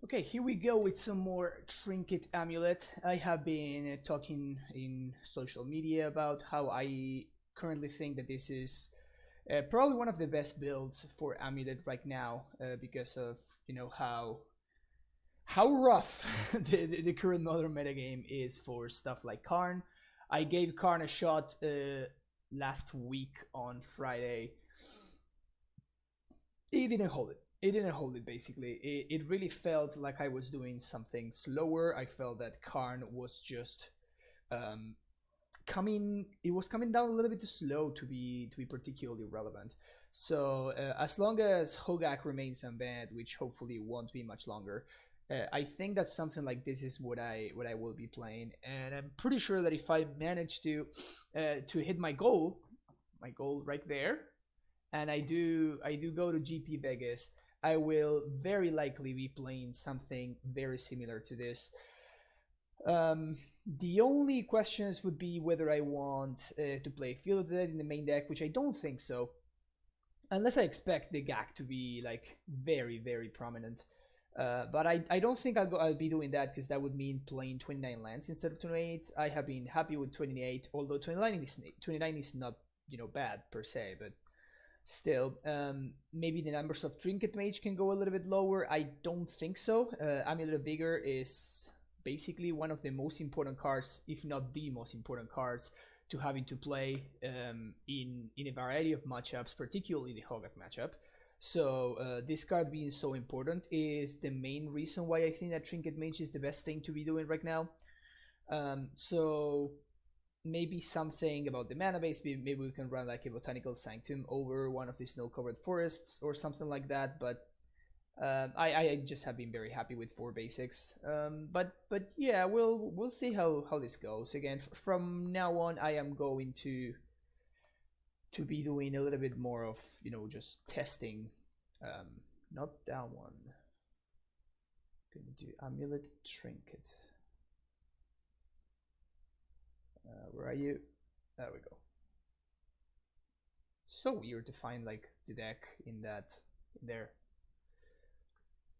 Okay, here we go with some more Trinket Amulet. I have been talking in social media about how I currently think that this is probably one of the best builds for Amulet right now because of how rough the current modern metagame is for stuff like Karn. I gave Karn a shot last week on Friday. It didn't hold it. It didn't hold it basically. It really felt like I was doing something slower. I felt that Karn was just um, coming. It was coming down a little bit too slow to be particularly relevant. So as long as Hogaak remains unbanned, which hopefully won't be much longer, I think that something like this is what I will be playing, and I'm pretty sure that if I manage to hit my goal right there, and I do go to GP Vegas, I will very likely be playing something very similar to this. The only questions would be whether I want to play Field of the Dead in the main deck, which I don't think so, unless I expect the GAC to be like very prominent. But I don't think I'll be doing that because that would mean playing 29 lands instead of 28. I have been happy with 28, although 29 is not bad per se, but still, maybe the numbers of Trinket Mage can go a little bit lower. I don't think so. Amulet of Vigor is basically one of the most important cards, if not the most important cards, to having to play in a variety of matchups, particularly the Hogaak matchup. So this card being so important is the main reason why I think that Trinket Mage is the best thing to be doing right now. So maybe something about the mana base, maybe we can run like a Botanical Sanctum over one of the snow-covered forests or something like that, but I just have been very happy with 4 basics. But yeah, we'll see how this goes. Again, from now on, I am going to be doing a little bit more of just testing. Not that one. Gonna do Amulet Trinket. Where are you? There we go. So weird to find like the deck in there.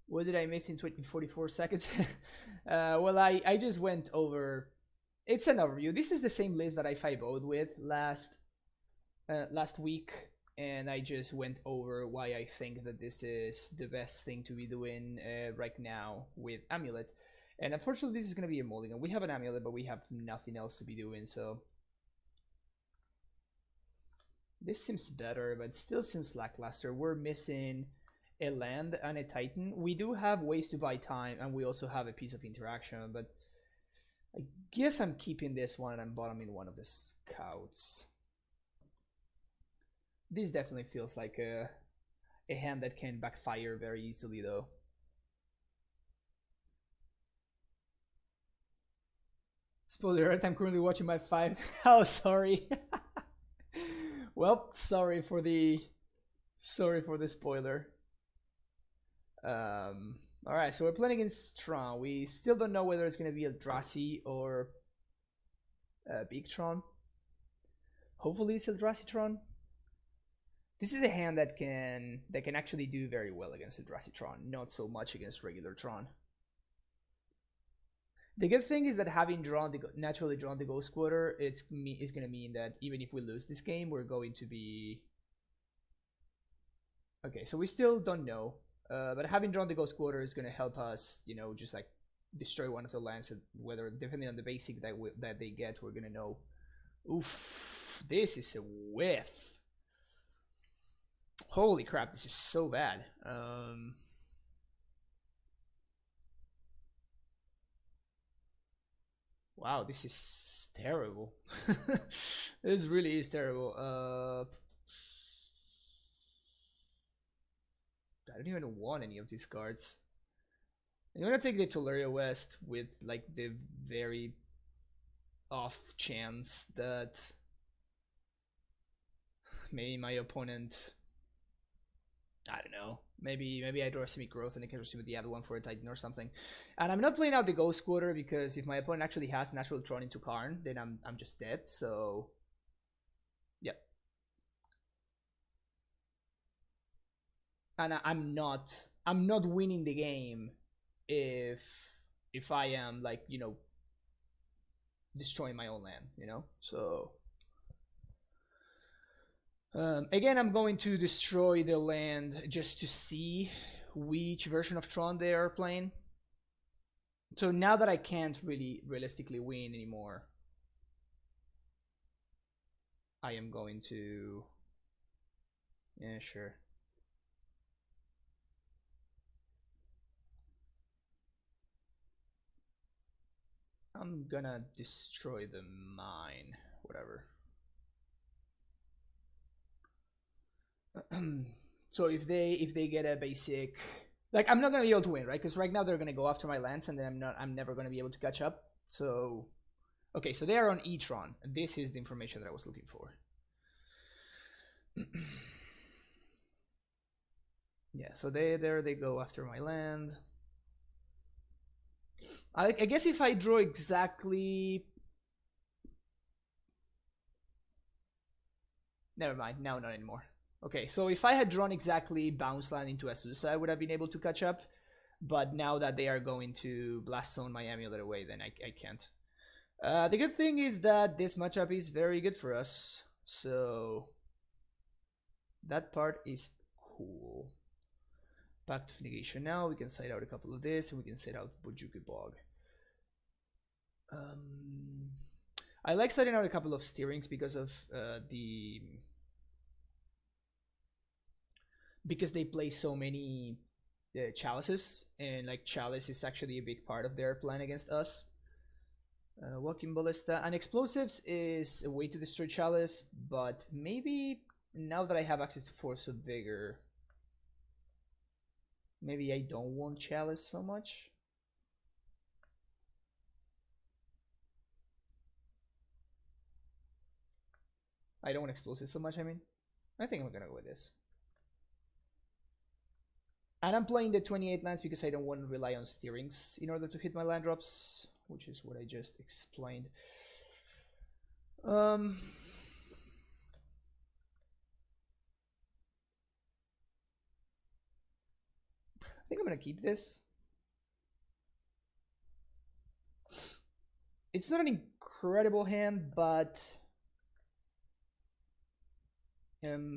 What did I miss in 44 seconds? Well, I just went over. It's an overview. This is the same list that I 5-0'd with last week, and I just went over why I think that this is the best thing to be doing right now with Amulet. And unfortunately, this is going to be a mulligan. We have an Amulet, but we have nothing else to be doing, so this seems better, but still seems lackluster. We're missing a land and a Titan. We do have ways to buy time, and we also have a piece of interaction, but I guess I'm keeping this one and I'm bottoming one of the scouts. This definitely feels like a hand that can backfire very easily, though. Spoiler alert, I'm currently watching my 5. Oh, sorry. Well, sorry for the spoiler. Alright, so we're playing against Tron. We still don't know whether it's going to be Eldrazi or Big Tron. Hopefully it's Eldrazi Tron. This is a hand that can actually do very well against Eldrazi Tron, not so much against regular Tron. The good thing is that having naturally drawn the Ghost Quarter, it's going to mean that even if we lose this game, we're going to be... Okay, so we still don't know. But having drawn the Ghost Quarter is going to help us, just like destroy one of the lands, whether depending on the basic that they get, we're going to know. Oof, this is a whiff. Holy crap, this is so bad. Wow, this is terrible. This really is terrible. I don't even want any of these cards. I'm gonna take the Tolaria West with like the very off chance that maybe my opponent, I don't know, maybe I draw a Semi-Growth and I can receive the other one for a Titan or something. And I'm not playing out the Ghost Quarter because if my opponent actually has Natural Tron into Karn, then I'm just dead. So yeah. And I'm not winning the game if I am like, you know, destroying my own land, you know. So again, I'm going to destroy the land just to see which version of Tron they are playing. So now that I can't really realistically win anymore, I am going to... Yeah, sure. I'm gonna destroy the mine, whatever. So if they get a basic, like, I'm not gonna be able to win, right? Because right now they're gonna go after my lands, and then I'm never gonna be able to catch up. So okay, so they are on E-Tron. This is the information that I was looking for. Yeah, so they go after my land. I guess if I draw exactly... Never mind, now not anymore. Okay, so if I had drawn exactly bounce land into Azusa, I would have been able to catch up. But now that they are going to blast zone my Amulet away, then I can't. The good thing is that this matchup is very good for us. So that part is cool. Pact of Negation now. We can side out a couple of this, and we can side out Bojuki Bog. I like siding out a couple of steerings because of because they play so many chalices, and like chalice is actually a big part of their plan against us. Walking Ballista and explosives is a way to destroy chalice, but maybe now that I have access to Force of Vigor, maybe I don't want chalice so much. I don't want explosives so much, I mean. I think I'm gonna go with this. And I'm playing the 28 lands because I don't want to rely on steerings in order to hit my land drops, which is what I just explained. I think I'm gonna keep this. It's not an incredible hand, but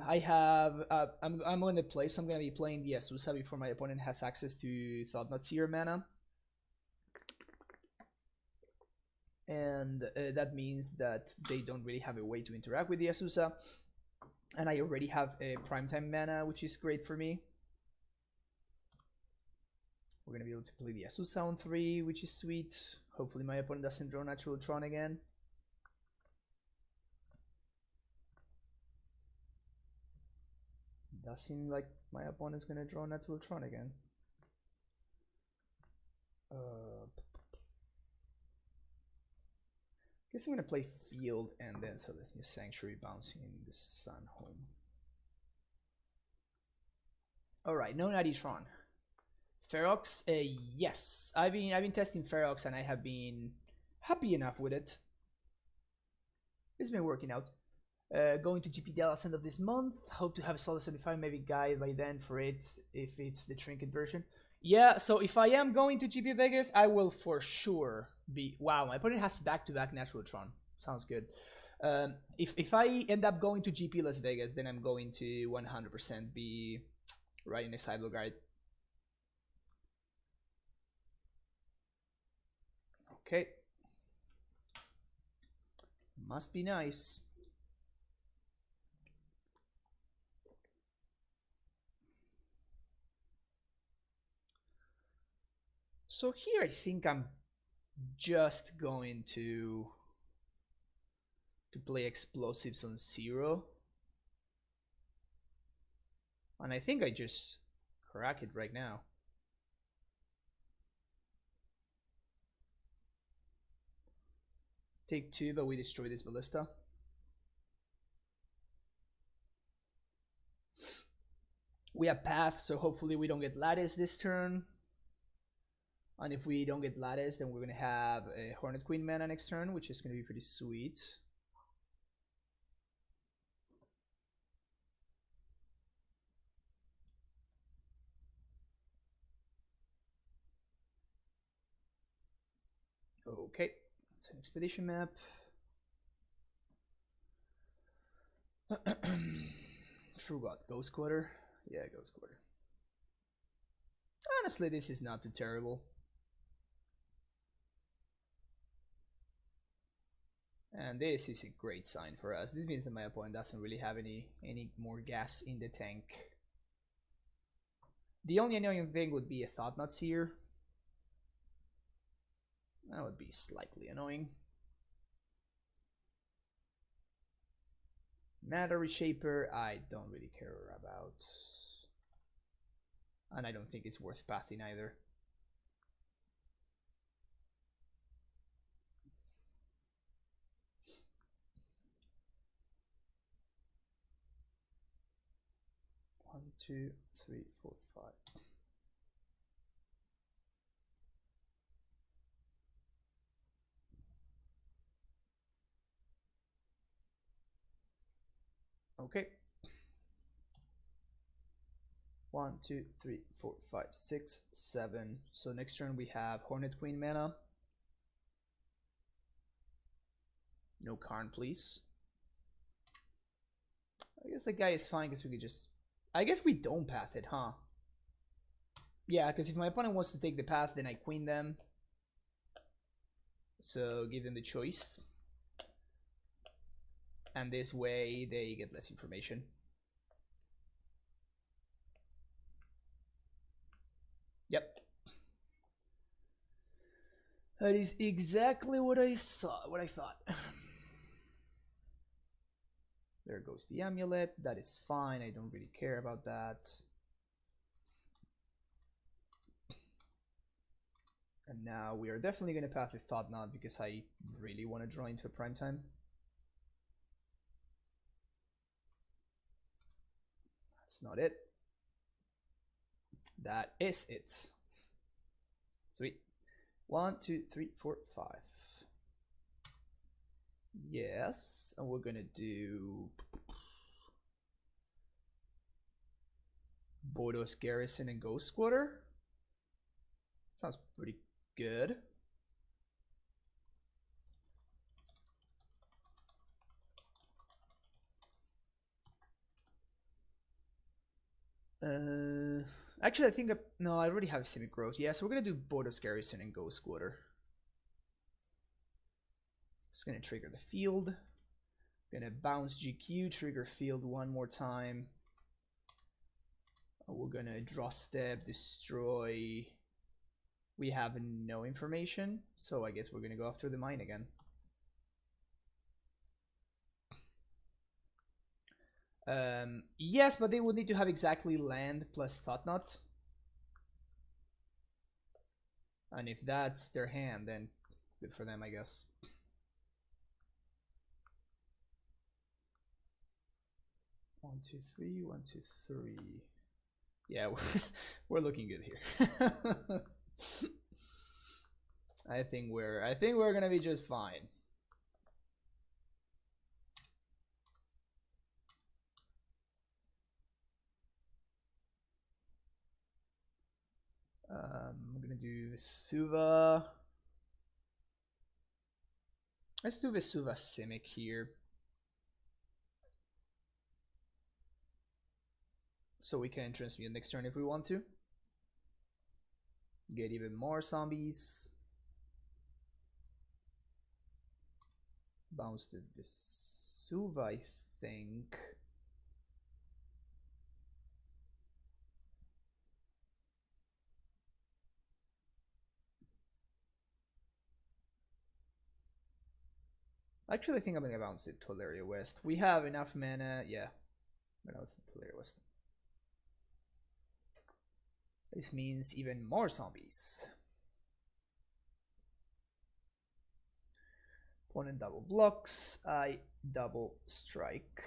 I have I'm going to play, so I'm going to be playing the Azusa before my opponent has access to Thought-Knot Seer mana. And that means that they don't really have a way to interact with the Azusa. And I already have a primetime mana, which is great for me. We're going to be able to play the Azusa on 3, which is sweet. Hopefully my opponent doesn't draw Natural Tron again. Does seem like my opponent's gonna draw Natural Tron again. Guess I'm gonna play Field and then Celestial Sanctuary, bouncing the Sun home. Alright, no Natty Tron. Ferox, yes. I've been testing Ferox and I have been happy enough with it. It's been working out. Going to GP Dallas end of this month. Hope to have a solid 75 maybe guide by then for it, if it's the Trinket version. Yeah, so if I am going to GP Vegas, I will for sure be... Wow, my opponent has back-to-back Natural Tron. Sounds good. If I end up going to GP Las Vegas, then I'm going to 100% be writing a sideblock guide. Okay. Must be nice. So here I think I'm just going to play explosives on 0. And I think I just crack it right now. Take 2, but we destroy this ballista. We have Path, so hopefully we don't get Lattice this turn. And if we don't get Lattice, then we're going to have a Hornet Queen mana next turn, which is going to be pretty sweet. Okay, it's an expedition map. For what? Ghost Quarter? Yeah, Ghost Quarter. Honestly, this is not too terrible. And this is a great sign for us. This means that my opponent doesn't really have any more gas in the tank. The only annoying thing would be a Thought Knot Seer. That would be slightly annoying. Matter Reshaper, I don't really care about. And I don't think it's worth pathing either. One, two, three, four, five. Okay. 1, 2, 3, 4, 5, 6, 7. So next turn we have Hornet Queen mana. No Karn, please. I guess the guy is fine because we could just... I guess we don't path it, huh? Yeah, because if my opponent wants to take the path, then I queen them. So give them the choice. And this way they get less information. Yep. That is exactly what I thought. There goes the Amulet. That is fine. I don't really care about that. And now we are definitely going to path a Thought Knot because I really want to draw into a prime time. That's not it. That is it. Sweet. 1, 2, 3, 4, 5. Yes, and we're gonna do Bodos Garrison and Ghost Quarter. Sounds pretty good. Actually, I think no, I already have Semi-Growth. Yeah, so we're gonna do Bodos Garrison and Ghost Quarter. It's gonna trigger the field. Gonna bounce GQ, trigger field one more time. We're gonna draw step, destroy. We have no information, so I guess we're gonna go after the mine again. Yes, but they would need to have exactly land plus Thought Knot. And if that's their hand, then good for them, I guess. One, two, three, 1, 2, 3. Yeah, we're looking good here. I think we're gonna be just fine. I'm gonna do Vesuva. Let's do Vesuva Simic here. So we can transmute next turn if we want to. Get even more zombies. Bounce to Vesuva, I think. Actually, I think I'm gonna bounce it to Teleria West. We have enough mana, yeah. But I was in Teleria West. This means even more zombies. Opponent double blocks. I double strike.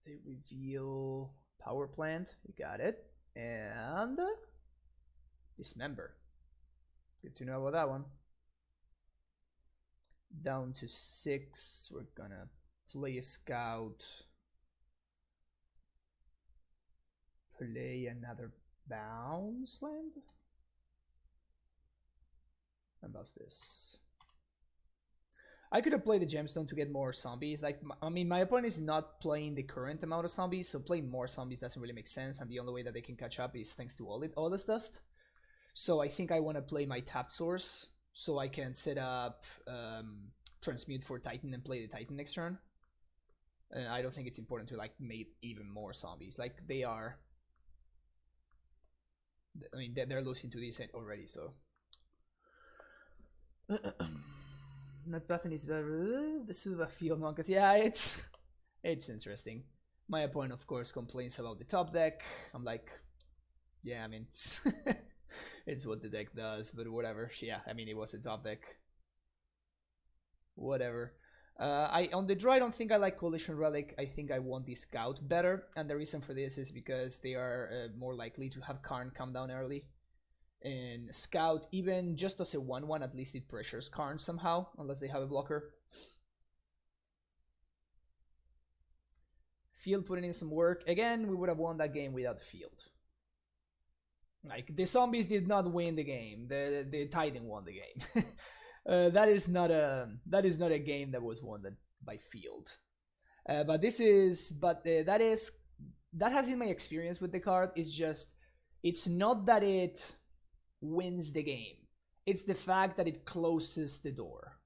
They reveal power plant. You got it. And dismember. Good to know about that one. Down to 6. We're gonna play a scout. play another bounce land. And bounce this. I could have played the gemstone to get more zombies. Like, I mean, my opponent is not playing the current amount of zombies, so playing more zombies doesn't really make sense, and the only way that they can catch up is thanks to all this dust. So I think I want to play my tapped source, so I can set up transmute for Titan and play the Titan next turn. I don't think it's important to like make even more zombies. Like they are, I mean, they're losing to this already, so. Not Bethany is better. Vesuva field monkeys. Yeah, it's interesting. My opponent, of course, complains about the top deck. I'm like, yeah, I mean, it's what the deck does, but whatever. Yeah, I mean, it was a top deck. Whatever. On the draw, I don't think I like Coalition Relic. I think I want the Scout better, and the reason for this is because they are more likely to have Karn come down early. And Scout, even just as a 1-1, at least it pressures Karn somehow, unless they have a blocker. Field putting in some work. Again, we would have won that game without Field. Like, the zombies did not win the game. The Titan won the game. That is not a game that was won by Field. But that has been my experience with the card. It's just, it's not that it wins the game, it's the fact that it closes the door,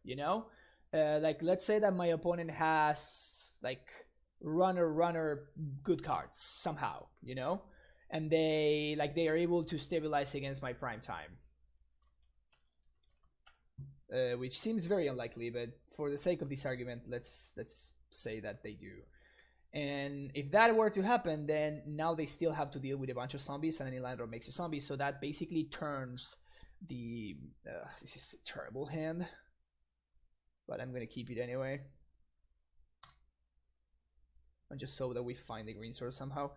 you know. Like, let's say that my opponent has like runner good cards somehow, you know, and they are able to stabilize against my prime time, which seems very unlikely, but for the sake of this argument, let's say that they do. And if that were to happen, then now they still have to deal with a bunch of zombies, and any land draw makes a zombie, so that basically turns the... this is a terrible hand, but I'm gonna keep it anyway. And just so that we find the green source somehow.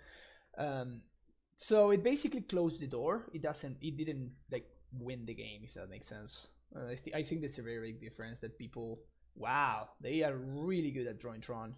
So it basically closed the door. It didn't like win the game, if that makes sense. I think that's a very big difference that people... Wow, they are really good at drawing Tron.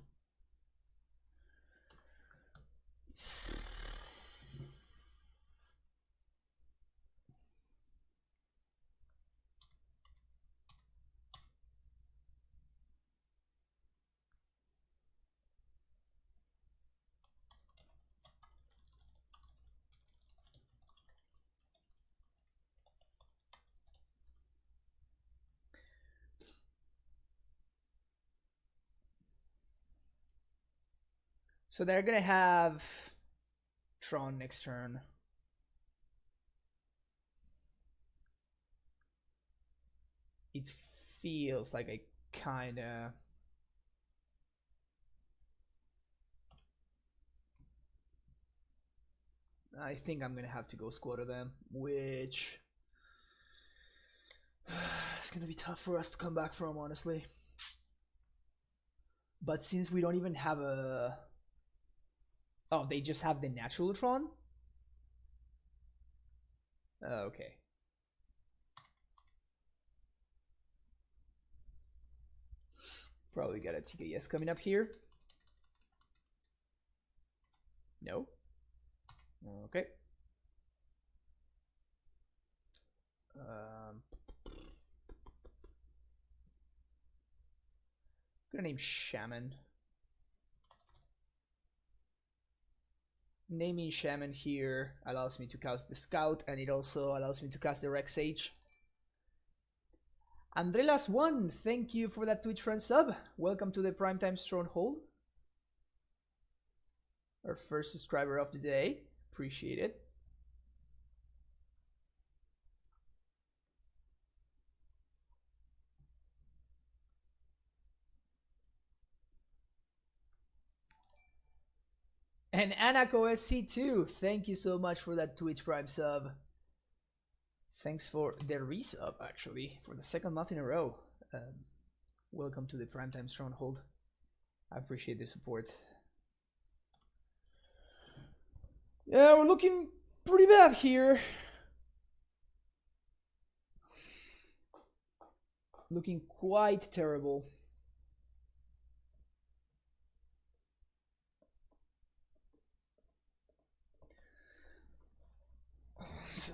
So they're gonna have Tron next turn. It feels like I kinda... I think I'm gonna have to go squatter them, which... it's gonna be tough for us to come back from, honestly. But since we don't even have a... Oh, they just have the natural Tron? Okay. Probably got a TKS coming up here. No. Okay. Gonna name Shaman. Naming Shaman here allows me to cast the Scout, and it also allows me to cast the Rex Sage. Andrelas1, thank you for that Twitch friend sub. Welcome to the Primetime Stronghold. Our first subscriber of the day. Appreciate it. And AnakOSC2, thank you so much for that Twitch Prime sub. Thanks for the resub, actually, for the second month in a row. Welcome to the Primetime Stronghold. I appreciate the support. Yeah, we're looking pretty bad here. Looking quite terrible.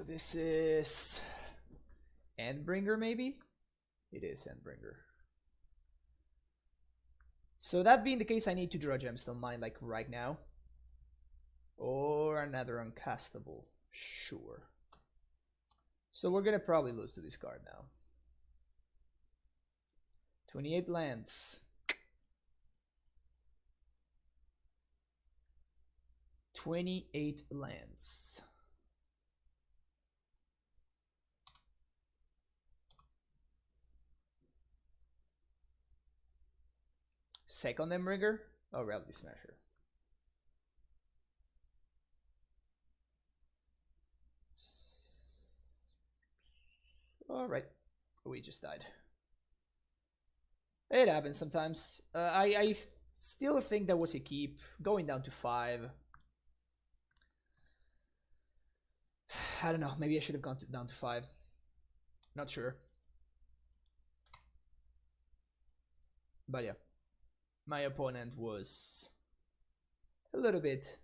this is Endbringer, maybe? It is Endbringer. So that being the case, I need to draw Gemstone Mine like right now. Or another uncastable. Sure. So we're gonna probably lose to this card now. 28 lands. 28 lands. Second Endbringer? Oh, Reality Smasher. Alright. We just died. It happens sometimes. I still think that was a keep. Going down to 5. I don't know. Maybe I should have gone down to 5. Not sure. But yeah. My opponent was a little bit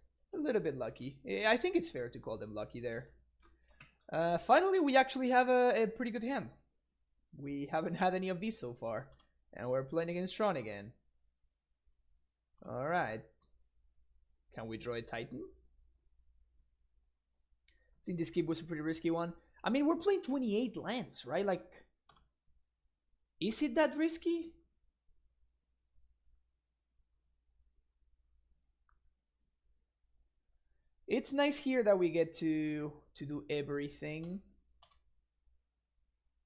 lucky. I think it's fair to call them lucky there. Finally, we actually have a pretty good hand. We haven't had any of these so far. And we're playing against Tron again. Alright. Can we draw a Titan? I think this keep was a pretty risky one. I mean, we're playing 28 lands, right? Like, is it that risky? It's nice here that we get to do everything.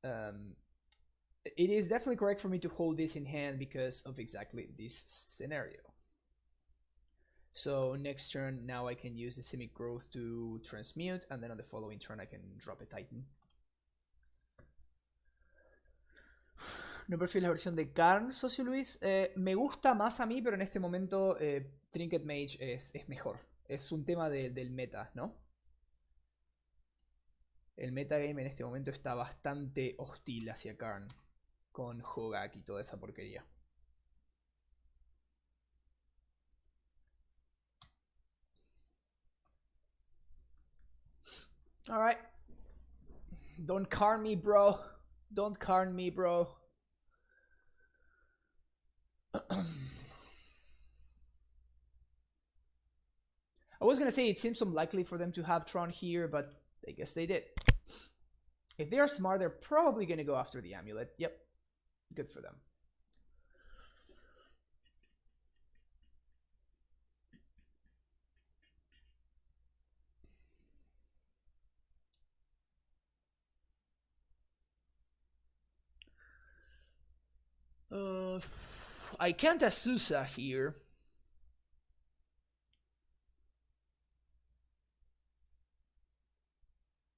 It is definitely correct for me to hold this in hand because of exactly this scenario. So next turn, now I can use the Simic Growth to transmute, and then on the following turn I can drop a Titan. No prefiero la versión de Karn, Socio Luis. Me gusta más a mí, pero en este momento Trinket Mage es mejor. Es un tema del meta, ¿no? El metagame en este momento está bastante hostil hacia Karn, con Hogaak y toda esa porquería. Alright. Don't Karn me, bro. Don't Karn me, bro. I was gonna say it seems unlikely for them to have Tron here, but I guess they did. If they are smart, they're probably gonna go after the Amulet. Yep. Good for them. I can't Azusa here.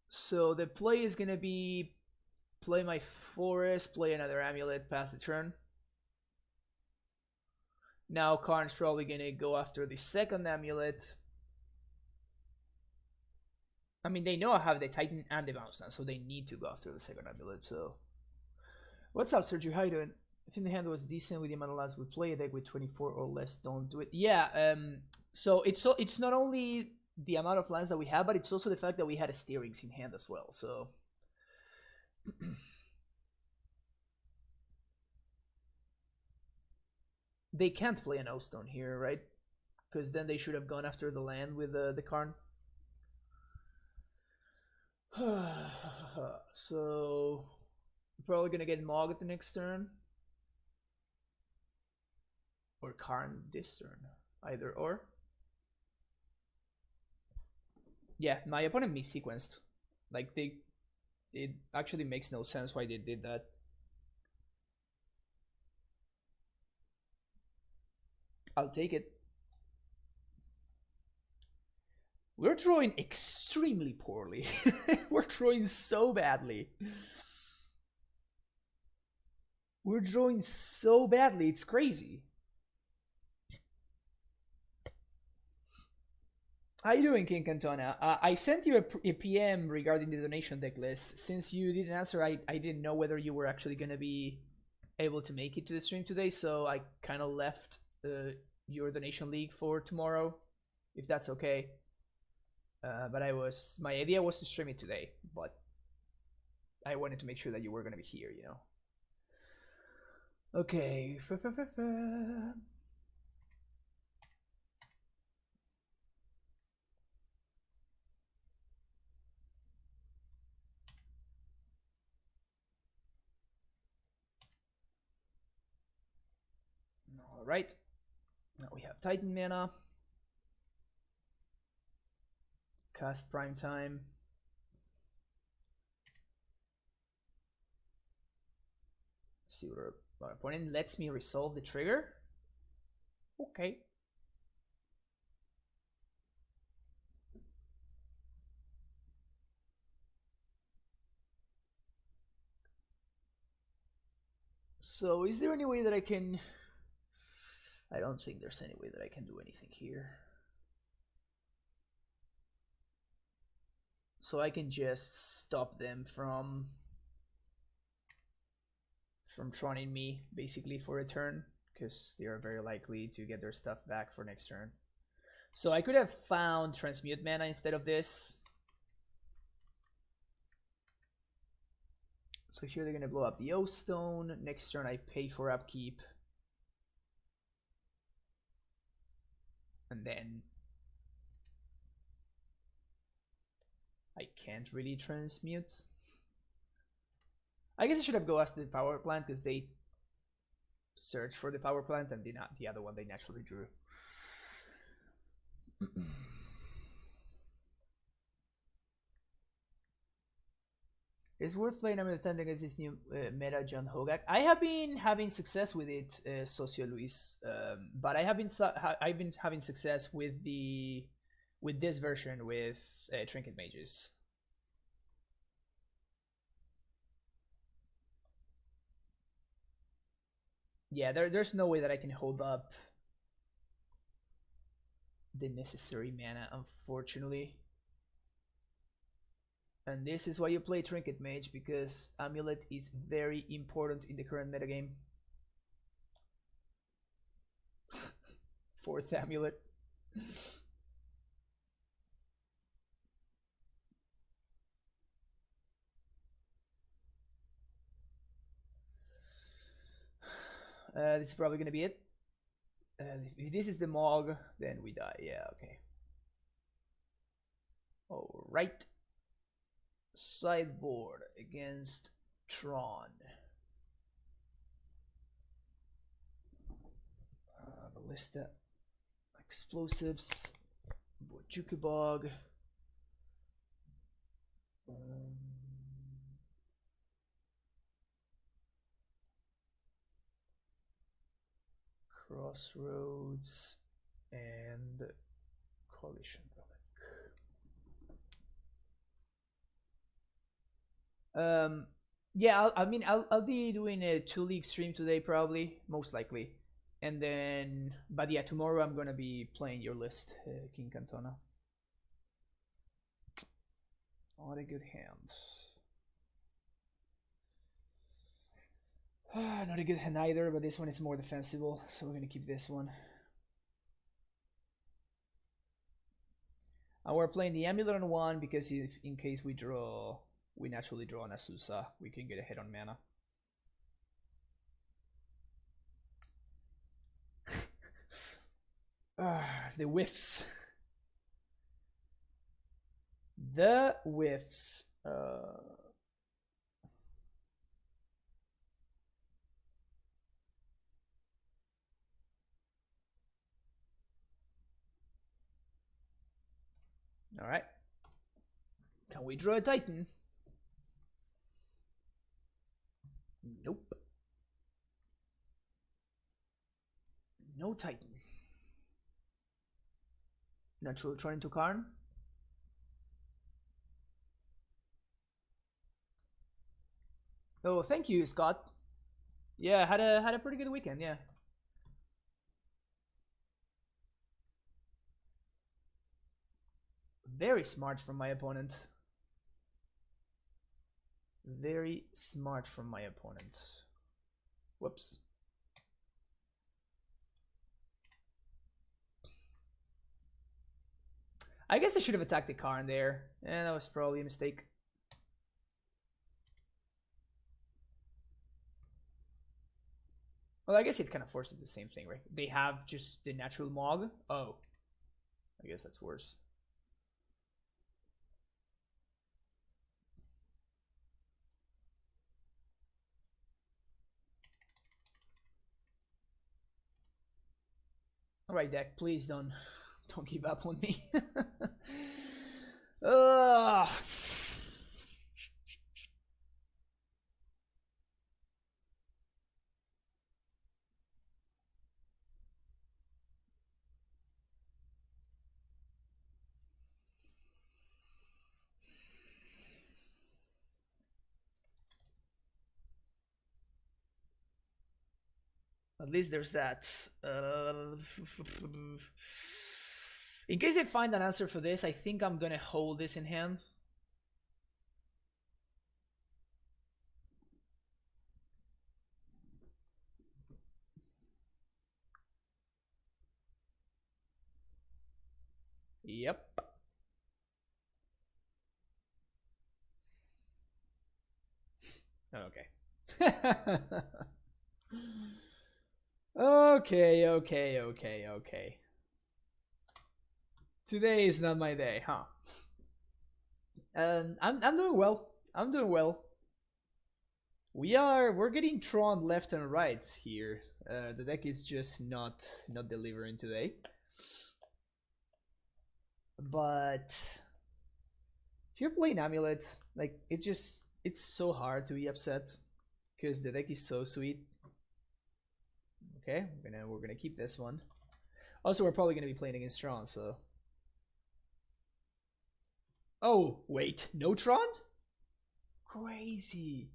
So the play is gonna be play my forest, play another Amulet, pass the turn. Now Karn's probably gonna go after the second Amulet. I mean, they know I have the Titan and the Bounce now, so they need to go after the second Amulet, so... What's up, Sergio? How you doing? I think the hand was decent with the amount of lands we play. A deck with 24 or less don't do it. Yeah, so it's not only the amount of lands that we have, but it's also the fact that we had a steerings in hand as well, so... They can't play an O-Stone here, right? Because then they should have gone after the land with the Karn. So... Probably gonna get Mog at the next turn. Or Karn this turn. Either or. Yeah, my opponent mis-sequenced. Like, it actually makes no sense why they did that. I'll take it. We're drawing extremely poorly. We're drawing so badly. We're drawing so badly, it's crazy. How you doing, King Cantona? I sent you a PM regarding the donation deck list. Since you didn't answer, I didn't know whether you were actually going to be able to make it to the stream today, so I kind of left your donation league for tomorrow, if that's okay. But my idea was to stream it today, but I wanted to make sure that you were gonna be here, you know. Okay. All right. Now we have Titan mana. Cast Prime Time. See what our opponent lets me resolve the trigger. Okay. So is there any way that I can... I don't think there's any way that I can do anything here. So I can just stop them from Troning me, basically, for a turn, because they are very likely to get their stuff back for next turn. So I could have found Transmute mana instead of this. So here they're going to blow up the O-Stone. Next turn I pay for upkeep. And then I can't really transmute. I guess I should have go after the power plant because they searched for the power plant and the other one they naturally drew. It's worth playing Amulet against this new meta John Hogaak. I have been having success with it, Socio Luis, but I've been having success with this version with Trinket Mages. Yeah, there's no way that I can hold up the necessary mana, unfortunately. And this is why you play Trinket Mage, because Amulet is very important in the current metagame. Fourth Amulet. This is probably gonna be it. If this is the Mog, then we die. Yeah, okay. Alright. Sideboard against Tron. Ballista. Explosives. Jukabog. Crossroads and Coalition Relic. Yeah, I'll be doing a 2-league stream today, probably, most likely, and then, but yeah, tomorrow I'm gonna be playing your list, King Cantona. Not a good hand. Not a good hand either, but this one is more defensible, so we're gonna keep this one. And we're playing the Amulet on 1 because if in case we naturally draw an Azusa, we can get a hit on mana. The whiffs. The whiffs. Alright. Can we draw a Titan? Nope. No Titan. Natural Tron into Karn. Oh, thank you, Scott. Yeah, had a pretty good weekend, yeah. Very smart from my opponent. Very smart from my opponent. Whoops. I guess I should have attacked the Karn there. And that was probably a mistake. Well, I guess it kind of forces the same thing, right? They have just the natural Mog. Oh. I guess that's worse. Alright, deck, please don't give up on me. Ugh. At least there's that. In case they find an answer for this, I think I'm gonna hold this in hand. Yep. Okay. Okay. Today is not my day, huh? I'm doing well. I'm doing well. We're getting Tron left and right here. The deck is just not delivering today. But if you're playing Amulet, like it's so hard to be upset because the deck is so sweet. Okay, we're gonna keep this one. Also, we're probably gonna be playing against Tron, so. Oh wait, no Tron? Crazy.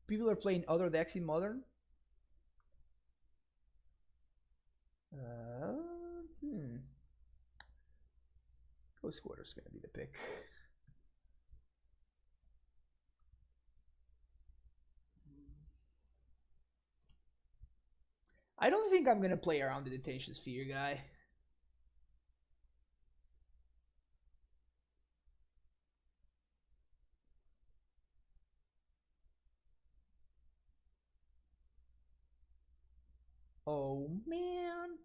People are playing other decks in Modern. Ghost Quarter's gonna be the pick. I don't think I'm gonna play around the Detention Sphere guy. Oh man.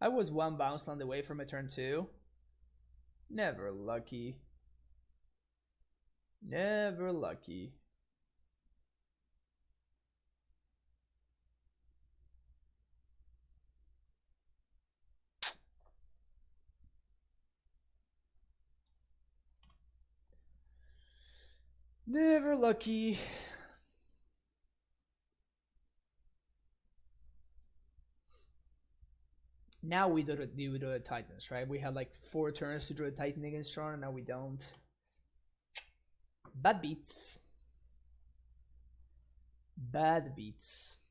I was one bounce land away from a turn 2. Never lucky. Never lucky. Never lucky. Now we do the Titans, right? We had like 4 turns to draw a Titan against Tron, and now we don't. Bad beats. Bad beats.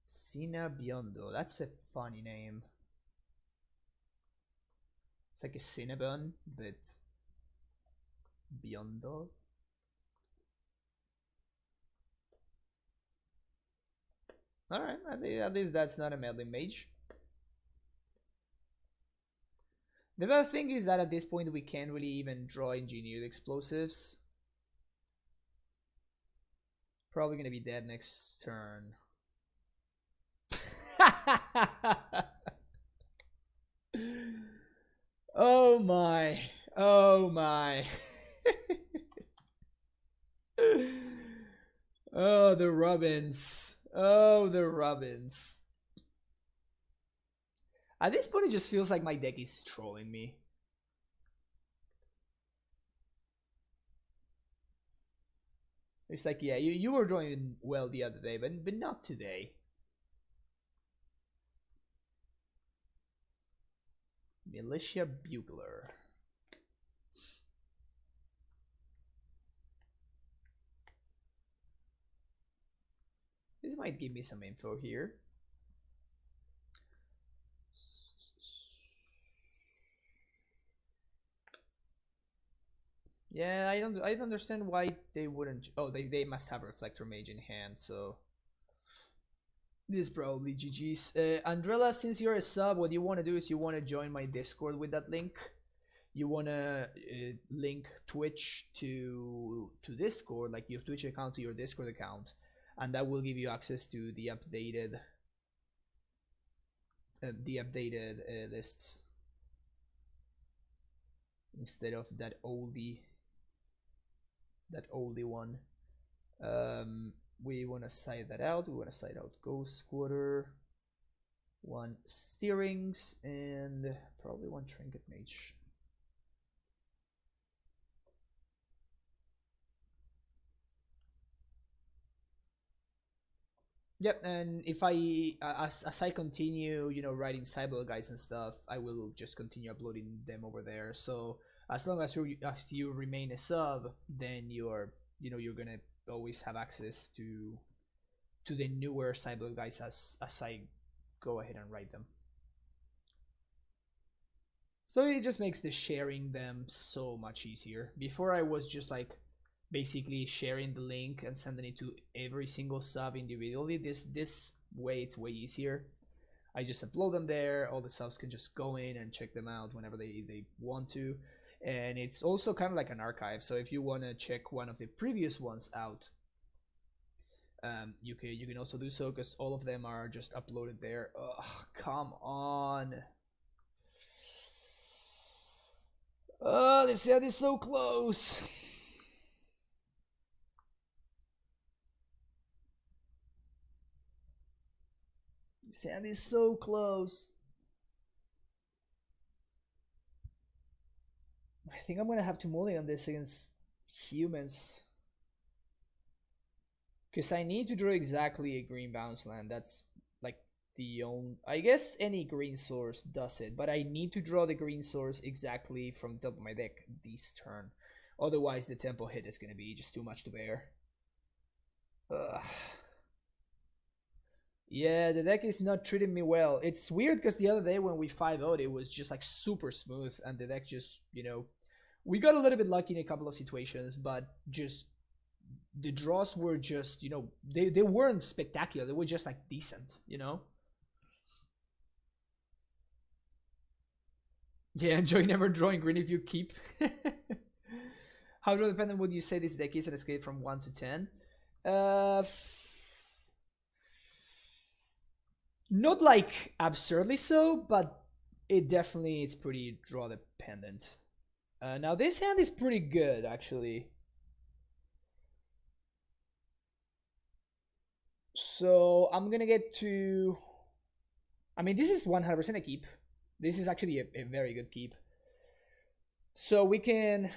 Sina Biondo. That's a funny name. It's like a Cinnabon, but Biondo. Alright, at least that's not a meddling mage. The bad thing is that at this point we can't really even draw engineered explosives. Probably gonna be dead next turn. Oh my. Oh my. Oh, the Robins. Oh, the Robins. At this point, it just feels like my deck is trolling me. It's like, yeah, you were drawing well the other day, but not today. Militia Bugler. This might give me some info here. Yeah, I don't understand why they wouldn't. Oh, they must have Reflector Mage in hand, so This is probably GG's. Andrella, since you're a sub, what you want to do is you want to join my Discord with that link. You want to link Twitch to Discord, like your Twitch account to your Discord account, and that will give you access to the updated lists instead of that oldie one. We want to side that out. We want to side out Ghost Quarter, 1 Steerings, and probably 1 Trinket Mage. Yep, and if as I continue, you know, writing Cyber guys and stuff, I will just continue uploading them over there. So as long as you remain a sub, then you're gonna always have access to the newer Cyber guys as I go ahead and write them. So it just makes the sharing them so much easier. Before I was just like basically sharing the link and sending it to every single sub individually. This way it's way easier. I just upload them there. All the subs can just go in and check them out whenever they want to. And it's also kind of like an archive. So if you want to check one of the previous ones out, you can also do so, because all of them are just uploaded there. Ugh, come on. Oh, this set is so close. Sand is so close. I think I'm gonna have to mulligan this against humans, because I need to draw exactly a green bounce land. That's like the only, I guess any green source does it, but I need to draw the green source exactly from the top of my deck this turn. Otherwise the tempo hit is gonna be just too much to bear. Ugh. Yeah, the deck is not treating me well. It's weird because the other day when we 5-0'd, it was just like super smooth, and the deck just, you know, we got a little bit lucky in a couple of situations, but just the draws were just, you know, they weren't spectacular. They were just like decent, you know? Yeah, enjoy never drawing green if you keep. How draw dependent would you say this deck is on a scale from 1 to 10? Not like absurdly so, but it's pretty draw dependent. Now this hand is pretty good, actually. So I'm gonna get to, I mean, this is 100% a keep. This is actually a very good keep. So we can, I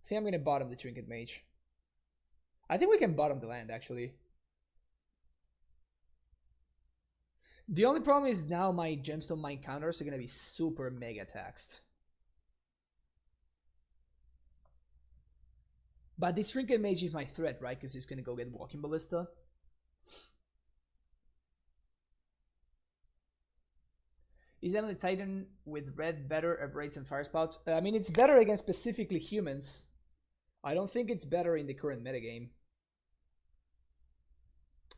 think I'm gonna bottom the Trinket Mage. I think we can bottom the land, actually. The only problem is now my Gemstone Mine counters are gonna be super mega taxed. But this Trinket Mage is my threat, right? Because he's gonna go get Walking Ballista. Is Amulet Titan with red better at Raids and Firespout? I mean, it's better against specifically humans. I don't think it's better in the current metagame.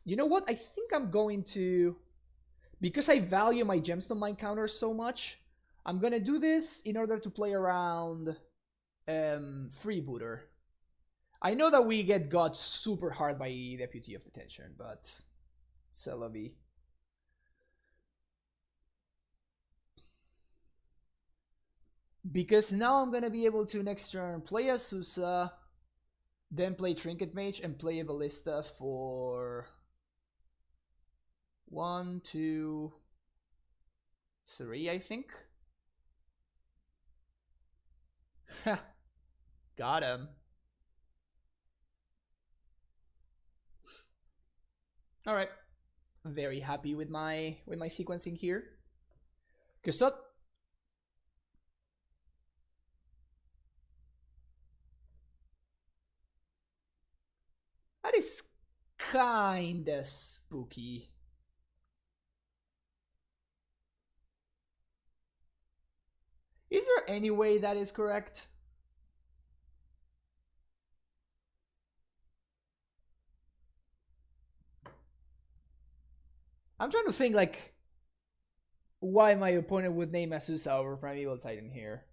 You know what? I think I'm going to, because I value my Gemstone Mine counter so much, I'm gonna do this in order to play around Freebooter. I know that we get got super hard by Deputy of Detention, but c'est la vie. Because now I'm gonna be able to next turn play a Susa, then play Trinket Mage and play a Ballista for 1, 2, 3, I think. Got him. All right, I'm very happy with my sequencing here. Kasut. That is kinda spooky. Is there any way that is correct? I'm trying to think like why my opponent would name Azusa over Primeval Titan here.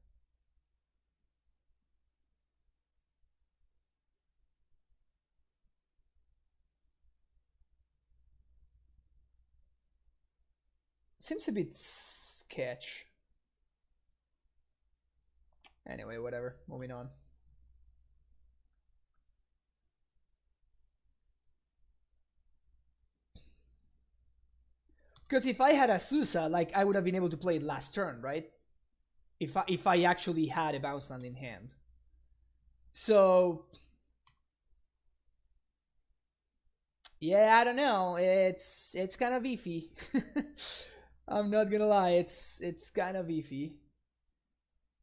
Seems a bit sketch. Anyway, whatever. Moving on. Because if I had Azusa, like I would have been able to play it last turn, right? If I actually had a bounce land in hand. So yeah, I don't know. It's kind of iffy. I'm not gonna lie, it's kind of iffy.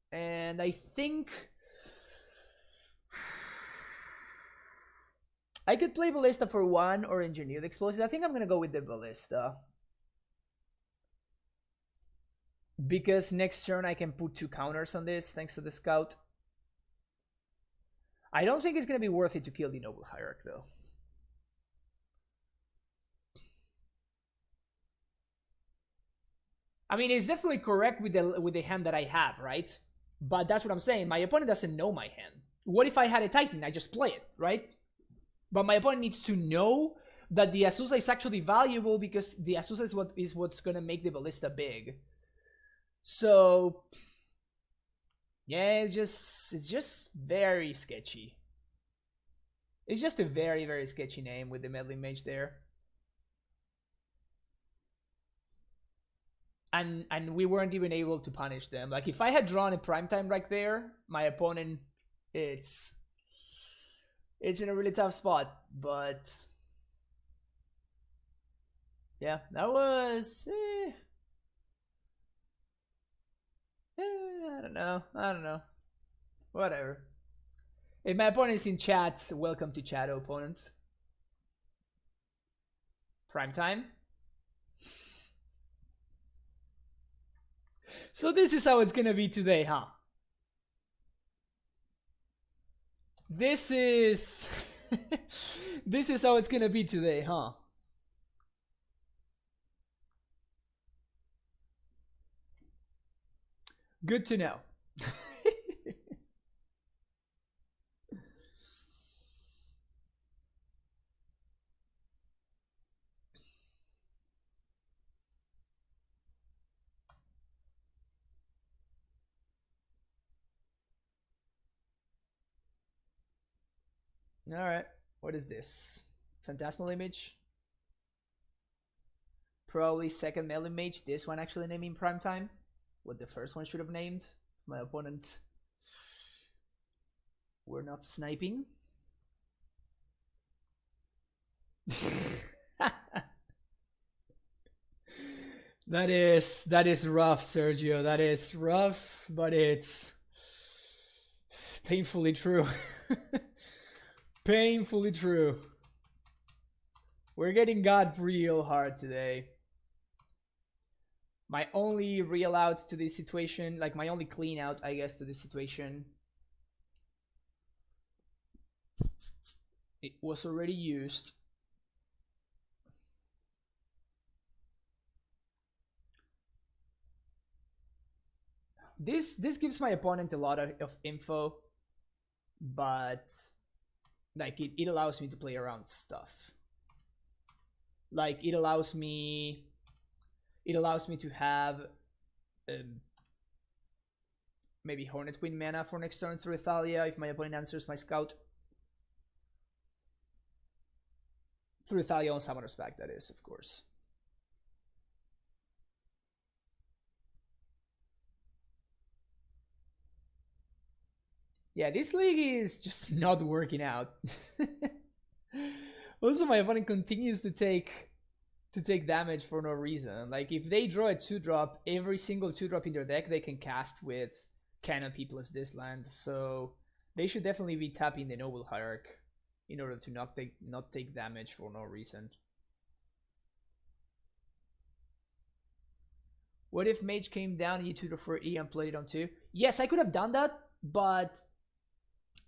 And I think I could play Ballista for 1 or Engineered Explosives. I think I'm gonna go with the Ballista. Because next turn I can put 2 counters on this thanks to the Scout. I don't think it's gonna be worth it to kill the Noble Hierarch though. I mean, it's definitely correct with the hand that I have, right? But that's what I'm saying. My opponent doesn't know my hand. What if I had a Titan? I just play it, right? But my opponent needs to know that the Azusa is actually valuable because the Azusa is what's gonna make the Ballista big. So yeah, it's just very sketchy. It's just a very, very sketchy name with the Meddling Mage there. And we weren't even able to punish them. Like if I had drawn a primetime right there, my opponent, it's in a really tough spot. But yeah, that was I don't know. Whatever. If my opponent is in chat, welcome to chat, opponent. Primetime. So this is how it's gonna be today, huh? This is this is how it's gonna be today, huh? Good to know. Alright, what is this? Phantasmal Image? Probably second Meddling Mage. This one actually naming Primetime. What the first one should have named. My opponent were not sniping. That is rough, Sergio. That is rough, but it's painfully true. Painfully true. We're getting got real hard today. My only real out to this situation, like my only clean out, I guess, to this situation, it was already used. This gives my opponent a lot of info, but like it allows me to play around stuff. Like it allows me to have maybe Hornet Queen mana for next turn through Thalia if my opponent answers my Scout. Through Thalia on Summoner's Pact, that is, of course. Yeah, this league is just not working out. Also, my opponent continues to take damage for no reason. Like, if they draw a 2-drop, every single 2-drop in their deck they can cast with Canopy plus this land. So they should definitely be tapping the Noble Hierarch in order to not take damage for no reason. What if Mage came down, you 2 for E and played it on 2? Yes, I could have done that, but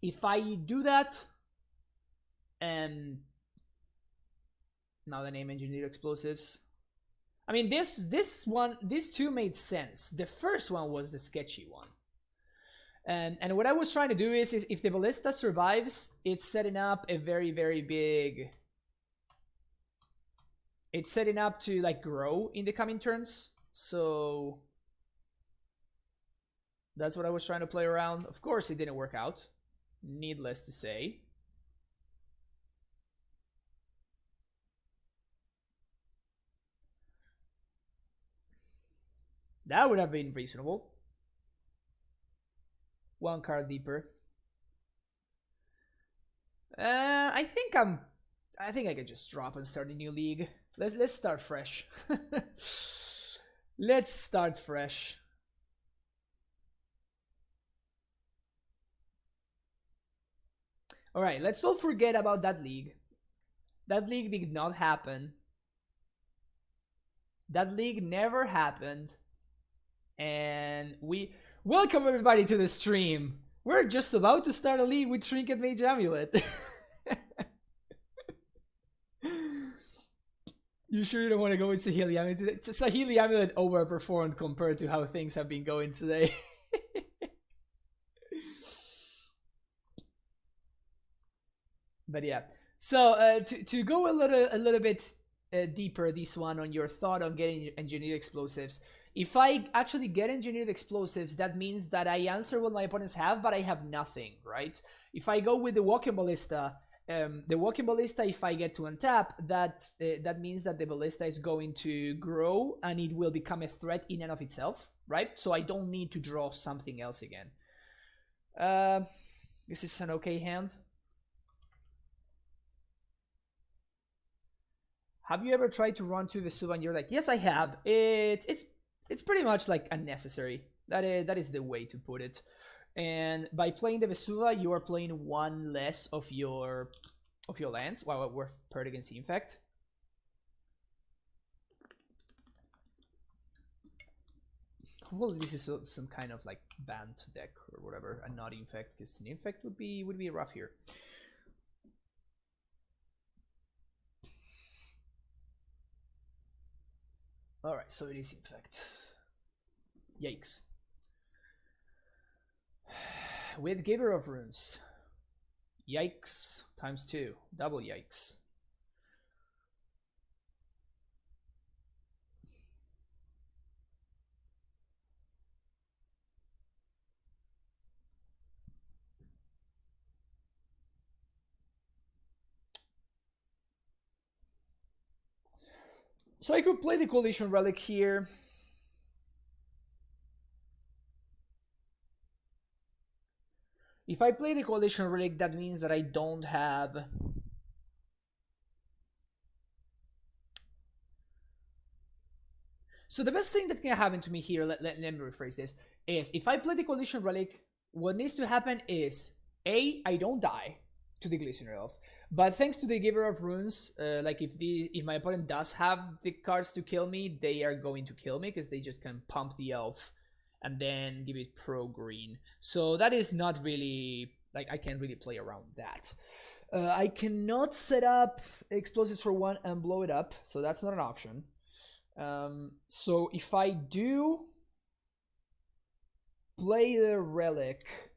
if I do that, and now the name Engineered Explosives, I mean, these two made sense. The first one was the sketchy one. And what I was trying to do is if the Ballista survives, it's setting up a very, very big... It's setting up to, like, grow in the coming turns. So... That's what I was trying to play around. Of course, it didn't work out. Needless to say. That would have been reasonable. One card deeper. I think I could just drop and start a new league. Let's start fresh. Let's start fresh. Alright, let's all forget about that league. That league did not happen. That league never happened. And we... Welcome everybody to the stream! We're just about to start a league with Trinket Mage Amulet. You sure you don't want to go with Saheeli Amulet today? Saheeli Amulet overperformed compared to how things have been going today. But yeah, so to go a little bit deeper, this one on your thought on getting engineered explosives. If I actually get engineered explosives, that means that I answer what my opponents have, but I have nothing, right? If I go with the Walking Ballista, if I get to untap, that means that the Ballista is going to grow and it will become a threat in and of itself, right? So I don't need to draw something else again. This is an okay hand. Have you ever tried to run to Vesuva and you're like, yes, I have. It's pretty much like unnecessary. That is the way to put it. And by playing the Vesuva, you are playing one less of your lands. Wow, we're paired against the Infect. Well, this is some kind of like Bant deck or whatever, and not Infect, because an Infect would be rough here. Alright, so it is Infect. Yikes. With Giver of Runes. Yikes times 2. Double yikes. So I could play the Coalition Relic here. If I play the Coalition Relic, that means that I don't have... So the best thing that can happen to me here, let me rephrase this, is if I play the Coalition Relic, what needs to happen is, A, I don't die to the Glistener Elf. But thanks to the Giver of Runes, like if my opponent does have the cards to kill me, they are going to kill me because they just can pump the elf and then give it pro green. So that is not really, like, I can't really play around that. I cannot set up explosives for one and blow it up, so that's not an option. So if I do play the relic,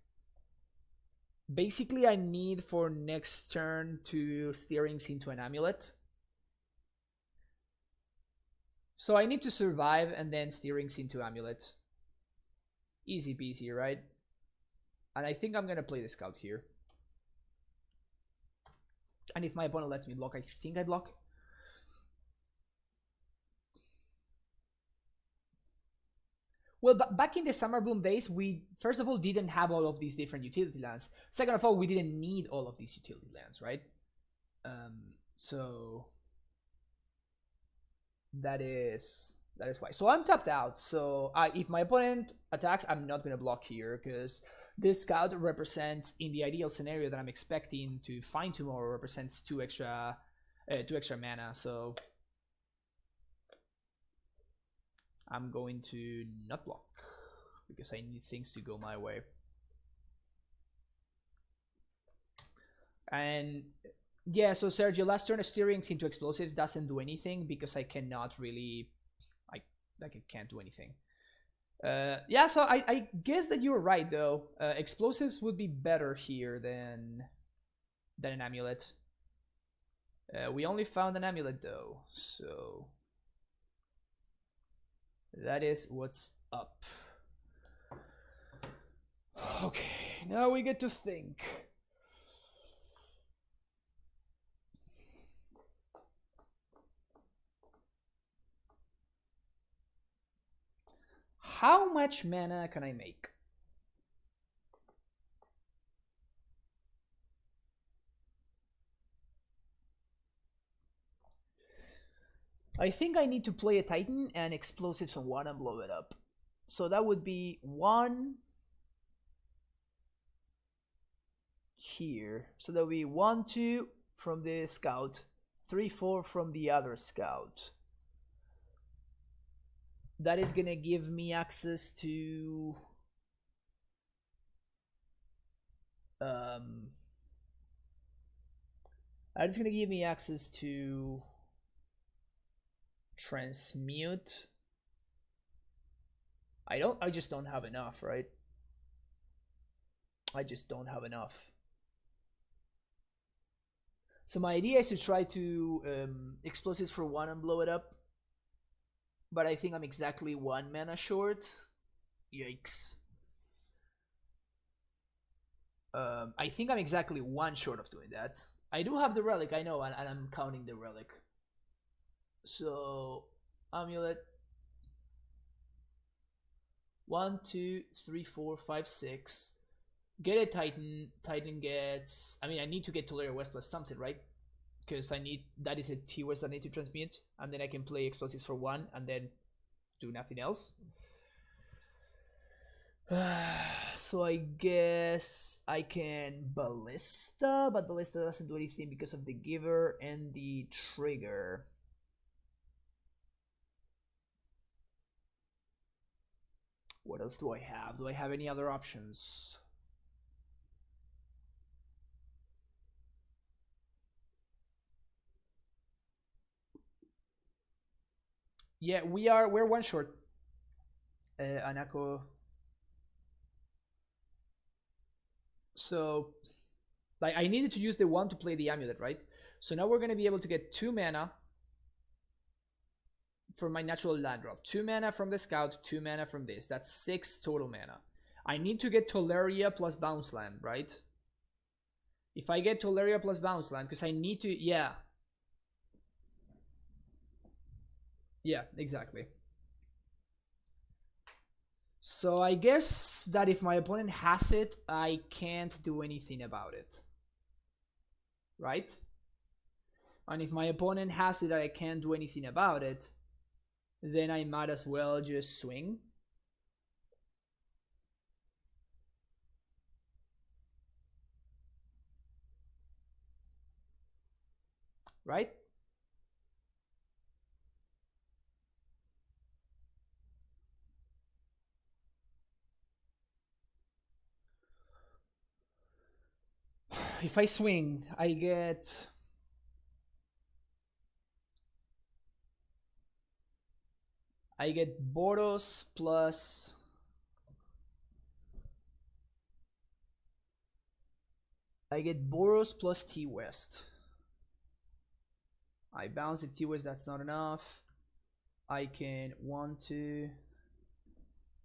basically I need for next turn to Steerings into an Amulet. So I need to survive and then Steerings into Amulet. Easy peasy, right? And I think I'm gonna play the Scout here. And if my opponent lets me block, I think I block. Well, back in the Summer Bloom days, we, first of all, didn't have all of these different utility lands. Second of all, we didn't need all of these utility lands, right? So that is why. So I'm tapped out. So if my opponent attacks, I'm not going to block here because this Scout represents, in the ideal scenario that I'm expecting to find tomorrow, represents two extra mana. So I'm going to not block because I need things to go my way. And yeah, so Sergio, last turn of Steerings into explosives doesn't do anything because I cannot really like it can't do anything. Yeah, so I guess that you were right though. Explosives would be better here than an amulet. We only found an amulet though, so that is what's up. Okay, now we get to think. How much mana can I make? I think I need to play a Titan and explosives on one and blow it up. So that would be 1 here. So that would be 1, 2 from the scout, 3, 4 from the other scout. That is gonna give me access to that is gonna give me access to transmute. I just don't have enough, right? I just don't have enough. So my idea is to try to explosives for 1 and blow it up. But I think I'm exactly 1 mana short. Yikes. I think I'm exactly 1 short of doing that. I do have the relic, I know, and I'm counting the relic. So, Amulet. 1, 2, 3, 4, 5, 6. Get a Titan. Titan gets... I mean, I need to get Tolera West plus something, right? Because I need... That is a T-West I need to transmute. And then I can play explosives for 1 and then do nothing else. So I guess I can Ballista, but Ballista doesn't do anything because of the Giver and the Trigger. What else do I have? Do I have any other options? Yeah, we're 1 short. Anako. So, like, I needed to use the 1 to play the amulet, right? So now we're gonna be able to get 2 mana from my natural land drop. 2 mana from the scout, 2 mana from this. That's 6 total mana. I need to get Toleria plus bounce land, right? If I get Toleria plus bounce land, because I need to, yeah. Yeah, exactly. So I guess that if my opponent has it, I can't do anything about it. Right? And if my opponent has it, I can't do anything about it, then I might as well just swing. Right? If I swing, I get... Boros plus... I get Boros plus T-West. I bounce the T-West, that's not enough. I can 1, 2,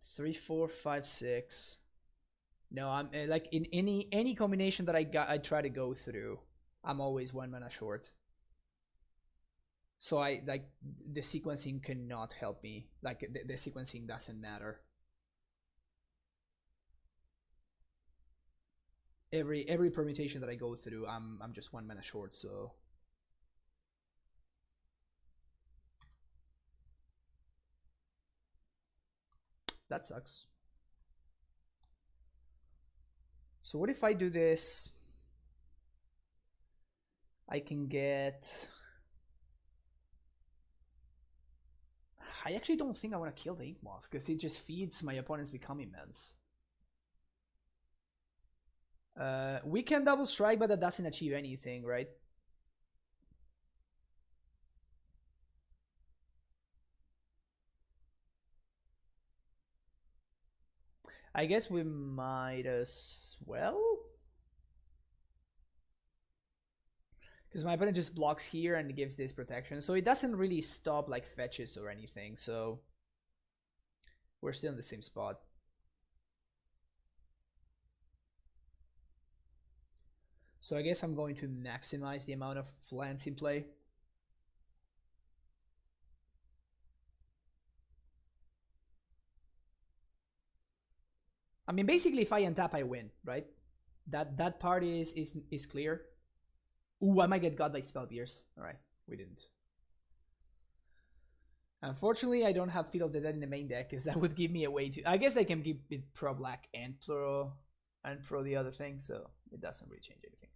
3, 4, 5, 6. No, I'm like in any combination that I try to go through, I'm always 1 mana short. So I like the sequencing cannot help me. Like the sequencing doesn't matter. Every permutation that I go through, I'm just 1 mana short. So that sucks. So what if I do this? I can get... I actually don't think I want to kill the Ink Moth because it just feeds my opponents become immense. We can double strike, but that doesn't achieve anything, right? I guess we might as well. Because my opponent just blocks here and gives this protection. So it doesn't really stop like fetches or anything. So we're still in the same spot. So I guess I'm going to maximize the amount of lands in play. I mean, basically, if I untap, I win, right? That part is clear. Ooh, I might get got by Spell Pierce. All right, we didn't. Unfortunately, I don't have Field of the Dead in the main deck, because that would give me a way to... I guess I can keep it pro black and pro the other thing, so it doesn't really change anything.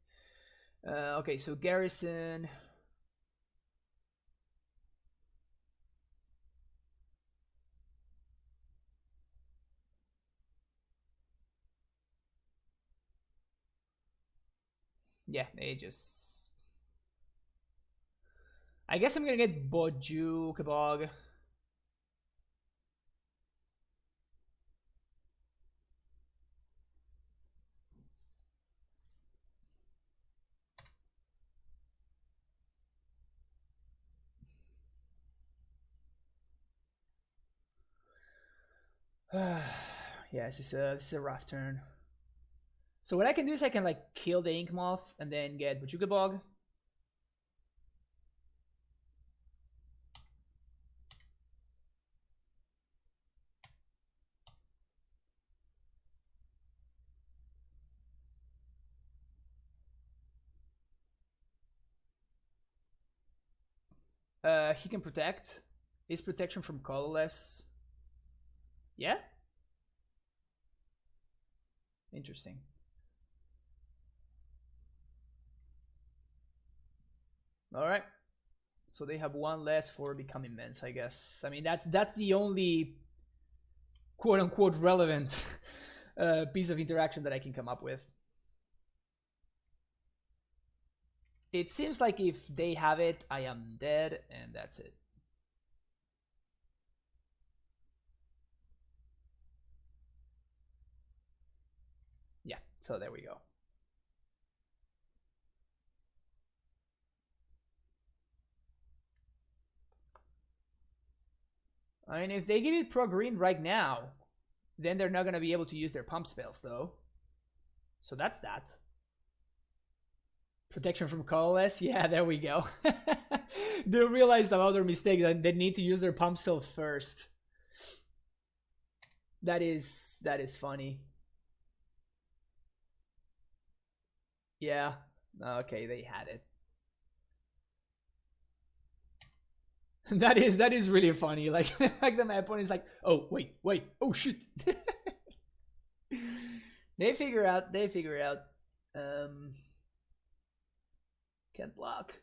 Okay, so Garrison. Yeah, they just... I guess I'm gonna get Boju Kabog. Yeah, this is a rough turn. So what I can do is I can like kill the Ink Moth and then get Bojuka Bog. He can protect. Is protection from colorless? Yeah. Interesting. All right. So they have one less for Become Immense, I guess. I mean, that's the only quote unquote relevant piece of interaction that I can come up with. It seems like if they have it, I am dead, and that's it. Yeah, so there we go. I mean, if they give it pro green right now, then they're not going to be able to use their pump spells, though. So that's that. Protection from colorless? Yeah, there we go. They realized about their mistake that they need to use their pump spells first. That is funny. Yeah. Okay, they had it. That is really funny. Like the fact that my opponent is like, oh wait, oh shoot. They figure out. Can't block.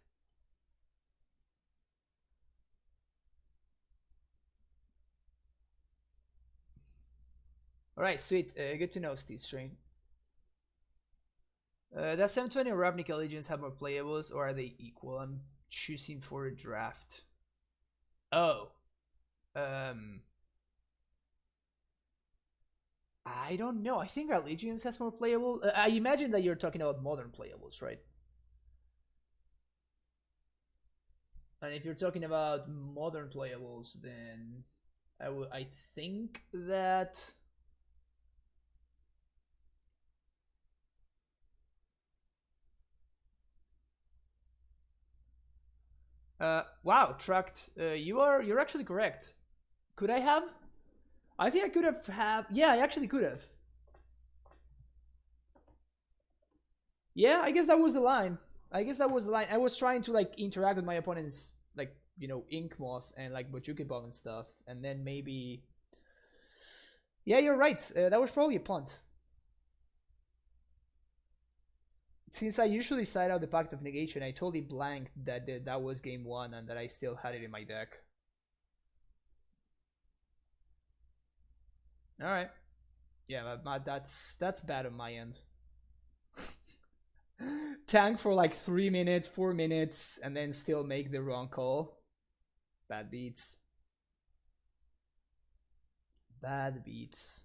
All right, sweet. Good to know, Steve Strain. Does 720 or Ravnica Allegiance have more playables, or are they equal? I'm choosing for a draft. Oh. I don't know. I think Allegiance has more playable. I imagine that you're talking about modern playables, right? And if you're talking about modern playables, then I think that... wow, Tracked. You're actually correct. Could I have? I think I could have. Yeah, I actually could have. Yeah, I guess that was the line. I was trying to like interact with my opponent's like Ink Moth and like Bojuki Ball and stuff, and then maybe. Yeah, you're right. That was probably a punt. Since I usually side out the Pact of Negation, I totally blanked that that was game one and that I still had it in my deck. All right. Yeah, that's bad on my end. Tank for like 3 minutes, 4 minutes, and then still make the wrong call. Bad beats. Bad beats.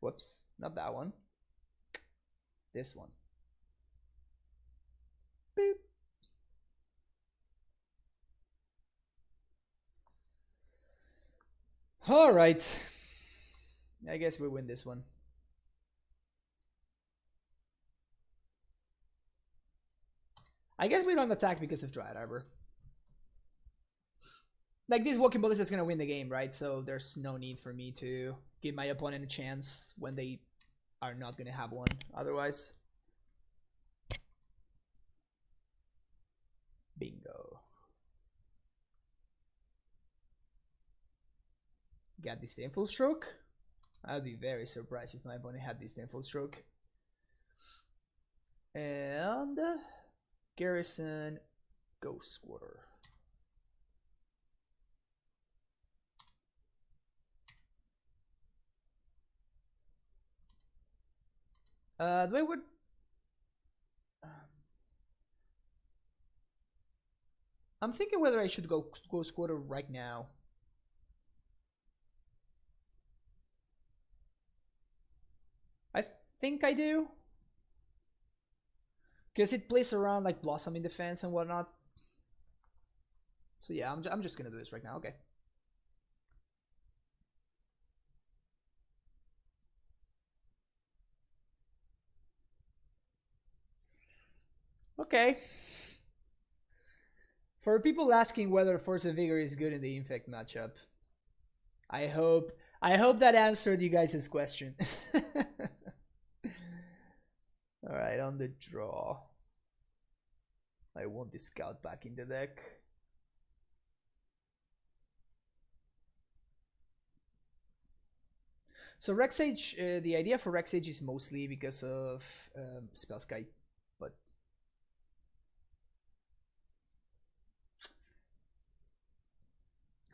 Whoops, not that one. This one. Boop. All right. I guess we win this one. I guess we don't attack because of Dryad Arbor. Like, this Walking Ballista is gonna win the game, right? So there's no need for me to give my opponent a chance when they are not gonna have one otherwise. Bingo. Got Disdainful Stroke. I'd be very surprised if my opponent had Disdainful Stroke. And Garrison Ghost Squatter. Do I would I'm thinking whether I should go Ghost Squatter right now. I think I do. Because it plays around like Blossoming Defense and whatnot. So yeah, I'm just gonna do this right now, okay. Okay. For people asking whether Force of Vigor is good in the Infect matchup, I hope that answered you guys' question. Alright, on the draw. I want the Scout back in the deck. So Rexage, the idea for Rexage is mostly because of Spellskite, but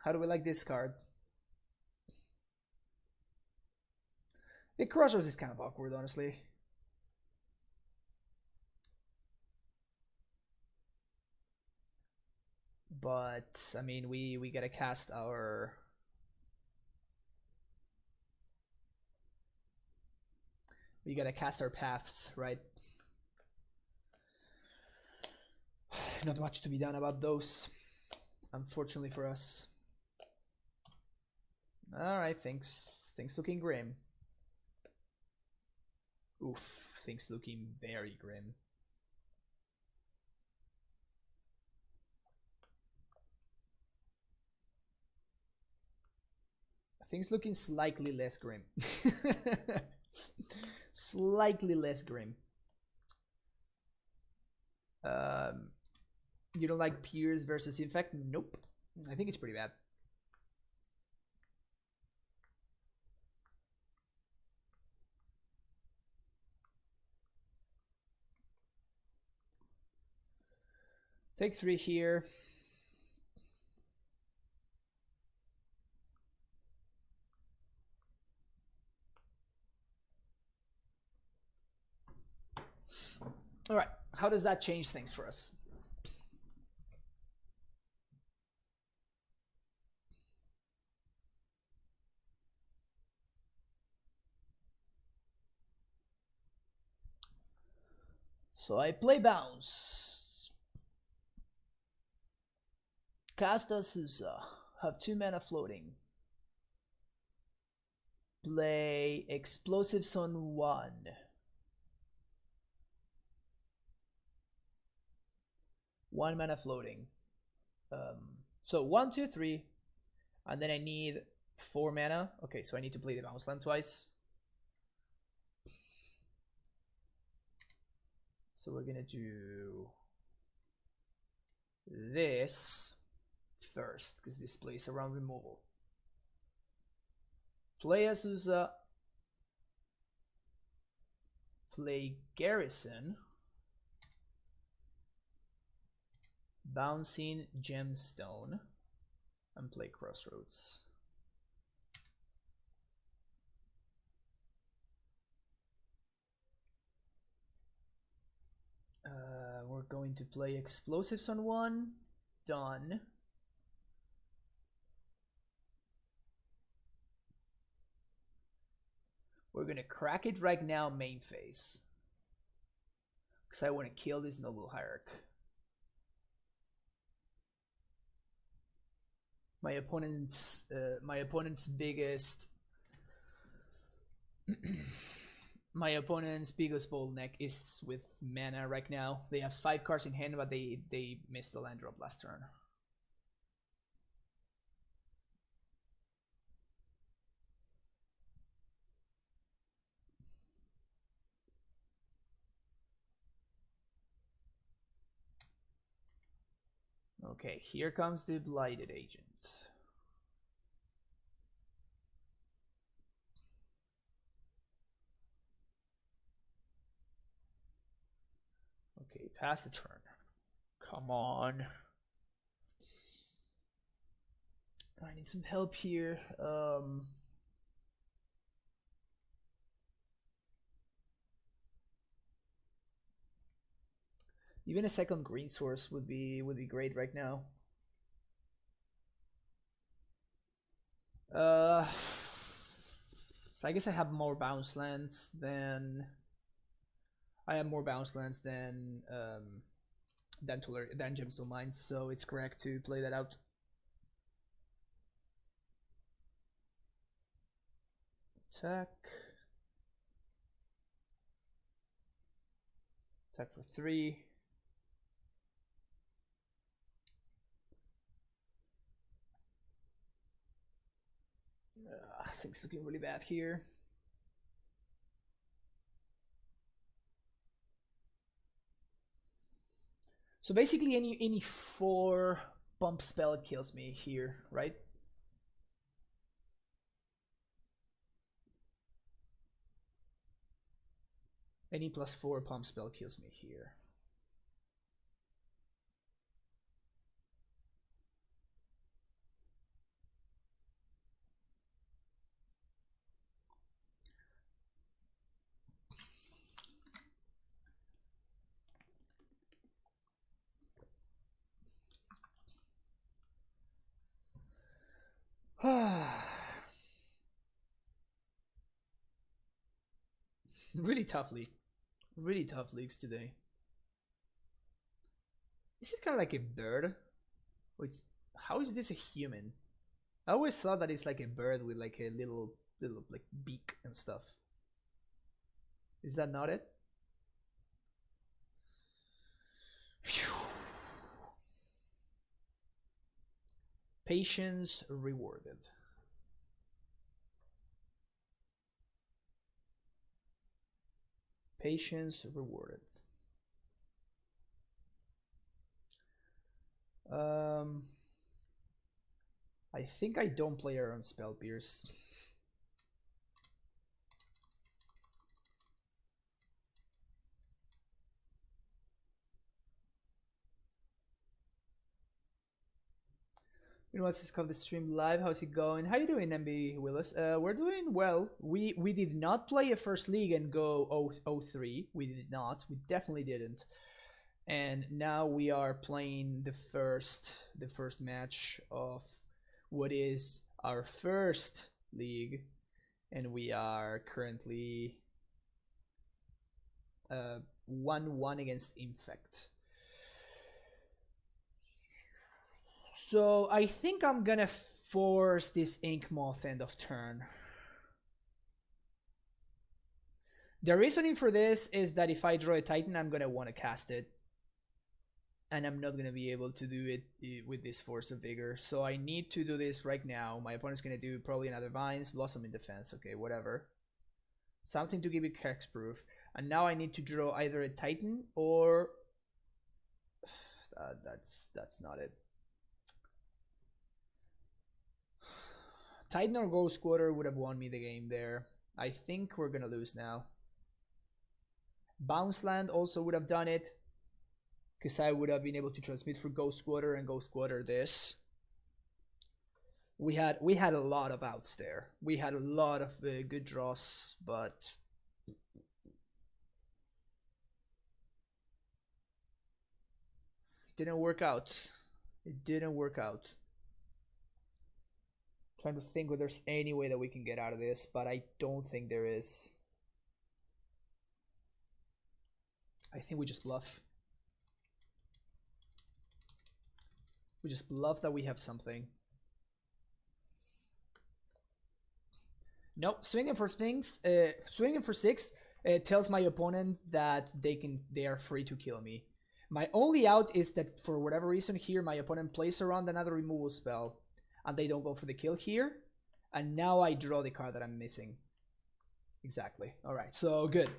how do we like this card? The Crossroads is kind of awkward, honestly. But I mean, we gotta cast our paths, right? Not much to be done about those, unfortunately for us. All right, things looking grim. Oof, things looking very grim. Things looking slightly less grim. Slightly less grim. You don't like Pierce versus Infect? Nope. I think it's pretty bad. Take 3 here. All right, how does that change things for us? So I play Bounce. Cast Azusa. Have 2 mana floating. Play Explosives on 1. One mana floating. So 1, 2, 3. And then I need 4 mana. Okay, so I need to play the Bounce Land twice. So we're gonna do this first, because this plays around removal. Play Azusa. Play Garrison. Bouncing Gemstone. And play Crossroads. We're going to play Explosives on 1. Done. We're gonna crack it right now, main phase. Because I want to kill this noble hierarch. My opponent's biggest my opponent's biggest bottleneck is with mana right now. They have 5 cards in hand, but they missed the land drop last turn. Okay, here comes the Blighted Agent. Okay, pass the turn. Come on. I need some help here. Even a second green source would be great right now. I guess I have more bounce lands than Gemstone Mines, so it's correct to play that out. Attack for 3. Things looking really bad here. So basically any 4 bump spell kills me here, right? Any +4 pump spell kills me here. Really tough league. Really tough leagues today. This is kind of like a bird. Wait, how is this a human? I always thought that it's like a bird with like a little like beak and stuff. Is that not it? Phew. Patience rewarded. Patience rewarded. I think I don't play her on Spell Pierce. You know what's called the stream live? How's it going? How you doing, MB Willis? We're doing well. We did not play a first league and go 0-3. We did not. We definitely didn't. And now we are playing the first match of what is our first league, and we are currently 1-1 against Infect. So I think I'm gonna force this Ink Moth end of turn. The reasoning for this is that if I draw a Titan, I'm gonna want to cast it. And I'm not gonna be able to do it with this Force of Vigor. So I need to do this right now. My opponent's gonna do probably another Vines, Blossom in defense, okay, whatever. Something to give it hexproof. And now I need to draw either a Titan or... that's not it. Titan or Ghost Quarter would have won me the game there. I think we're gonna lose now. Bounce Land also would have done it, because I would have been able to transmit for Ghost Quarter and Ghost Quarter this. We had a lot of outs there. We had a lot of good draws, but it didn't work out. It didn't work out. Trying to think whether there's any way that we can get out of this, but I don't think there is. I think we just bluff. We just bluff that we have something. No, swinging for things. Swinging for 6 tells my opponent that they are free to kill me. My only out is that for whatever reason here, my opponent plays around another removal spell, and they don't go for the kill here. And now I draw the card that I'm missing. Exactly. All right. So good.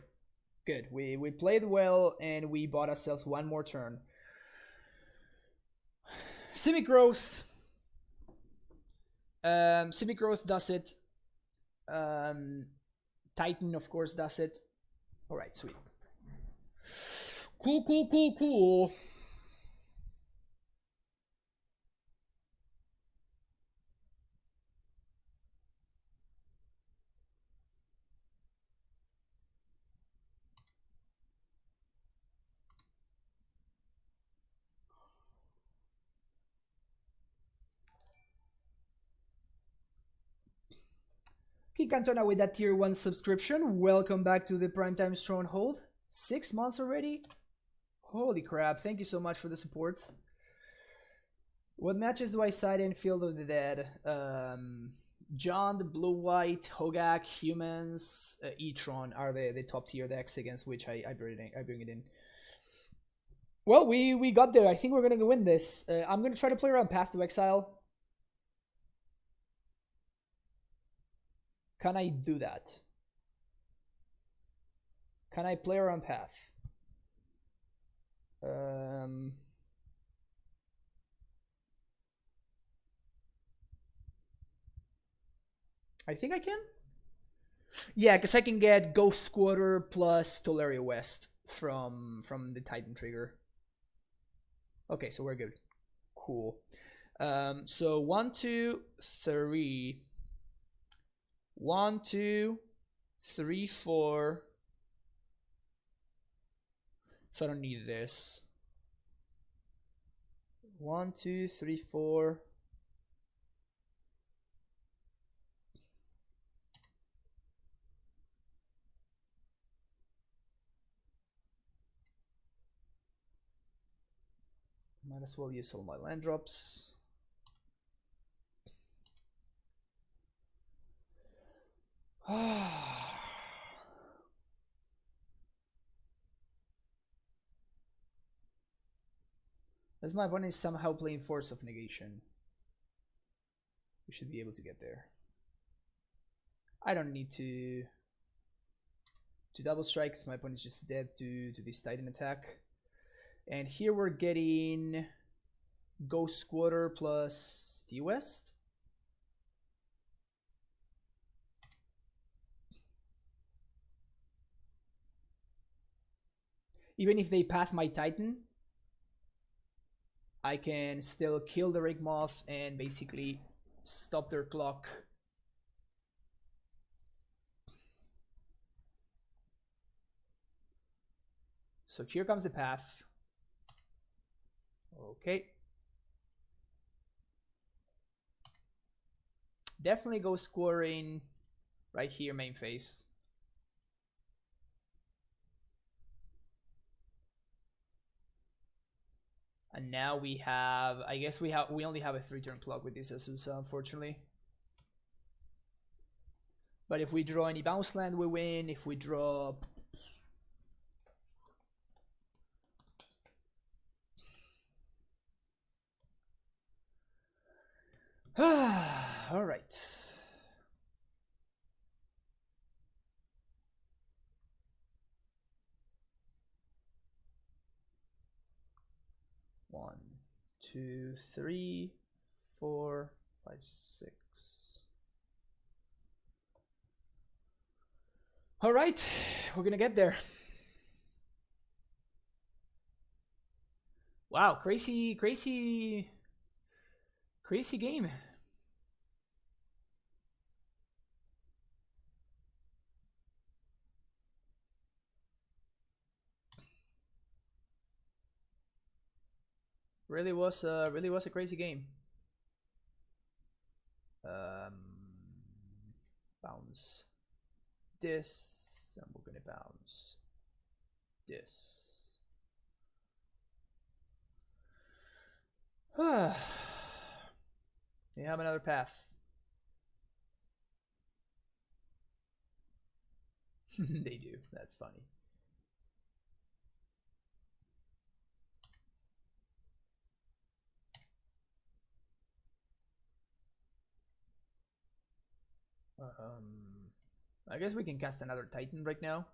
Good. We played well, and we bought ourselves one more turn. Simic Growth. Simic Growth does it. Titan, of course, does it. All right, sweet. Cool, cool, cool, cool. King Cantona with that tier 1 subscription. Welcome back to the Primetime Stronghold. 6 months already? Holy crap, thank you so much for the support. What matches do I side in Field of the Dead? John, the Blue-White, Hogaak, Humans, Tron are the top tier decks against which I bring it in. Well, we got there. I think we're going to win this. I'm going to try to play around Path to Exile. Can I do that? Can I play around Path? I think I can. Yeah, because I can get Ghost Squatter plus Tolaria West from the Titan trigger. Okay, so we're good. Cool. So 1, 2, 3. 1, 2, 3, 4. So I don't need this. 1, 2, 3, 4. Might as well use all my land drops. As my opponent is somehow playing Force of Negation, we should be able to get there. I don't need to double strike because my opponent is just dead to this Titan attack. And here we're getting Ghost Squatter plus T-West. Even if they path my Titan, I can still kill the Rig Moth and basically stop their clock. So here comes the path. Okay. Definitely go scoring right here, main phase. And now we have, I guess we only have a 3-turn clock with this Azusa, unfortunately. But if we draw any bounce land, we win. If we draw all right. One, 2, 3, 4, 5, 6. All right, we're gonna get there. Wow, crazy game. Really was a crazy game. bounce this, and we're gonna bounce this. They have another path. They do. That's funny. I guess we can cast another Titan right now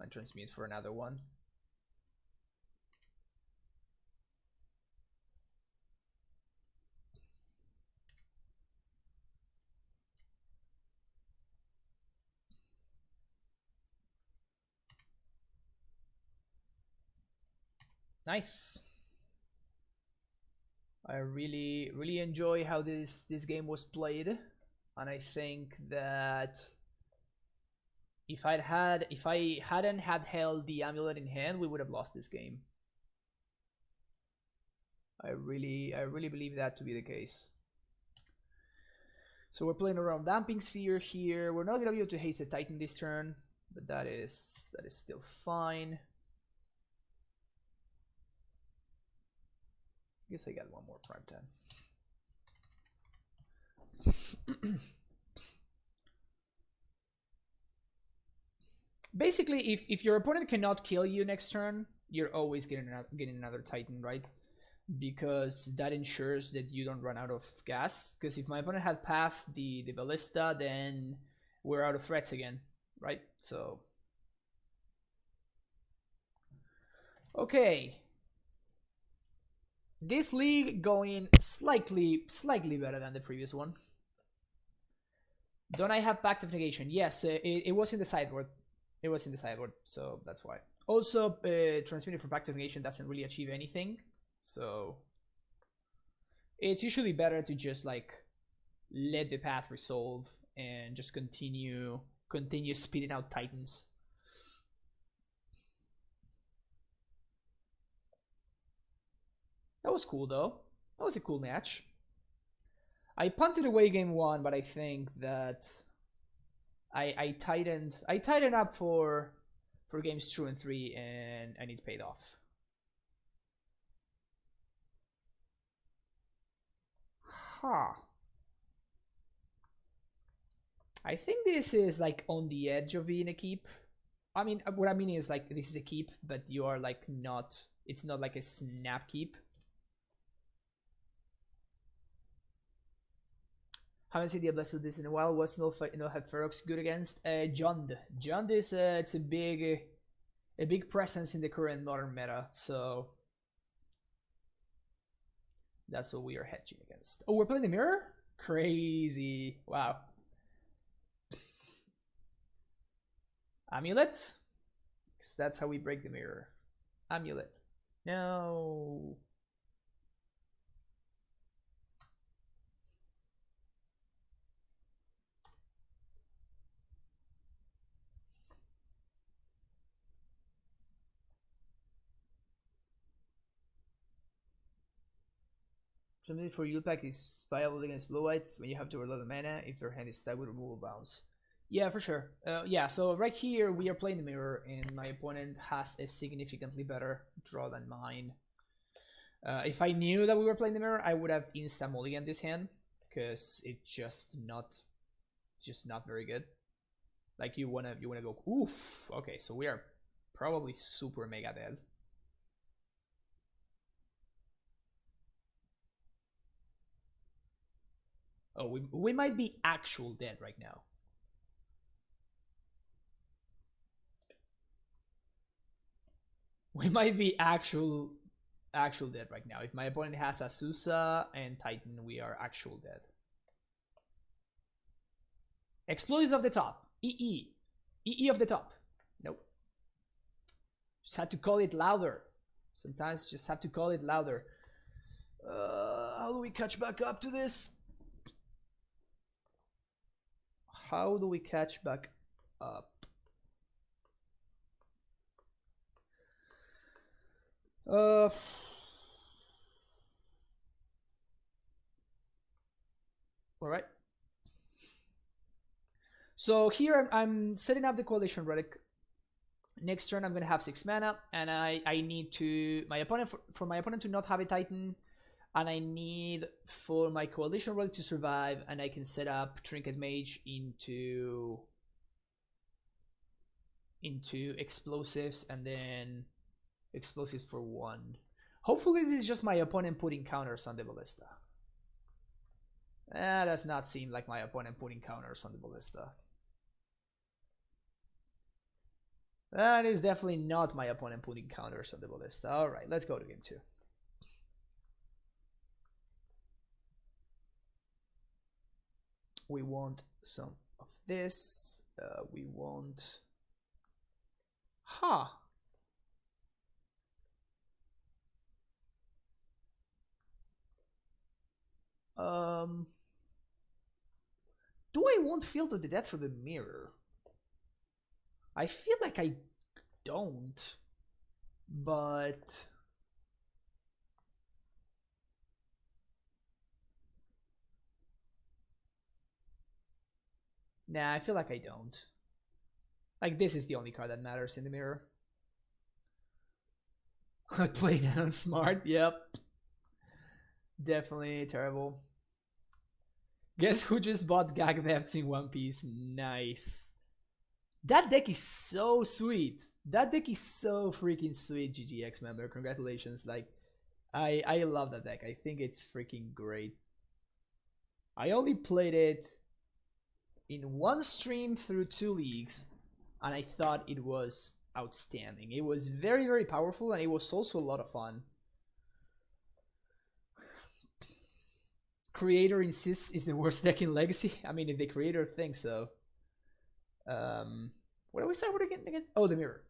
and transmute for another one. Nice. I really enjoy how this game was played, and I think that if I hadn't had held the amulet in hand, we would have lost this game. I really believe that to be the case. So we're playing around Damping Sphere here. We're not gonna be able to haste the Titan this turn, but that is still fine. I guess I got one more prime time. Basically, if your opponent cannot kill you next turn, you're always getting another Titan, right? Because that ensures that you don't run out of gas. Because if my opponent had path the ballista, then we're out of threats again, right? So okay, this league going slightly better than the previous one. Don't I have Pact of Negation? Yes, it was in the sideboard. It was in the sideboard, so that's why. Also, transmitting from Pact of Negation doesn't really achieve anything, so it's usually better to just like let the path resolve and just continue spitting out Titans. That was cool though. That was a cool match. I punted away game one, but I think that I tightened up for games 2 and 3, and it paid off. Huh. I think this is like on the edge of being a keep. I mean, what I mean is like this is a keep, but you are like not. It's not like a snap keep. Haven't seen the Blessed this in a while. What's no have Ferox good against? Jund. Jund is it's a big presence in the current modern meta, so that's what we are hedging against. Oh, we're playing the mirror? Crazy. Wow. Amulet? Because that's how we break the mirror. Amulet. No. Something for Ulpack is viable against blue whites when you have to reload the mana if their hand is stuck with removal bounce. Yeah, for sure. Yeah, so right here we are playing the mirror, and my opponent has a significantly better draw than mine. If I knew that we were playing the mirror, I would have insta mulligan this hand, because it's just not very good. Like you wanna go oof. Okay, so we are probably super mega dead. Oh, we might be actual dead right now. We might be actual dead right now. If my opponent has Azusa and Titan, we are actual dead. Explosives of the top. EE. EE of the top. Nope. Just had to call it louder. Sometimes just have to call it louder. How do we catch back up to this? How do we catch back up? All right. So here I'm setting up the Coalition Relic. Next turn I'm gonna have 6 mana, and I need to for my opponent to not have a Titan, and I need for my Coalition Relic to survive, and I can set up Trinket Mage into explosives, and then explosives for 1. Hopefully this is just my opponent putting counters on the Ballista. That does not seem like my opponent putting counters on the Ballista. That is definitely not my opponent putting counters on the Ballista. Alright, let's go to game 2. We want some of this. We want... Huh. Do I want Field of the Dead for the mirror? I feel like I don't, but nah, I feel like I don't. Like, this is the only card that matters in the mirror. Playing that on smart, yep. Definitely terrible. Guess who just bought Gag Thefts in One Piece? Nice. That deck is so sweet. That deck is so freaking sweet, GGX member. Congratulations. Like, I love that deck. I think it's freaking great. I only played it in 1 stream through 2 leagues, and I thought it was outstanding. It was very, very powerful, and it was also a lot of fun. Creator insists is the worst deck in Legacy. I mean, if the creator thinks so. What do we say we're against? Oh, the mirror.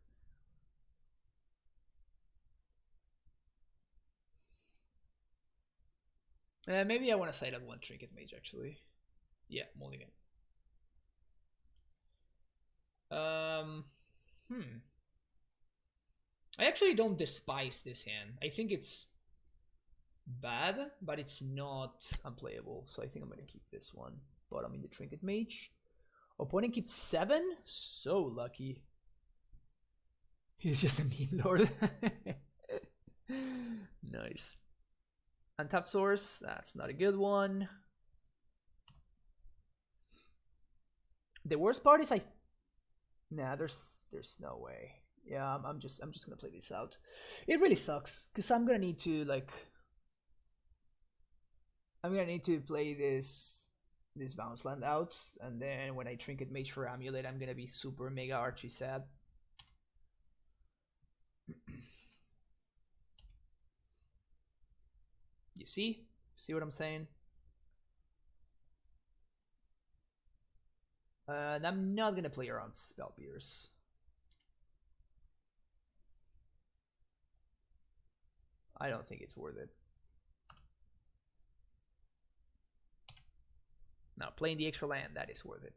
Maybe I want to side up 1 Trinket Mage, actually. Yeah, mulligan. I actually don't despise this hand. I think it's bad, but it's not unplayable. So I think I'm gonna keep this one. Bottom in the Trinket Mage. Opponent keeps 7? So lucky. He's just a meme lord. Nice. Untapped Source, that's not a good one. The worst part is nah, there's no way. Yeah, I'm just gonna play this out. It really sucks because I'm gonna need to play this bounce land out, and then when I Trinket Mage for Amulet, I'm gonna be super mega archy sad. You see what I'm saying? And I'm not gonna play around Spell Pierce. I don't think it's worth it. Now, playing the extra land, that is worth it.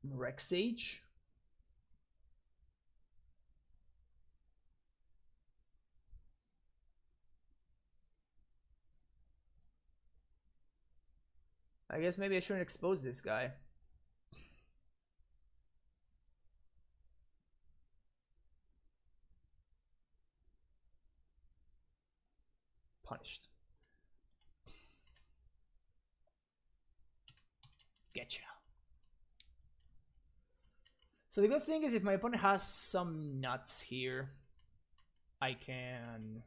Rex Sage. I guess maybe I shouldn't expose this guy. Punished. Getcha. So the good thing is if my opponent has some nuts here, I can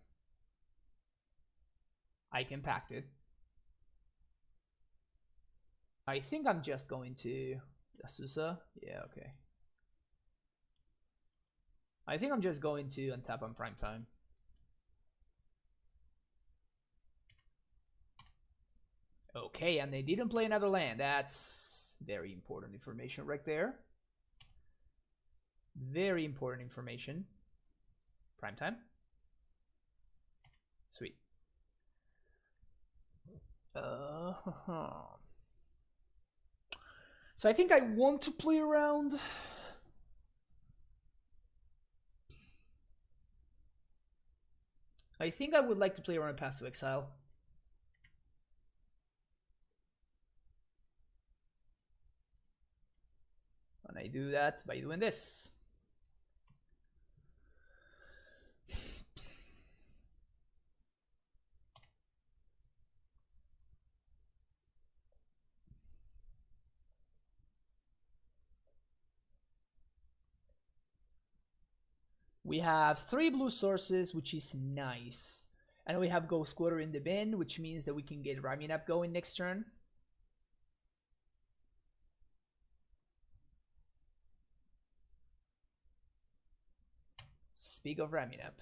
pact it. I think I'm just going to Asusa. Yeah, okay. I think I'm just going to untap on prime time. Okay, and they didn't play another land. That's very important information right there. Very important information. Prime time. Sweet. So I think I want to play around. I think I would like to play around Path to Exile. And I do that by doing this. We have 3 blue sources, which is nice. And we have Ghost Quarter in the bin, which means that we can get Ramming Up going next turn. Speak of Ramming Up.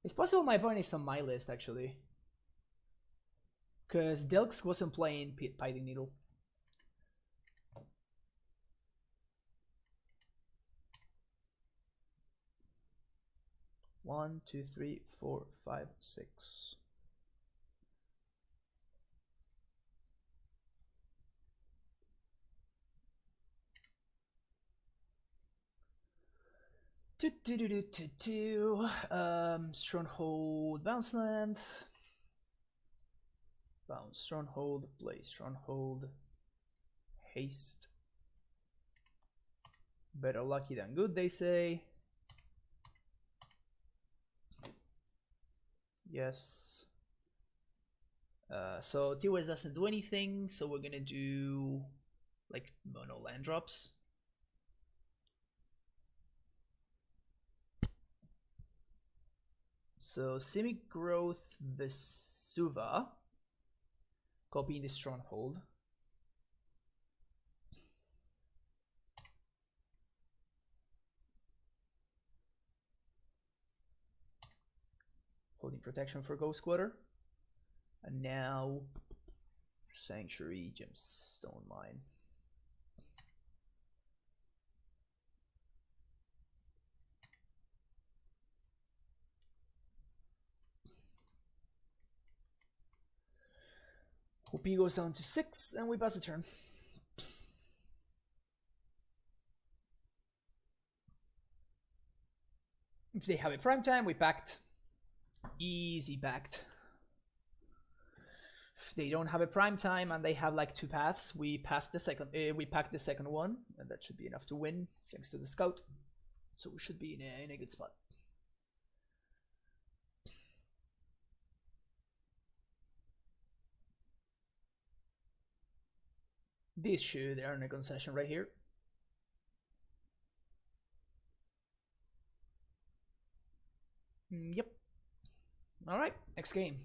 It's possible my opponent is on my list, actually. Because Delks wasn't playing Pything Needle. One, two, three, 4, 5, 6. Stronghold, bounce land. Bounce, Stronghold, play Stronghold. Haste. Better lucky than good, they say. Yes. So TOS doesn't do anything, so we're gonna do like mono land drops. So Simic Growth Vesuva, copying the Stronghold. Holding protection for Ghost Quarter. And now Sanctuary Gemstone Mine. Hopi goes down to 6 and we pass the turn. If they have a prime time, we packed. Easy packed. If they don't have a prime time and they have like 2 paths, we path the second. We pack the second one, and that should be enough to win thanks to the scout. So we should be in a good spot. This should earn a concession right here. Yep. All right, next game.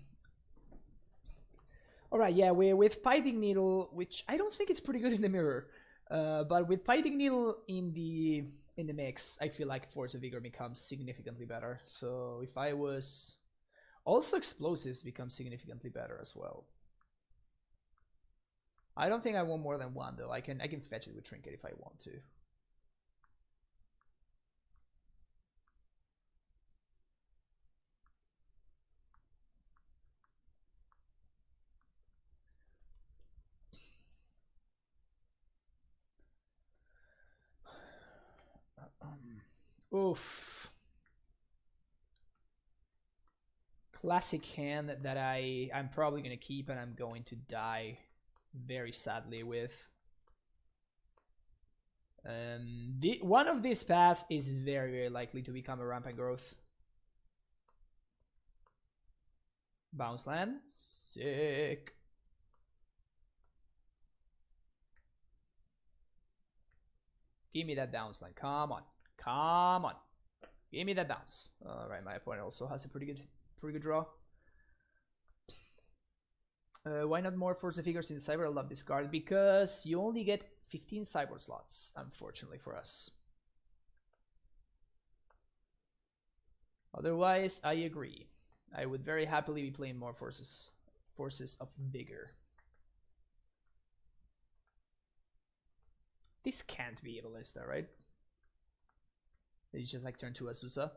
All right, yeah, we're with Pything Needle, which I don't think it's pretty good in the mirror, but with Pything Needle in the mix, I feel like Force of Vigor becomes significantly better. So if I was, also explosives become significantly better as well. I don't think I want more than 1 though. I can fetch it with Trinket if I want to. Oof. Classic hand that I'm probably gonna keep and I'm going to die very sadly with. One of this path is very likely to become a rampant growth. Bounce land, sick. Give me that bounce land, come on, come on. Give me that bounce. All right, my opponent also has a pretty good draw. Why not more Force of Figures in Cyber? I love this card because you only get 15 Cyber slots, unfortunately for us. Otherwise, I agree. I would very happily be playing more Forces of Vigor. This can't be a ballista, right? It's just like turn 2 Azusa.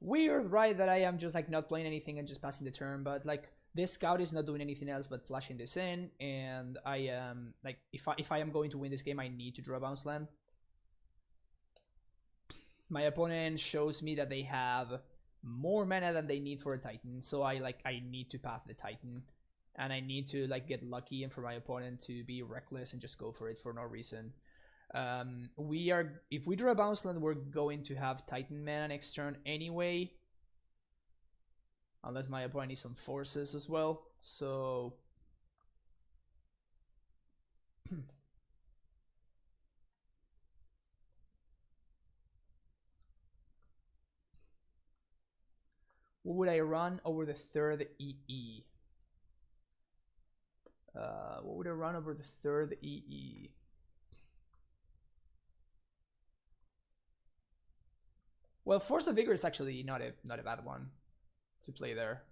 Weird, right? That I am just like not playing anything and just passing the turn, but like this scout is not doing anything else but flashing this in, and I am like if I am going to win this game, I need to draw a bounce land. My opponent shows me that they have more mana than they need for a Titan, so I need to path the Titan, and I need to like get lucky and for my opponent to be reckless and just go for it for no reason. If we draw a bounce land, we're going to have Titan mana next turn anyway, unless my opponent needs some forces as well. So what would I run over the third EE? What would I run over the third EE? Well, Force of Vigor is actually not a bad one to play there.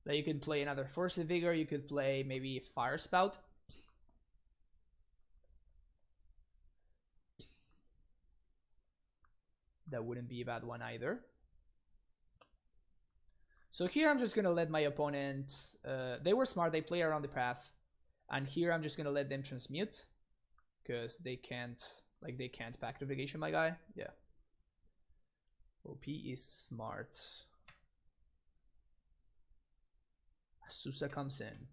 Like you can play another Force of Vigor. You could play maybe Fire Spout. That wouldn't be a bad one either. So here I'm just gonna let my opponent. They were smart. They play around the path, and here I'm just gonna let them transmute because they can't Pact of Negation, my guy. Yeah. OP is smart. Susa comes in.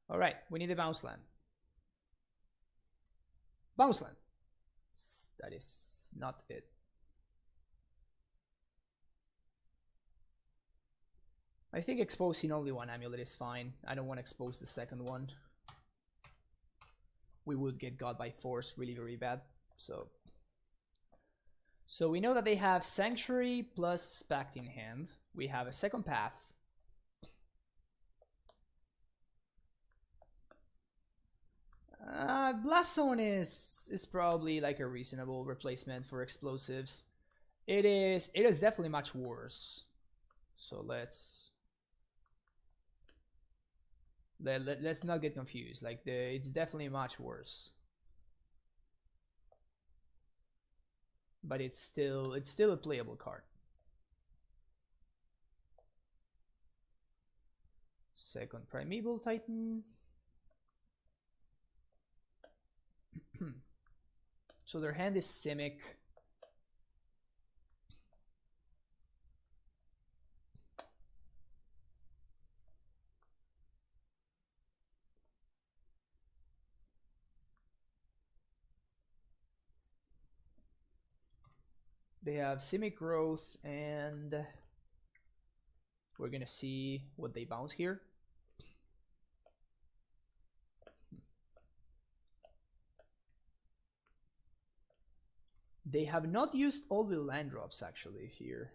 All right, we need a bounce land. Bounce land. That is not it. I think exposing only one amulet is fine. I don't want to expose the second one. We would get God by Force really, very bad. So we know that they have Sanctuary plus Pact in hand. We have a second path. Blast Zone is probably like a reasonable replacement for explosives. It is definitely much worse. So let's not get confused. Like it's definitely much worse. But it's still a playable card. Second Primeval Titan. So their hand is Simic. They have Simic Growth, and we're gonna see what they bounce here. They have not used all the land drops actually here.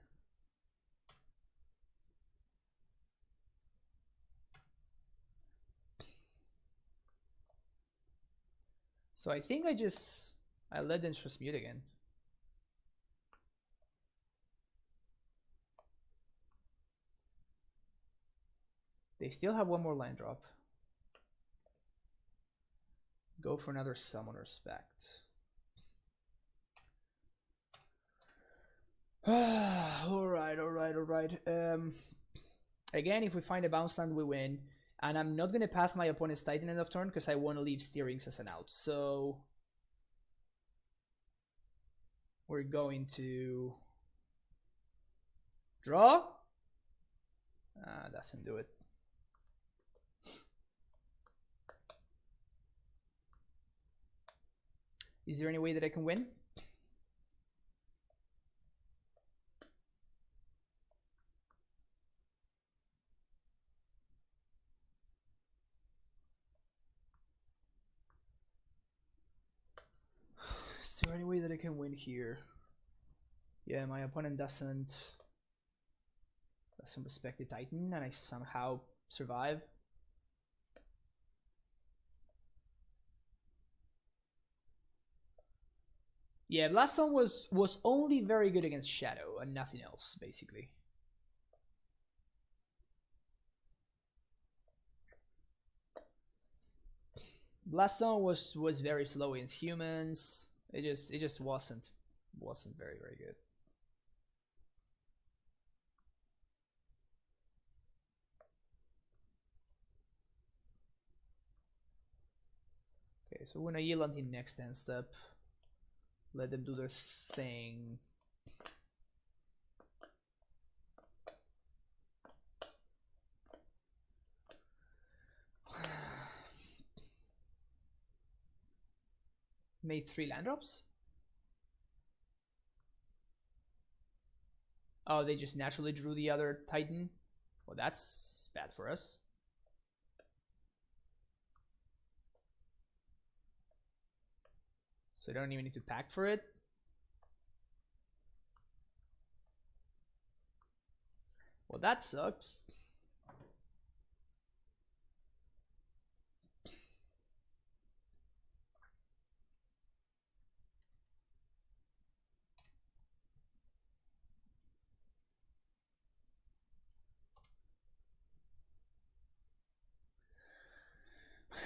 So I think I let them transmute again. They still have one more land drop. Go for another Summoner Spect. Alright. Again, if we find a bounce land, we win. And I'm not going to path my opponent's Titan end of turn because I want to leave Steerings as an out. So we're going to draw. Doesn't do it. Is there any way that I can win? any way that I can win here? Yeah, my opponent doesn't respect the Titan, and I somehow survive. Yeah, last song was only very good against Shadow and nothing else, basically. Last song was very slow against humans. It just wasn't very good. Okay, so when I yield on the next end step, let them do their thing. Made 3 land drops. Oh, they just naturally drew the other Titan. Well, that's bad for us. So I don't even need to pack for it. Well, that sucks.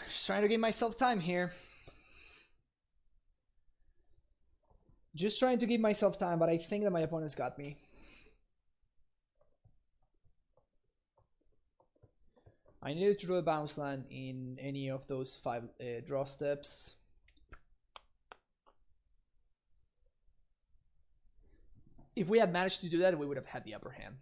Just trying to give myself time here. Just trying to give myself time, but I think that my opponent's got me. I needed to draw a bounce land in any of those 5 draw steps. If we had managed to do that, we would have had the upper hand.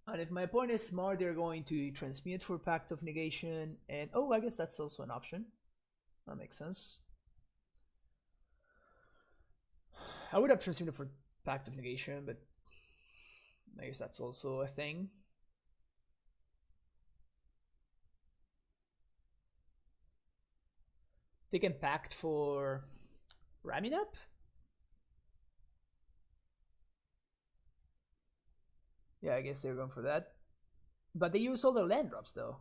And if my opponent is smart, they're going to transmute for Pact of Negation. And oh, I guess that's also an option. That makes sense. I would have transmuted for Pact of Negation, but I guess that's also a thing. They can Pact for ramming up. Yeah, I guess they're going for that. But they use all their land drops though.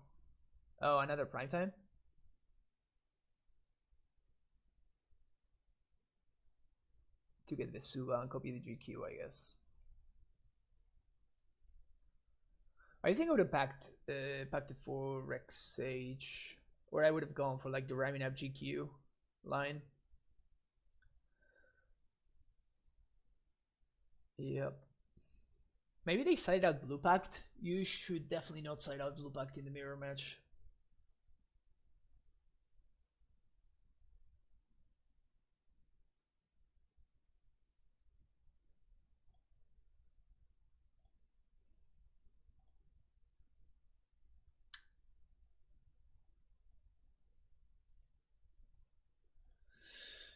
Oh, another prime time. To get Vesuva and copy the GQ, I guess. I think I would have packed it for Rex Sage, or I would have gone for like the ramming up GQ line. Yep. Maybe they sided out Blue Pact. You should definitely not side out Blue Pact in the mirror match.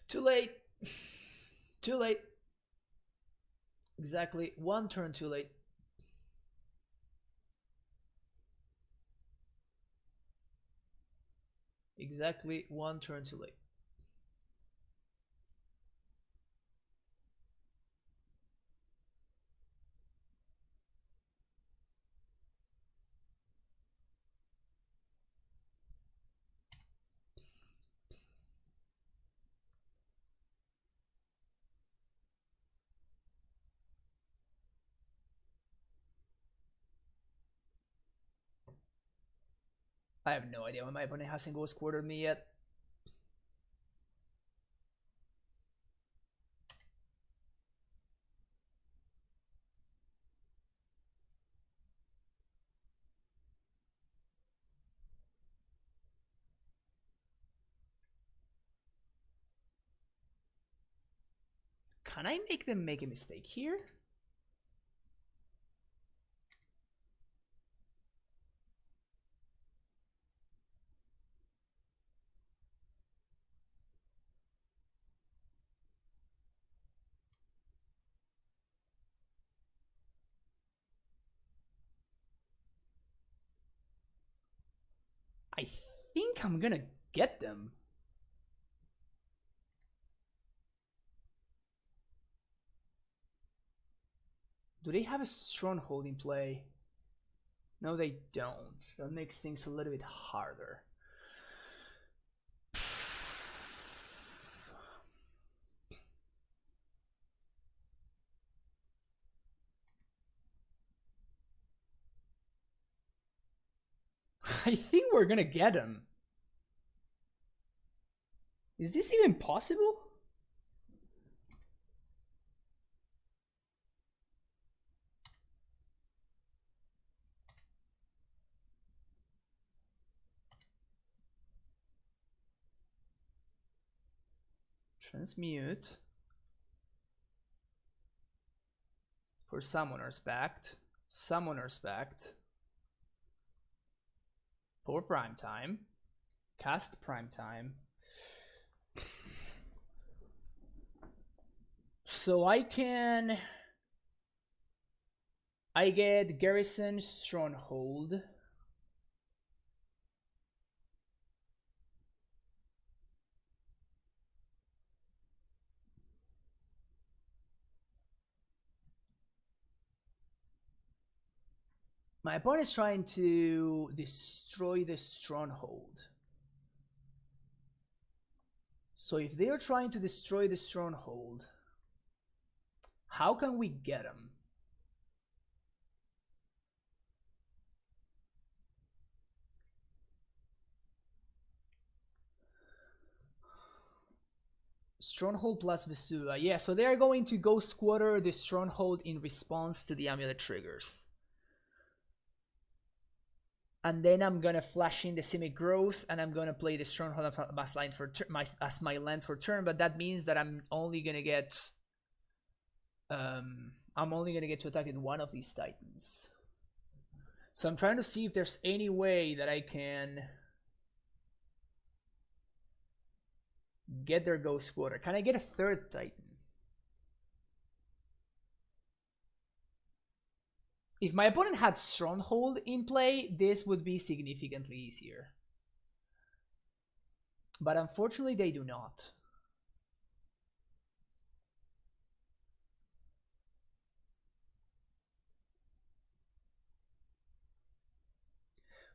Too late. Too late. Exactly 1 turn too late. Exactly 1 turn too late. I have no idea why my opponent hasn't ghost quartered me yet. Can I make them make a mistake here? I think I'm gonna get them. Do they have a Stronghold in play? No, they don't. That makes things a little bit harder. I think we're gonna get him. Is this even possible? Transmute. For Summoner's Pact. Summoner's Pact. For Prime Time. Cast Prime Time. So I get Garrison Stronghold. My opponent is trying to destroy the Stronghold. So if they are trying to destroy the Stronghold, how can we get them? Stronghold plus Vesuva. Yeah, so they're going to go squatter the Stronghold in response to the Amulet triggers. And then I'm gonna flash in the Simic Growth, and I'm gonna play the Stronghold as my land for turn. But that means that I'm only gonna get to attack with one of these Titans. So I'm trying to see if there's any way that I can get their Ghost Squatter. Can I get a third Titan? If my opponent had Stronghold in play, this would be significantly easier. But unfortunately, they do not.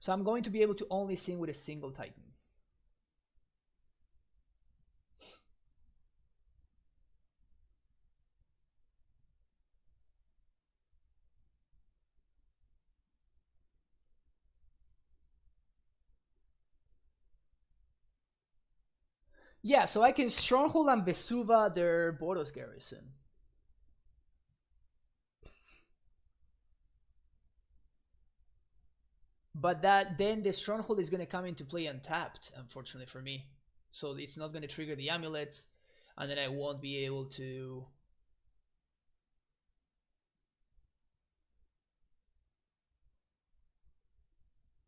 So I'm going to be able to only sing with a single Titan. Yeah, so I can Stronghold and Vesuva their Boros Garrison. But then the Stronghold is going to come into play untapped, unfortunately for me. So it's not going to trigger the Amulets, and then I won't be able to...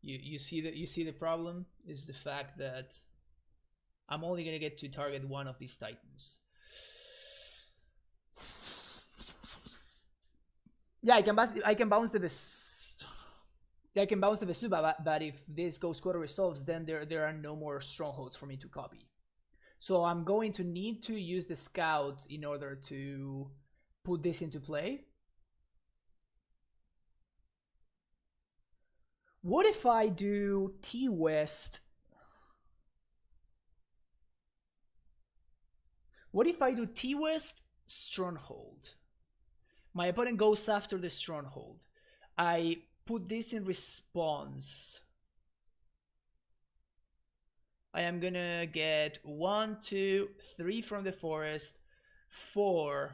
You see the problem is the fact that I'm only going to get to target one of these Titans. Yeah, I can bounce the Vesuva, but if this Ghost Squatter resolves, then there are no more Strongholds for me to copy. So I'm going to need to use the Scout in order to put this into play. What if I do T-West? What if I do T-West Stronghold? My opponent goes after the Stronghold. I put this in response. I am gonna get 1, 2, 3 from the forest, 4,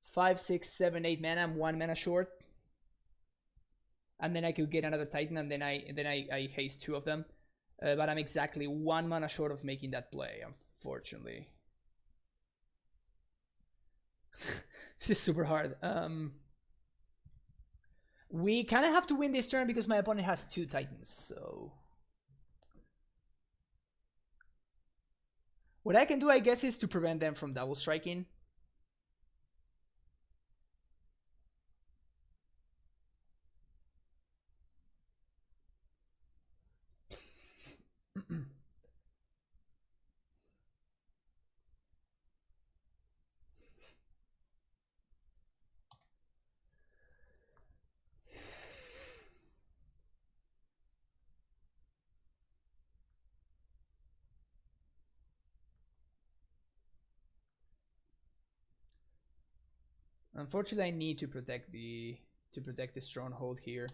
5, 6, 7, 8 mana. I'm 1 mana short. And then I could get another Titan, and then I haste 2 of them. But I'm exactly 1 mana short of making that play, unfortunately. This is super hard. We kind of have to win this turn because my opponent has 2 Titans, so... What I can do, I guess, is to prevent them from double striking. Unfortunately, I need to protect the stronghold here.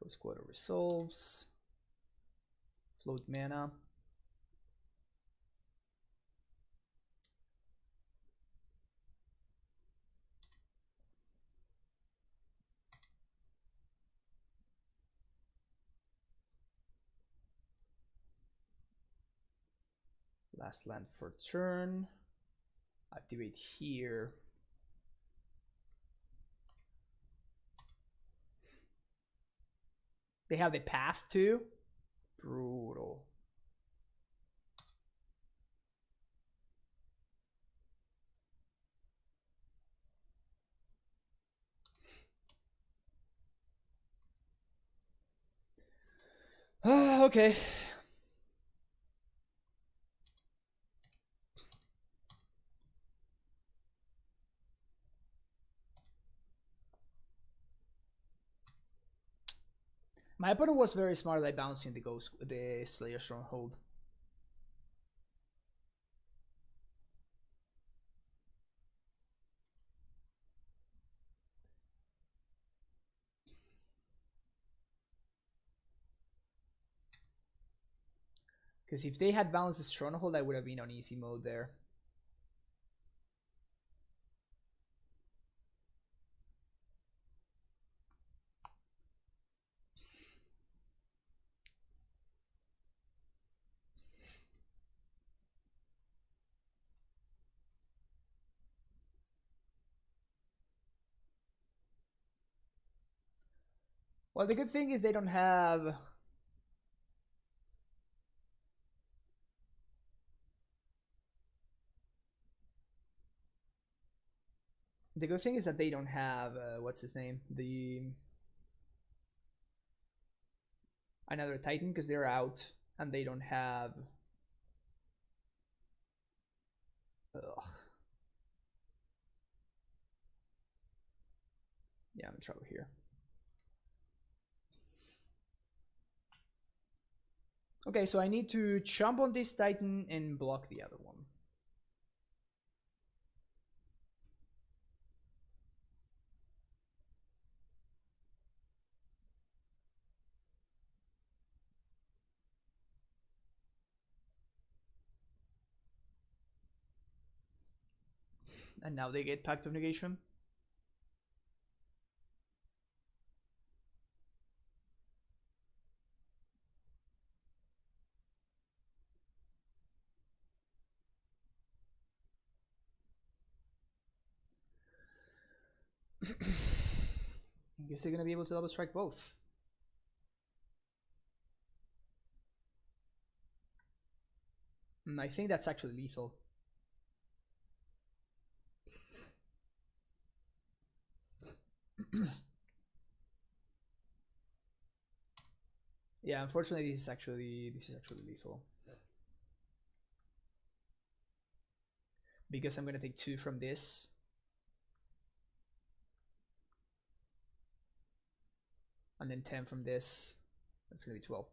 Ghost Quarter resolves. Float mana. Last land for turn. Activate here. They have a path too. Brutal. Okay. My opponent was very smart by bouncing the Slayer Stronghold. Because if they had bounced the Stronghold, I would have been on easy mode there. Well, the good thing is they don't have... The good thing is that they don't have, what's his name? Another Titan, because they're out, and they don't have... Ugh. Yeah, I'm in trouble here. Okay, so I need to jump on this Titan and block the other one. And now they get Pact of Negation. I guess they're gonna be able to double strike both. I think that's actually lethal. Yeah, unfortunately, this is actually lethal. Because I'm gonna take 2 from this. And then 10 from this. That's gonna be 12.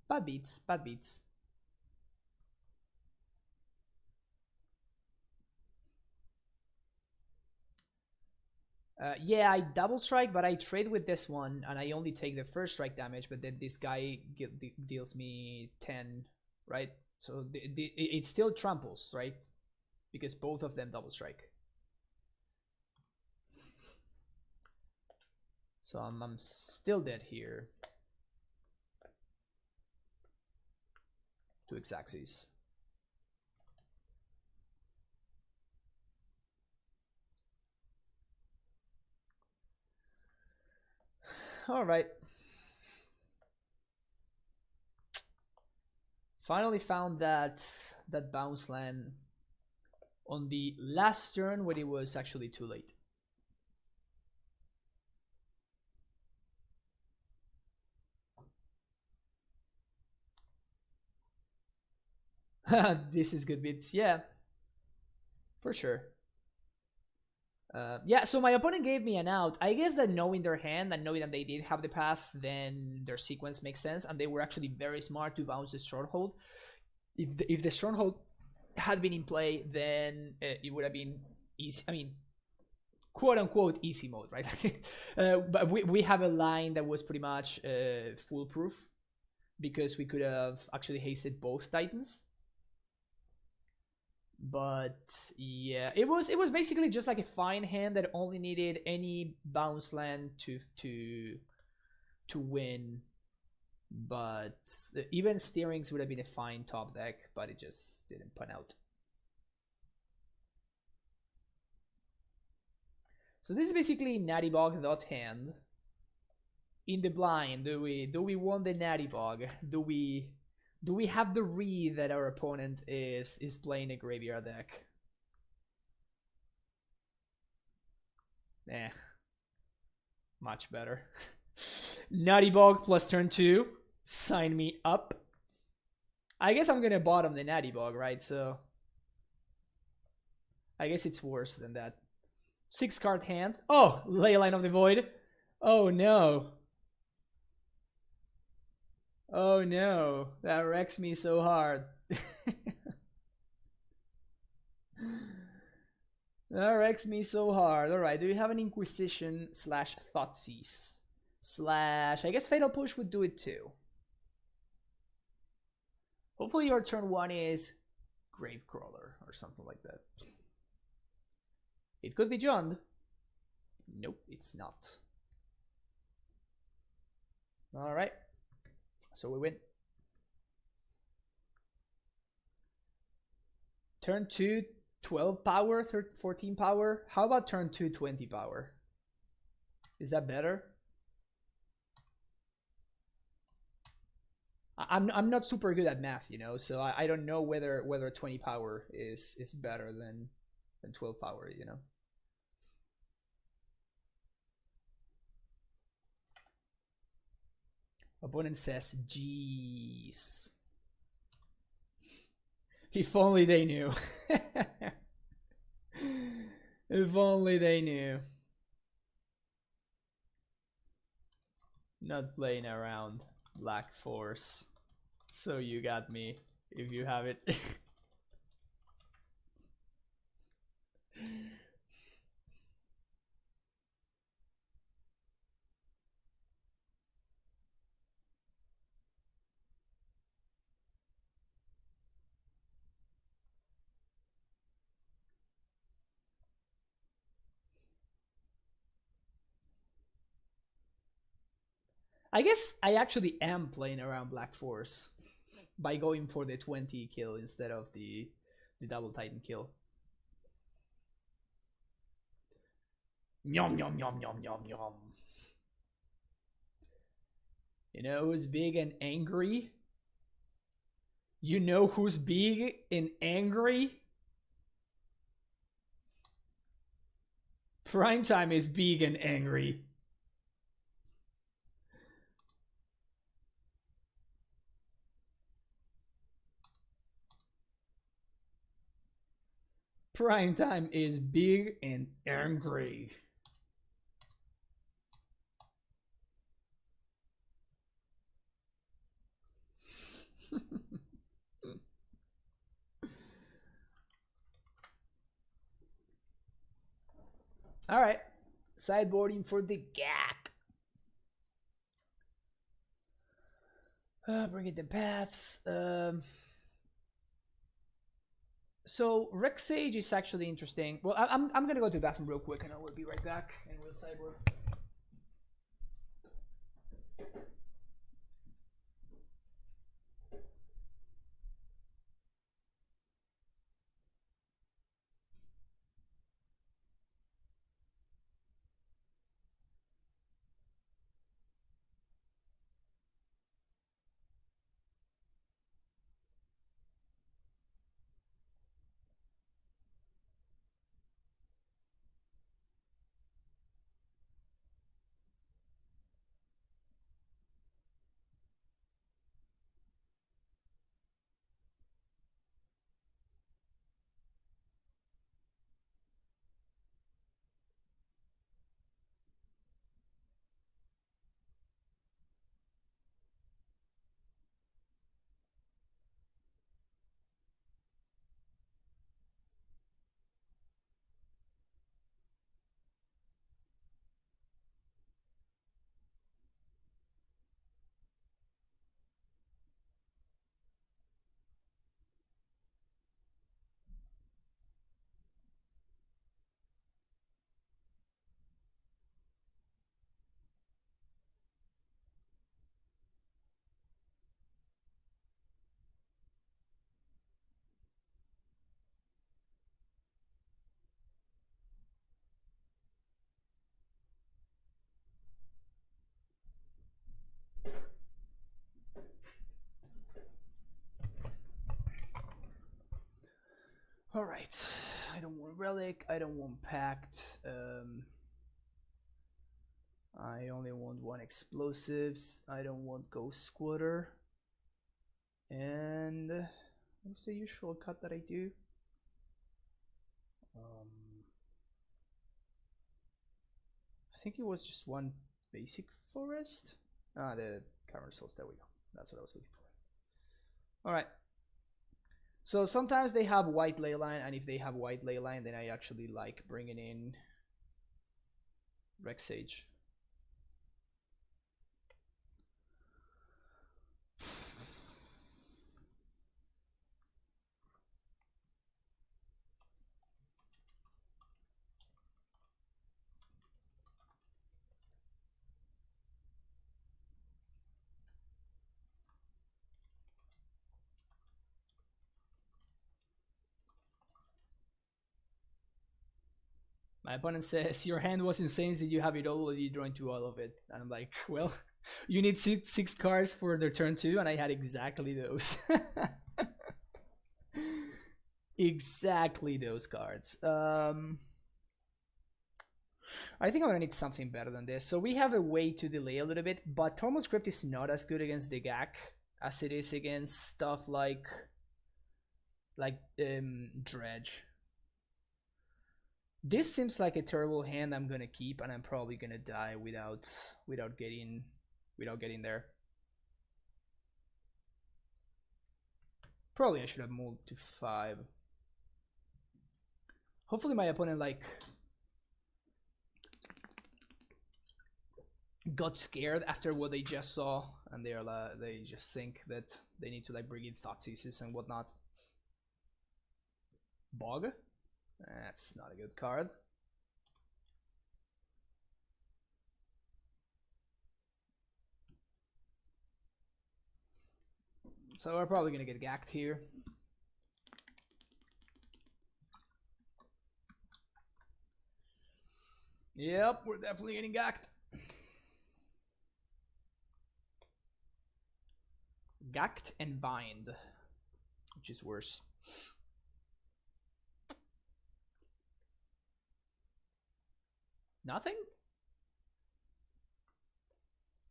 Bad beats, bad beats. Yeah, I double strike, but I trade with this one, and I only take the first strike damage, but then this guy deals me 10, right? So it still tramples, right? Because both of them double strike. So I'm still dead here. 2 X-axis. All right. Finally found that bounce land on the last turn when it was actually too late. This is good bits, yeah, for sure. Yeah, so my opponent gave me an out. I guess that knowing their hand and knowing that they did have the path, then their sequence makes sense, and they were actually very smart to bounce the Stronghold. If the Stronghold had been in play, then it would have been easy. I mean, quote unquote easy mode, right? But we have a line that was pretty much foolproof because we could have actually hasted both Titans. But yeah, it was basically just like a fine hand that only needed any bounce land to win. But even Steerings would have been a fine top deck, but it just didn't pan out. So this is basically Natty Bog dot hand. In the blind, do we want the Natty Bog? Do we have the read that our opponent is playing a graveyard deck? Much better. Natty Bog plus turn 2. Sign me up. I guess I'm gonna bottom the Natty Bog, right? So I guess it's worse than that. 6-card hand. Oh, Leyline of the Void. Oh no. Oh no, that wrecks me so hard. That wrecks me so hard. Alright, do we have an Inquisition slash Thoughtseize? Slash, I guess Fatal Push would do it too. Hopefully your turn 1 is Gravecrawler or something like that. It could be Jund. Nope, it's not. Alright. So we win. Turn 2, 12 power, 14 power. How about turn 2, 20 power? Is that better? I'm not super good at math, you know, so I don't know whether 20 power is better than 12 power, you know. Opponent says, "Jeez." If only they knew. If only they knew. Not playing around. Black Force. So you got me, if you have it. I guess I actually am playing around Black Force by going for the 20 kill instead of the double Titan kill. Yum yum yum yum yum yum. You know who's big and angry? You know who's big and angry? Primetime is big and angry. Primetime is big and angry. All right, sideboarding for the gap. Bring it the paths. So Rex Sage is actually interesting. Well, I'm gonna go to the bathroom real quick, and I will be right back, and we'll sideboard. Alright, I don't want Relic, I don't want Pact, I only want one Explosives, I don't want Ghost Squatter, and what's the usual cut that I do? I think it was just one basic forest. Ah, the current souls, there we go. That's what I was looking for. Alright. So sometimes they have white leyline, and if they have white leyline, then I actually like bringing in Rex Sage. My opponent says, your hand was insane, did you have it all or did you draw into all of it? And I'm like, well, you need six cards for their turn 2, and I had exactly those. Exactly those cards. I think I'm gonna need something better than this. So we have a way to delay a little bit, but Tormod's Crypt is not as good against the Gak as it is against stuff like Dredge. This seems like a terrible hand I'm gonna keep, and I'm probably gonna die without getting there. Probably I should have moved to 5. Hopefully my opponent like got scared after what they just saw, and they just think that they need to like bring in Thoughtseize and whatnot. Bog? That's not a good card. So we're probably gonna get gacked here. Yep, we're definitely getting gacked. Gacked and bind, which is worse. Nothing?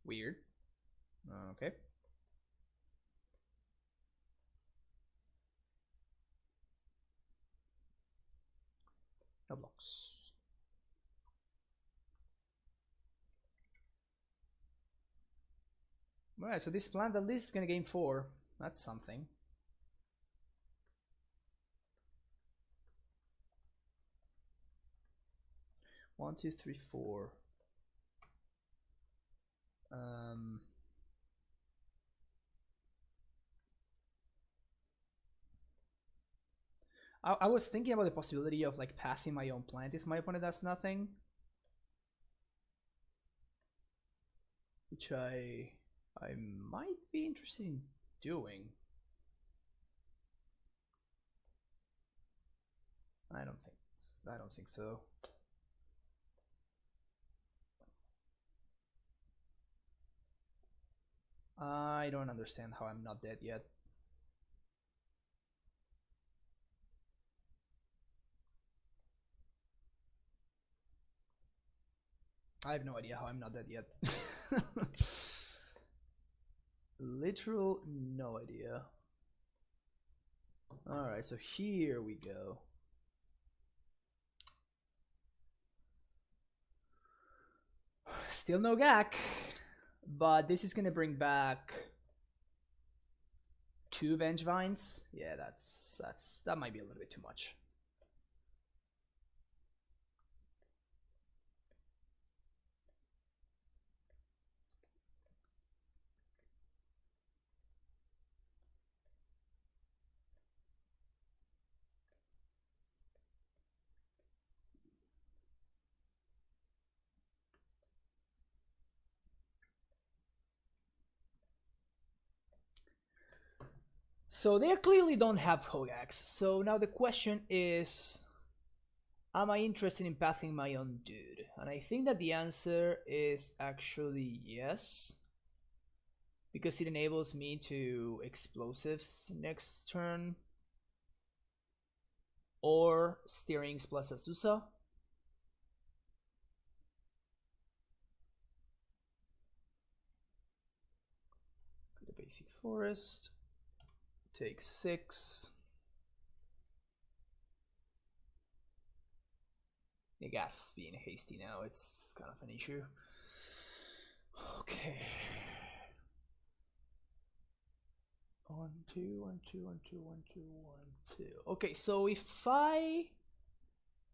Weird. Okay. No blocks. Alright, so this plant at least is gonna gain 4. That's something. One, two, three, 4. I was thinking about the possibility of like passing my own plant if my opponent does nothing, which I might be interested in doing. I don't think so. I don't understand how I'm not dead yet. I have no idea how I'm not dead yet. Literal no idea. Alright, so here we go. Still no Gak, but this is gonna bring back 2 Vengevines. Yeah, that might be a little bit too much. So they clearly don't have Hogaaks. So now the question is, am I interested in pathing my own dude? And I think that the answer is actually yes, because it enables me to explosives next turn. or Steerings plus Azusa. The basic forest. Take 6. The gas is being hasty now, it's kind of an issue. Okay. 1, 2, 1, 2, 1, 2, 1, 2, 1, 2. Okay, so if I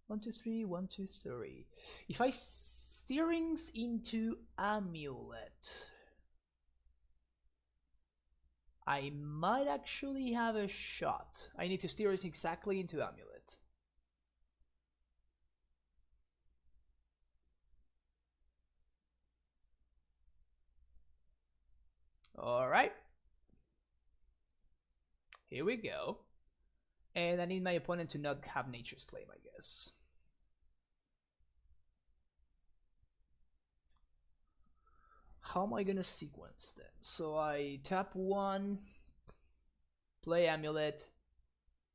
1, 2, 3, 1, 2, 3. If I Steerings into Amulet, I might actually have a shot. I need to steer it exactly into Amulet. Alright. Here we go. And I need my opponent to not have Nature's Claim, I guess. How am I gonna sequence them? So I tap 1, play Amulet,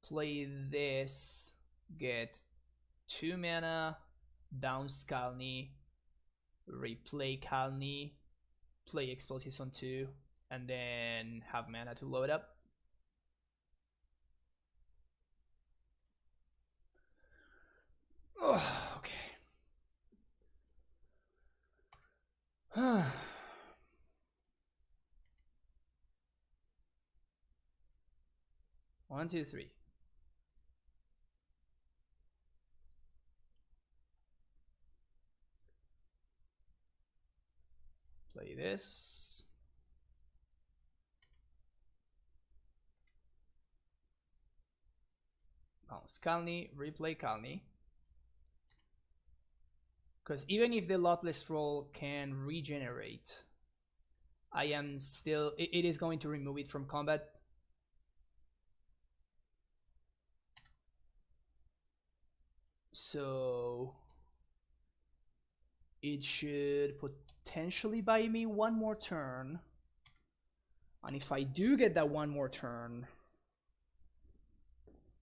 play this, get 2 mana, bounce Kalni, replay Kalni, play Explosives on 2, and then have mana to load up. Oh, okay. 1, 2, 3. Play this. Bounce Kalni, replay Kalni. Because even if the Lotless roll can regenerate, I am still... It is going to remove it from combat. So... it should potentially buy me 1 more turn. And if I do get that 1 more turn,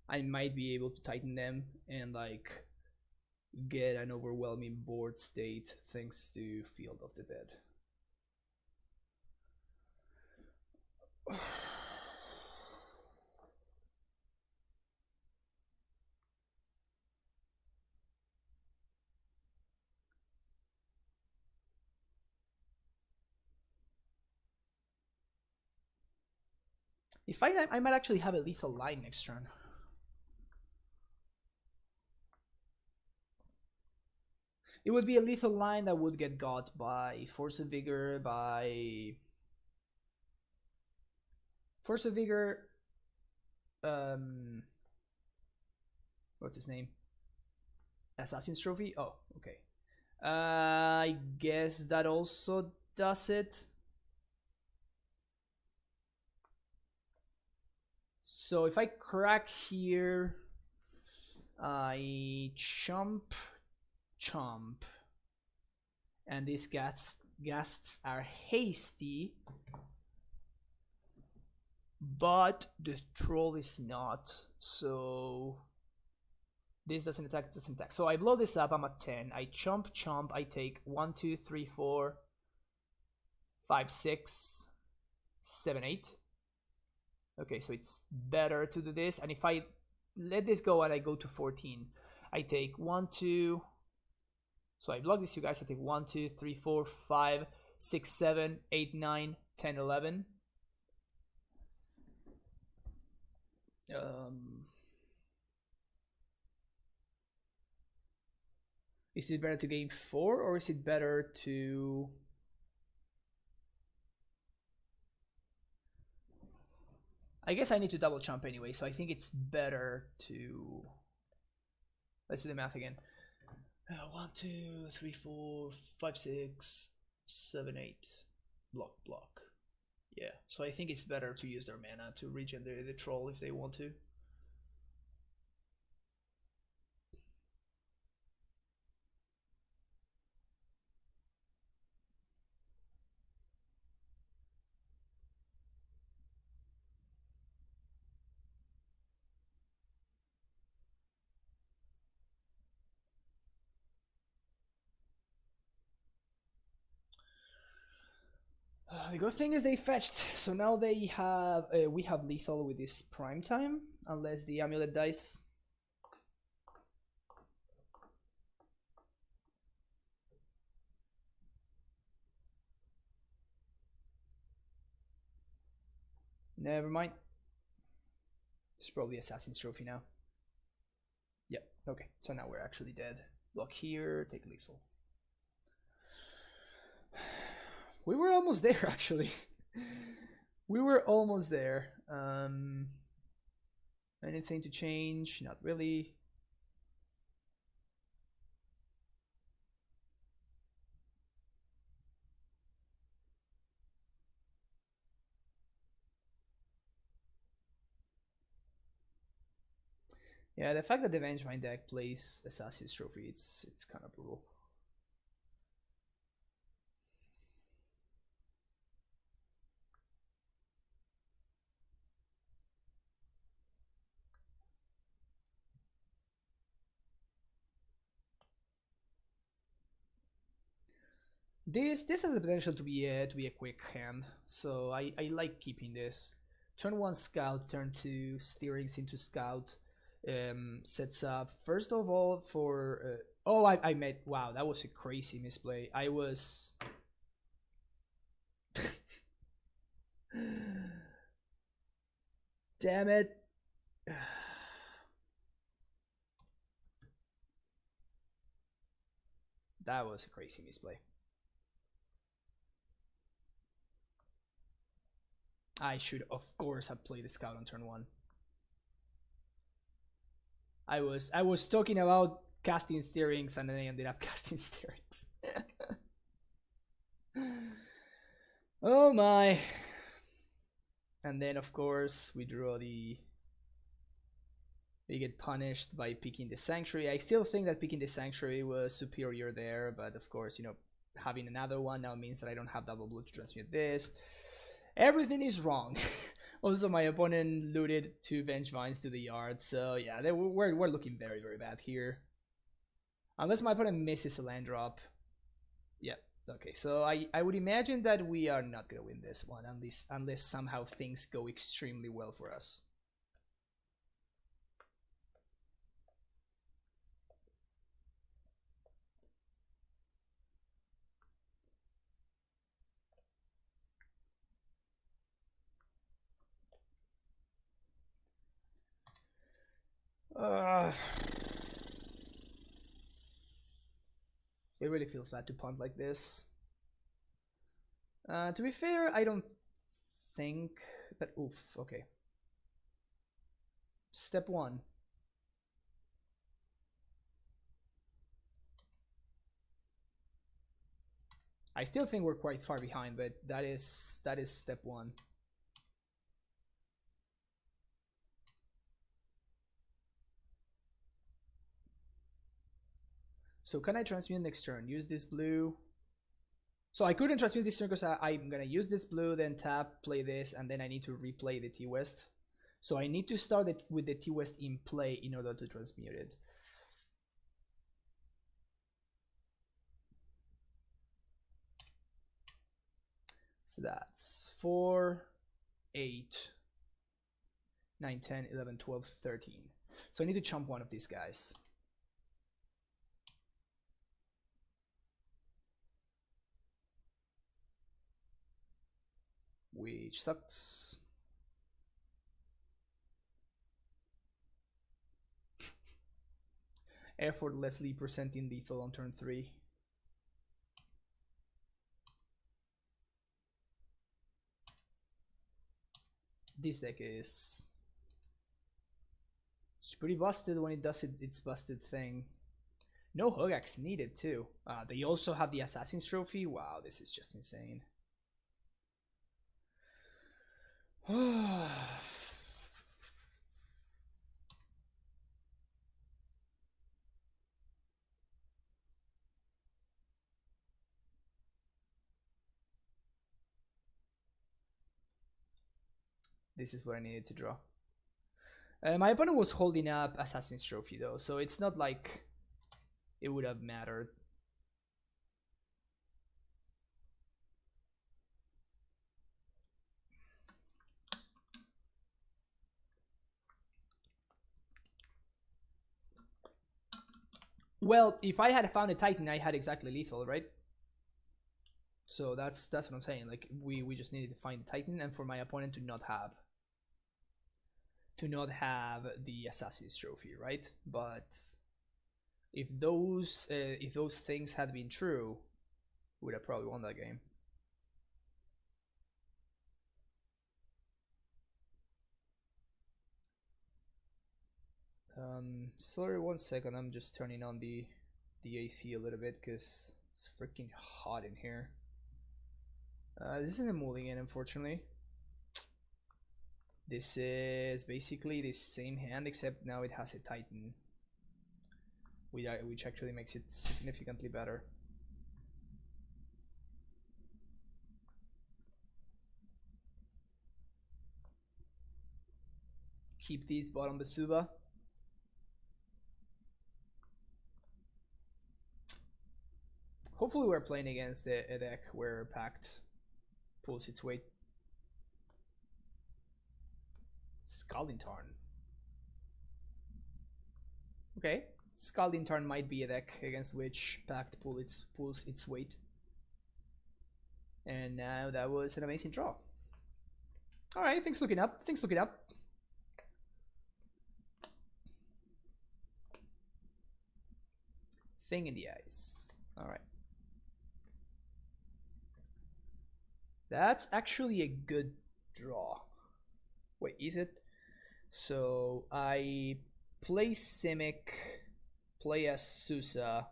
I might be able to tighten them and like get an overwhelming board state thanks to Field of the Dead. If I might actually have a lethal line next turn. It would be a lethal line that would get got by Force of Vigor, what's his name? Assassin's Trophy? Oh, okay. I guess that also does it. So if I crack here, I chomp, and these ghasts are hasty, but the troll is not, so this doesn't attack, So I blow this up, I'm at 10, I chomp, I take 1, 2, 3, 4, 5, 6, 7, 8. Okay, so it's better to do this, and if I let this go and I go to 14, I take 1, 2, so I block this, you guys, I take 1, 2, 3, 4, 5, 6, 7, 8, 9, 10, 11. Is it better to gain 4 or is it better to... I guess I need to double jump anyway, so I think it's better to... Let's do the math again. 1, 2, 3, 4, 5, 6, 7, 8. Block. Yeah, so I think it's better to use their mana to regen the troll if they want to. The good thing is they fetched, so now they have we have lethal with this prime time, unless the amulet dies. Never mind. It's probably Assassin's Trophy now. Yep, okay, so now we're actually dead. Block here, take lethal. We were almost there, actually. We were almost there. Anything to change? Not really. Yeah, the fact that the Vengevine deck plays Assassin's Trophy, it's kind of brutal. This has the potential to be a quick hand, so I like keeping this. Turn 1 Scout, turn 2 Steerings into Scout. Sets up first of all for oh, I made, wow, that was a crazy misplay. I was damn it. That was a crazy misplay. I should of course have played the Scout on turn 1. I was talking about casting Steerings and then I ended up casting Steerings. Oh my. And then of course we draw we get punished by picking the Sanctuary. I still think that picking the Sanctuary was superior there, but of course, you know, having another one now means that I don't have double blue to transmute this. Everything is wrong. Also, my opponent looted 2 Vengevines to the yard, so yeah, we're looking very, very bad here. Unless my opponent misses a land drop. Yep, okay, so I would imagine that we are not gonna win this one, unless somehow things go extremely well for us. It really feels bad to punt like this. To be fair, I don't think that... Oof, okay. Step 1. I still think we're quite far behind, but that is step 1. So can I transmute next turn? Use this blue. So I couldn't transmute this turn because I'm gonna use this blue, then tap, play this, and then I need to replay the T-West. So I need to start it with the T-West in play in order to transmute it. So that's 4, 8, 9, 10, 11, 12, 13. So I need to chump one of these guys. Which sucks. Effortlessly presenting lethal on turn 3. This deck is... it's pretty busted when it does its busted thing. No Hogaaks needed too. They also have the Assassin's Trophy. Wow, this is just insane. This is what I needed to draw. My opponent was holding up Assassin's Trophy though, so it's not like it would have mattered. Well, if I had found a Titan, I had exactly lethal, right? So that's what I'm saying. Like we just needed to find the Titan, and for my opponent to not have the Assassin's Trophy, right? But if those things had been true, we would have probably won that game. Sorry, 1 second. I'm just turning on the AC a little bit because it's freaking hot in here. This isn't a mulligan, unfortunately. This is basically the same hand, except now it has a Titan, which actually makes it significantly better. Keep these bottom Basuba. Hopefully we're playing against a deck where Pact pulls its weight. Scalding Tarn. Okay, Scalding Tarn might be a deck against which Pact pulls its weight. And now that was an amazing draw. Alright, things looking up. Things looking up. Thing in the eyes. Alright. That's actually a good draw. Wait, is it? So I play Simic, play as Susa.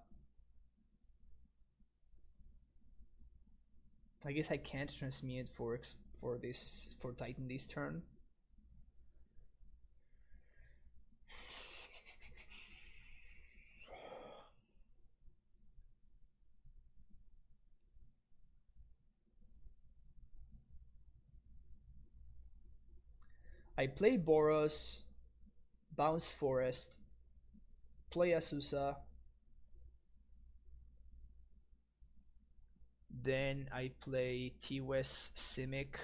I guess I can't transmute for Titan this turn. I play Boros, bounce Forest, play Asusa, then I play T-West Simic,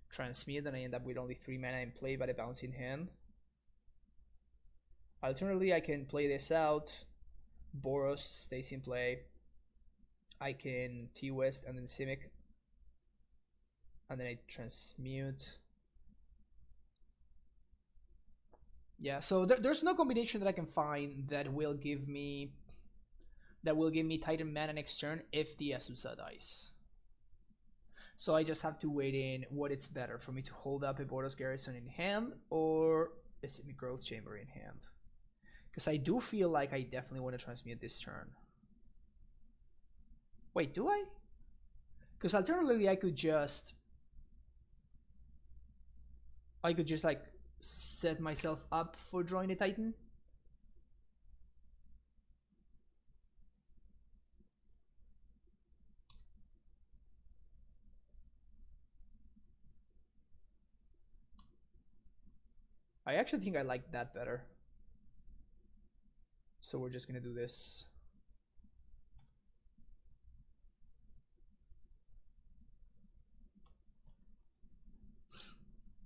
transmute, and I end up with only 3 mana in play but a bouncing hand. Alternatively, I can play this out, Boros stays in play, I can T-West and then Simic, and then I transmute. Yeah, so there's no combination that I can find that will give me Titan mana next turn if the Asusa dies. So I just have to wait in what it's better for me to hold up a Boros Garrison in hand or a Simic Growth Chamber in hand. Because I do feel like I definitely want to transmute this turn. Wait, do I? Because alternatively I could just like set myself up for drawing a Titan. I actually think I like that better. So we're just gonna do this.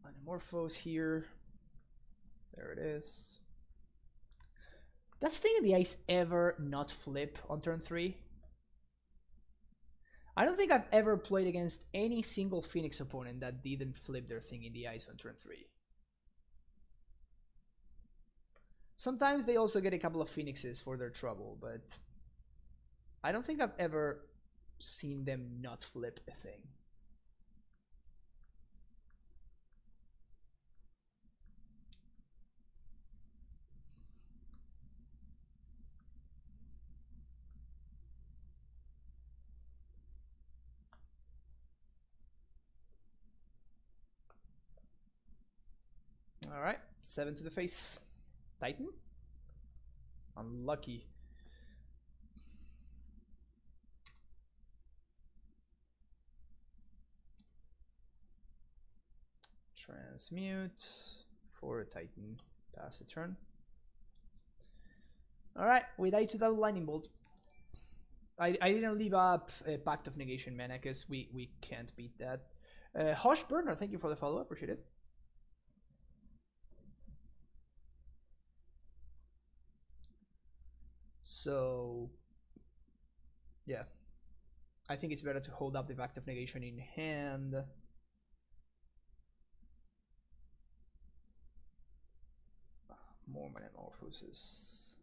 Anamorphose here. There it is. Does Thing in the Ice ever not flip on turn 3? I don't think I've ever played against any single Phoenix opponent that didn't flip their Thing in the Ice on turn 3. Sometimes they also get a couple of Phoenixes for their trouble, but I don't think I've ever seen them not flip a thing. Alright, 7 to the face. Titan? Unlucky. Transmute for a Titan. Pass the turn. Alright, we die to that Lightning Bolt. I didn't leave up a Pact of Negation mana because we can't beat that. Hosh Burner, thank you for the follow, appreciate it. So yeah, I think it's better to hold up the Act of Negation in hand. More Metamorphosis.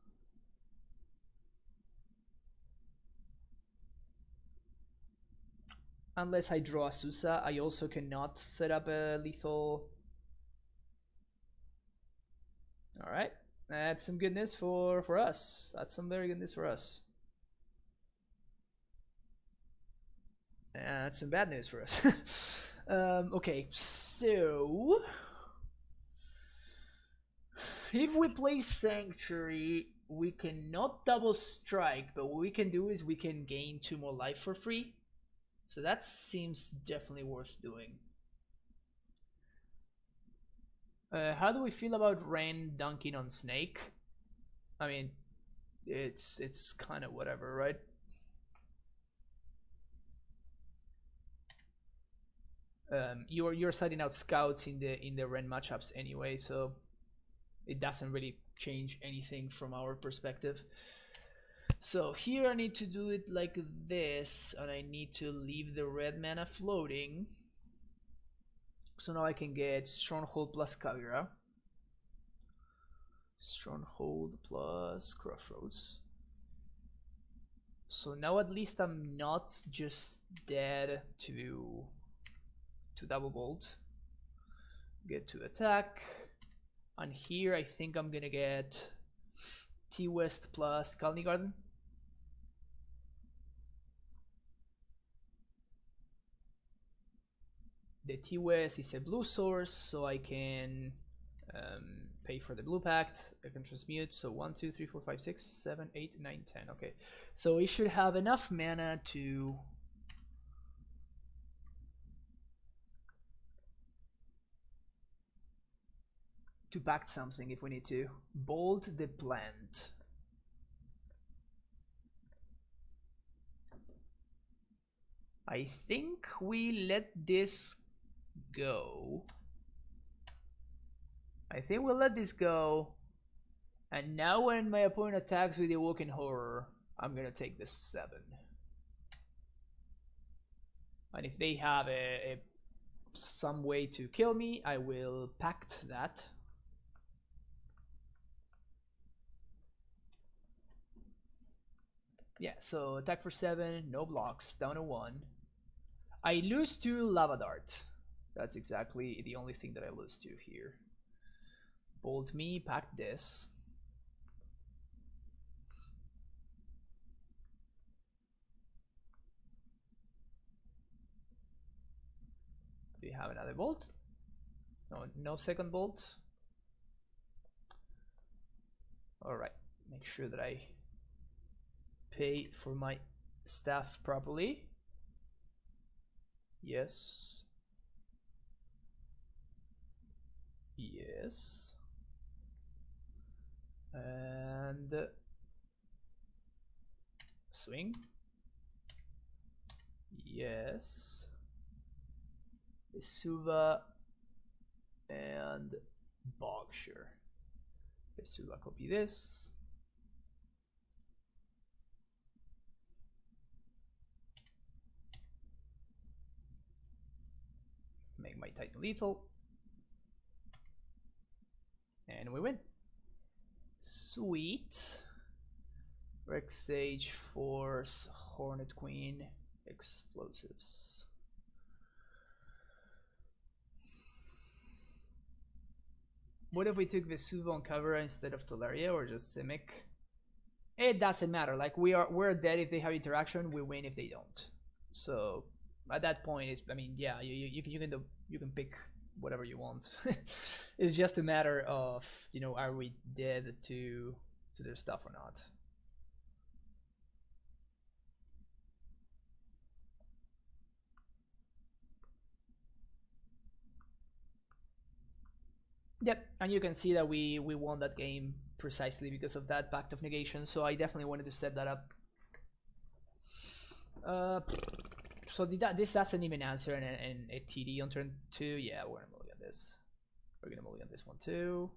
Unless I draw a Susa, I also cannot set up a lethal. Alright, that's some good news for us. That's some very good news for us. That's some bad news for us. Okay, so if we play Sanctuary, we cannot double strike, but what we can do is we can gain 2 more life for free. So that seems definitely worth doing. How do we feel about Ren dunking on Snake? I mean, it's kind of whatever, right? You're setting out scouts in the Ren matchups anyway, so it doesn't really change anything from our perspective. So here I need to do it like this, and I need to leave the red mana floating. So now I can get Stronghold plus Kagura. Stronghold plus Crossroads. So now at least I'm not just dead to double bolt. Get to attack. And here I think I'm gonna get T-West plus Colony Garden. The T-West is a blue source, so I can pay for the blue pact. I can transmute, so 1, 2, 3, 4, 5, 6, 7, 8, 9, 10. Okay, so we should have enough mana to pact something if we need to. Bolt the plant. I think we let this go. I think we'll let this go. And now when my opponent attacks with the Awoken Horror, I'm gonna take the 7. And if they have some way to kill me, I will pact that. Yeah, so attack for 7, no blocks, down to 1. I lose to Lava Dart. That's exactly the only thing that I lose to here. Bolt me, pack this. Do you have another bolt? No, no second bolt. Alright, make sure that I pay for my staff properly. Yes. Yes. And swing. Yes. Vesuva and Bogsher. Vesuva, copy this. Make my Titan lethal. And we win. Sweet. Rex Sage, Force, Hornet Queen, Explosives. What if we took Vesuva on Kavira instead of Teleria, or just Simic? It doesn't matter. Like we're dead if they have interaction. We win if they don't. So at that point, I mean, yeah, you can pick whatever you want. It's just a matter of, you know, are we dead to their stuff or not? Yep, and you can see that we won that game precisely because of that Pact of Negation, so I definitely wanted to set that up. So this doesn't even answer an a TD on turn 2. Yeah, we're gonna mulligan this. We're gonna mulligan this one too.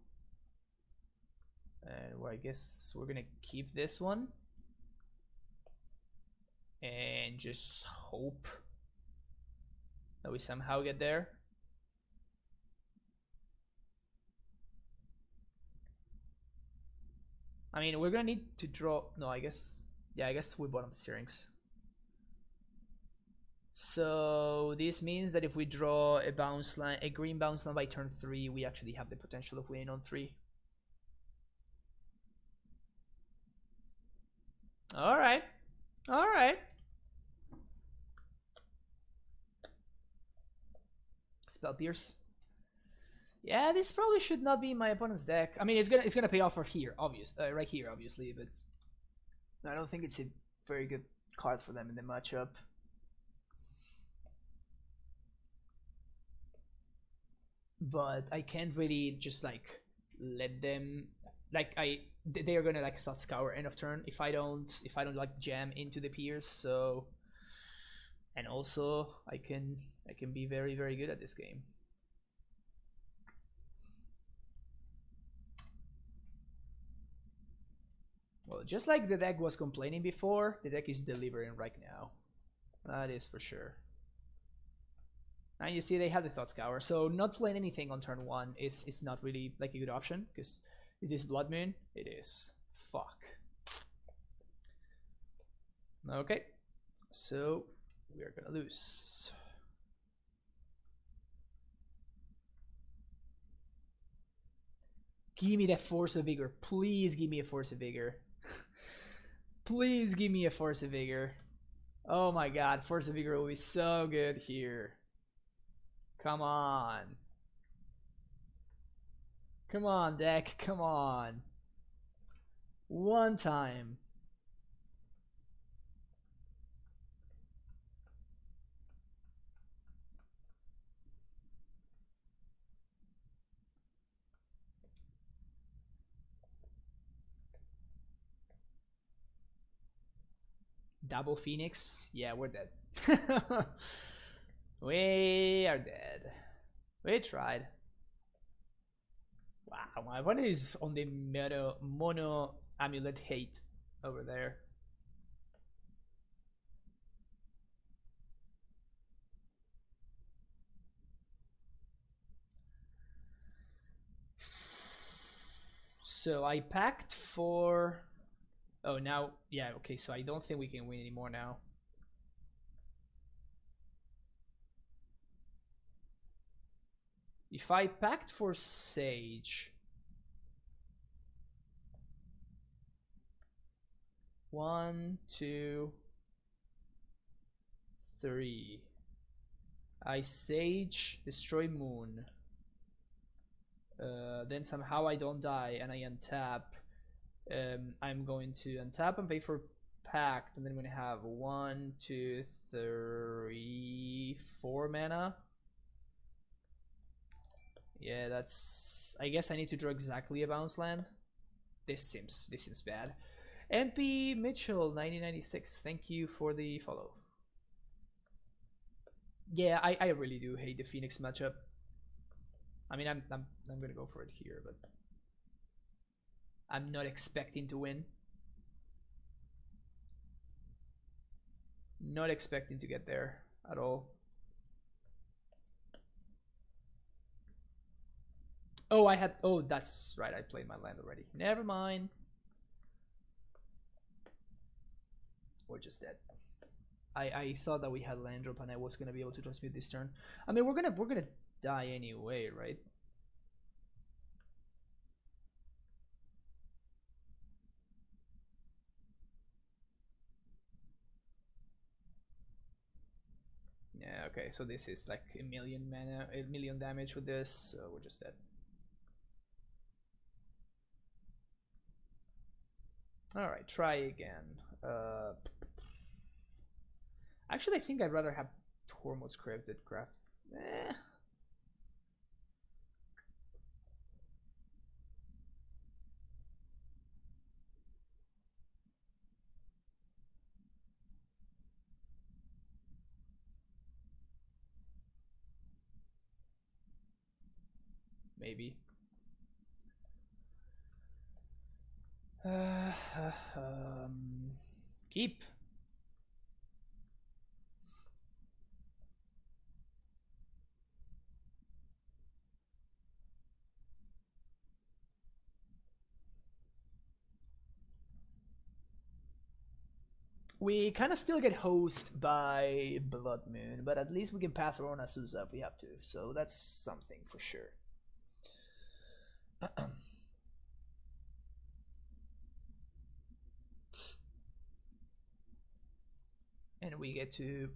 And I guess we're gonna keep this one. and just hope that we somehow get there. I mean, we're gonna need to draw. No, I guess. Yeah, I guess we bottom steerings. So this means that if we draw a bounce line, a green bounce line by turn 3, we actually have the potential of winning on 3. All right, all right. Spell Pierce. Yeah, this probably should not be my opponent's deck. I mean, it's gonna pay off for here, right here, obviously, but I don't think it's a very good card for them in the matchup. But I can't really just like let them like they are gonna like thought scour end of turn if I don't like jam into the Pierce. So, and also I can be very good at this game. Well, just like the deck was complaining before, the deck is delivering right now. That is for sure. And you see they have the Thought Scour, so not playing anything on turn 1 is not really like a good option, because is this Blood Moon? It is. Fuck. Okay, so we are gonna lose. Give me that Force of Vigor. Please give me a Force of Vigor. Please give me a Force of Vigor. Oh my god, Force of Vigor will be so good here. Come on. Come on, deck. Come on. One time. Double Phoenix? Yeah, we're dead. We are dead. We tried. Wow, my opponent is on the mono Amulet hate over there. So I packed for... Oh, now... Yeah, okay, so I don't think we can win anymore now. If I packed for Sage... 1, 2, 3. I Sage, destroy Moon. Then somehow I don't die and I untap. I'm going to untap and pay for Pact, and then I'm going to have 1, 2, 3, 4 mana. Yeah, that's... I guess I need to draw exactly a bounce land. This seems bad. MP Mitchell 1996, thank you for the follow. Yeah, I really do hate the Phoenix matchup. I mean, I'm gonna go for it here, but I'm not expecting to win. Not expecting to get there at all. Oh, oh, that's right, I played my land already. Never mind. We're just dead. I thought that we had land drop and I was gonna be able to transmute this turn. I mean, we're gonna die anyway, right? Yeah, okay, so this is like a million mana, a million damage with this, so we're just dead. Alright, try again. Actually, I think I'd rather have Tormod's Cryptid Craft. Maybe. Keep. We kind of still get hosed by Blood Moon, but at least we can path our own Azusa if we have to. So that's something for sure. And we get to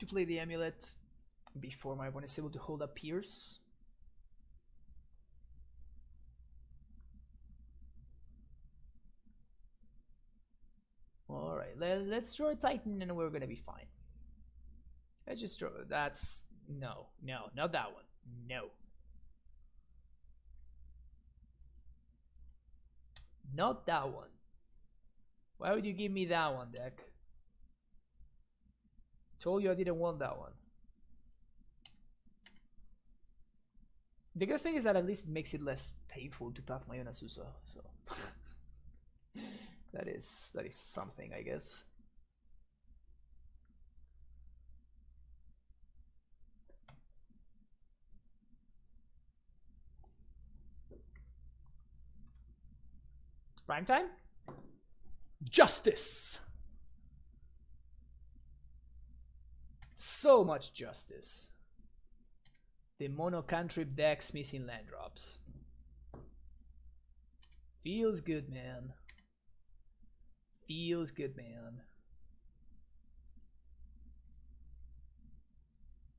play the Amulet before my opponent is able to hold up Pierce. Alright, let's draw a Titan and we're gonna be fine. Let's just draw. That's. No, not that one. No. Not that one. Why would you give me that one, deck? Told you I didn't want that one. The good thing is that at least it makes it less painful to path my own Azusa, so that is something, I guess. It's prime time. Justice. So much justice. The mono cantrip decks missing land drops. Feels good, man. Feels good, man.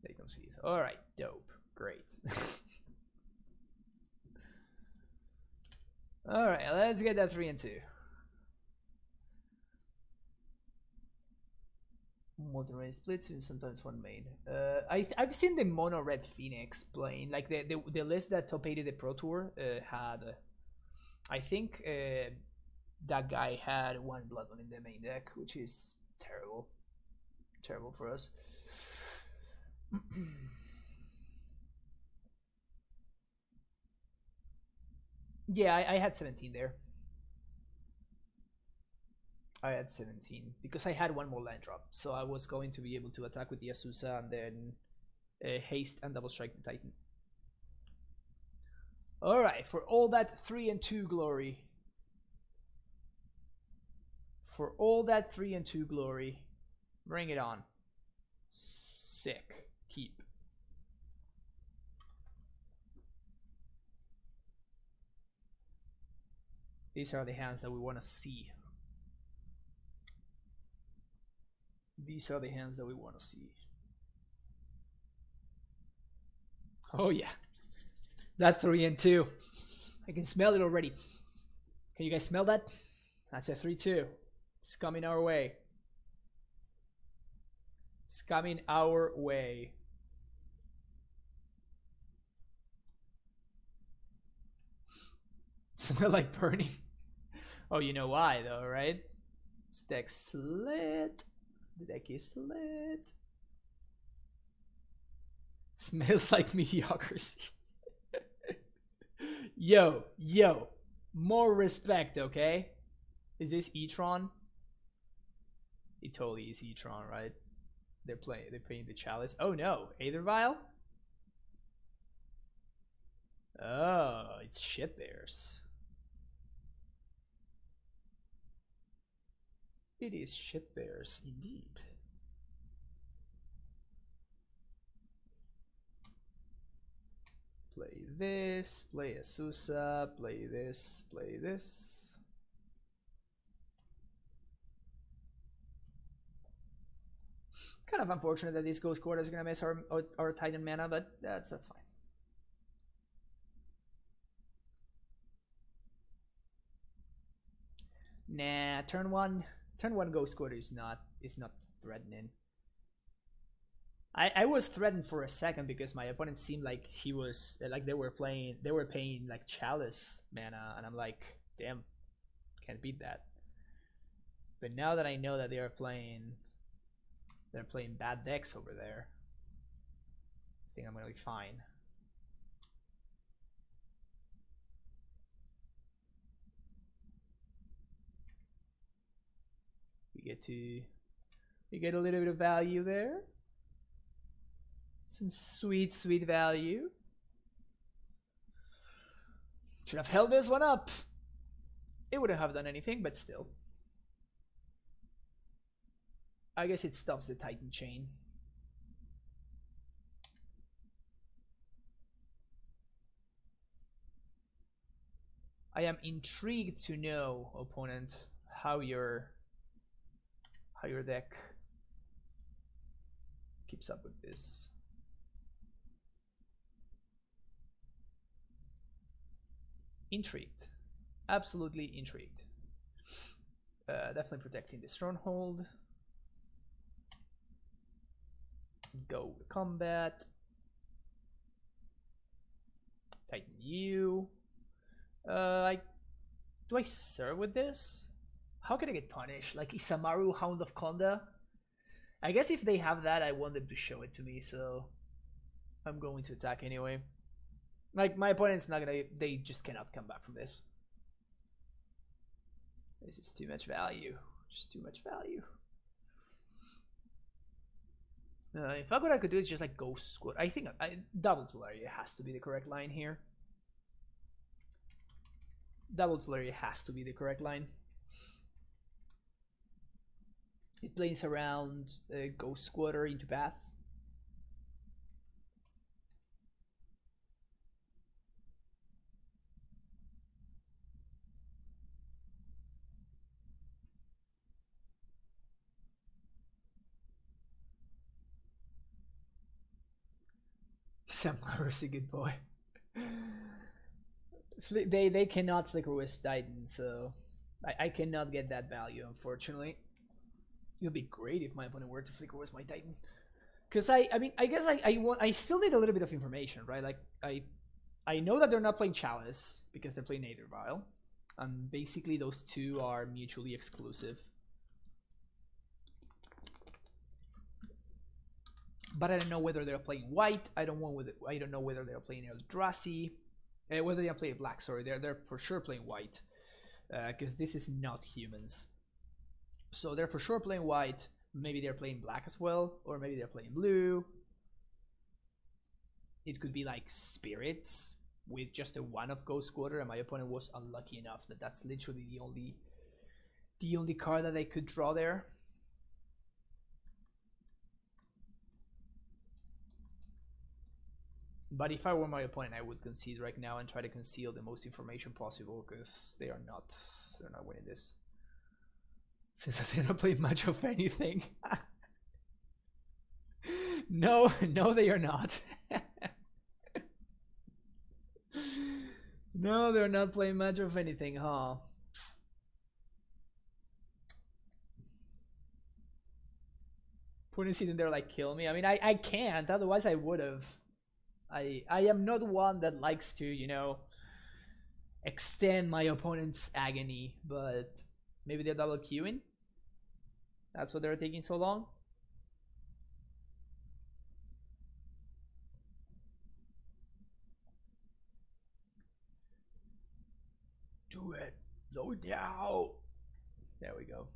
They can see it. Alright, dope. Great. Alright, let's get that 3 and 2. Multi-ray splits and sometimes one main. I've seen the mono red Phoenix playing, like the list that top 80 the Pro Tour had. I think that guy had one Blood Moon in the main deck, which is terrible, terrible for us. Yeah, I had 17 there. I had 17 because I had one more land drop, so I was going to be able to attack with the Azusa and then haste and double strike the Titan. Alright, for all that 3 and 2 glory. For all that 3 and 2 glory. Bring it on. Sick. Keep. These are the hands that we want to see. These are the hands that we want to see. Oh yeah. That 3 and 2. I can smell it already. Can you guys smell that? That's a 3-2. It's coming our way. It's coming our way. Smell like burning. Oh, you know why though, right? This deck's slit. The deck is slit. Smells like mediocrity. Yo, more respect, okay? Is this E-Tron? It totally is E-Tron, right? They're playing the Chalice. Oh no, Aether Vial? Oh, it's shit bears. It is shit bears indeed. Play this, play Azusa, play this, play this. Kind of unfortunate that this Ghost Quarter is gonna miss our Titan mana, but that's fine. Nah, turn one Ghost Quarter is not threatening. I was threatened for a second because my opponent seemed like he was like they were paying like Chalice mana, and I'm like, damn, can't beat that. But now that I know that they're playing bad decks over there, I think I'm gonna be fine. We get a little bit of value there. Some sweet value. Should have held this one up. It wouldn't have done anything, but still. I guess it stops the Titan chain. I am intrigued to know, opponent, how your deck keeps up with this. Intrigued. Absolutely intrigued. Definitely protecting the stronghold. Go combat. Titan you. Do I serve with this? How can I get punished? Like Isamaru, Hound of Konda? I guess if they have that, I want them to show it to me, so I'm going to attack anyway. Like, my opponent's not gonna... They just cannot come back from this. This is too much value. Just too much value. In fact, what I could do is just like go squad. I think double Tularia has to be the correct line here. Double Tularia has to be the correct line. It plays around Ghost Squatter into path. Samara's a good boy. They cannot Flicker Wisp Titan, so I cannot get that value, unfortunately. It would be great if my opponent were to Flicker Wisp my Titan. Because I mean, I guess I still need a little bit of information, right? Like, I know that they're not playing Chalice, because they're playing Aether Vial. And basically those two are mutually exclusive. But I don't know whether they're playing white. I don't know whether they're playing Eldrazi. Whether they're playing black, sorry. They're for sure playing white. Because this is not humans. So they're for sure playing white. Maybe they're playing black as well. Or maybe they're playing blue. It could be like spirits with just a 1 of Ghost Quarter. And my opponent was unlucky enough that that's literally the only card that they could draw there. But if I were my opponent, I would concede right now and try to conceal the most information possible, because they're not winning this. Since they're not playing much of anything. No, they are not. No, they're not playing much of anything, huh? Putting sitting there like kill me. I mean, I can't. Otherwise, I would have. I am not one that likes to, you know, extend my opponent's agony, but maybe they're double queuing. That's what they're taking so long. Do it. Load now. There we go.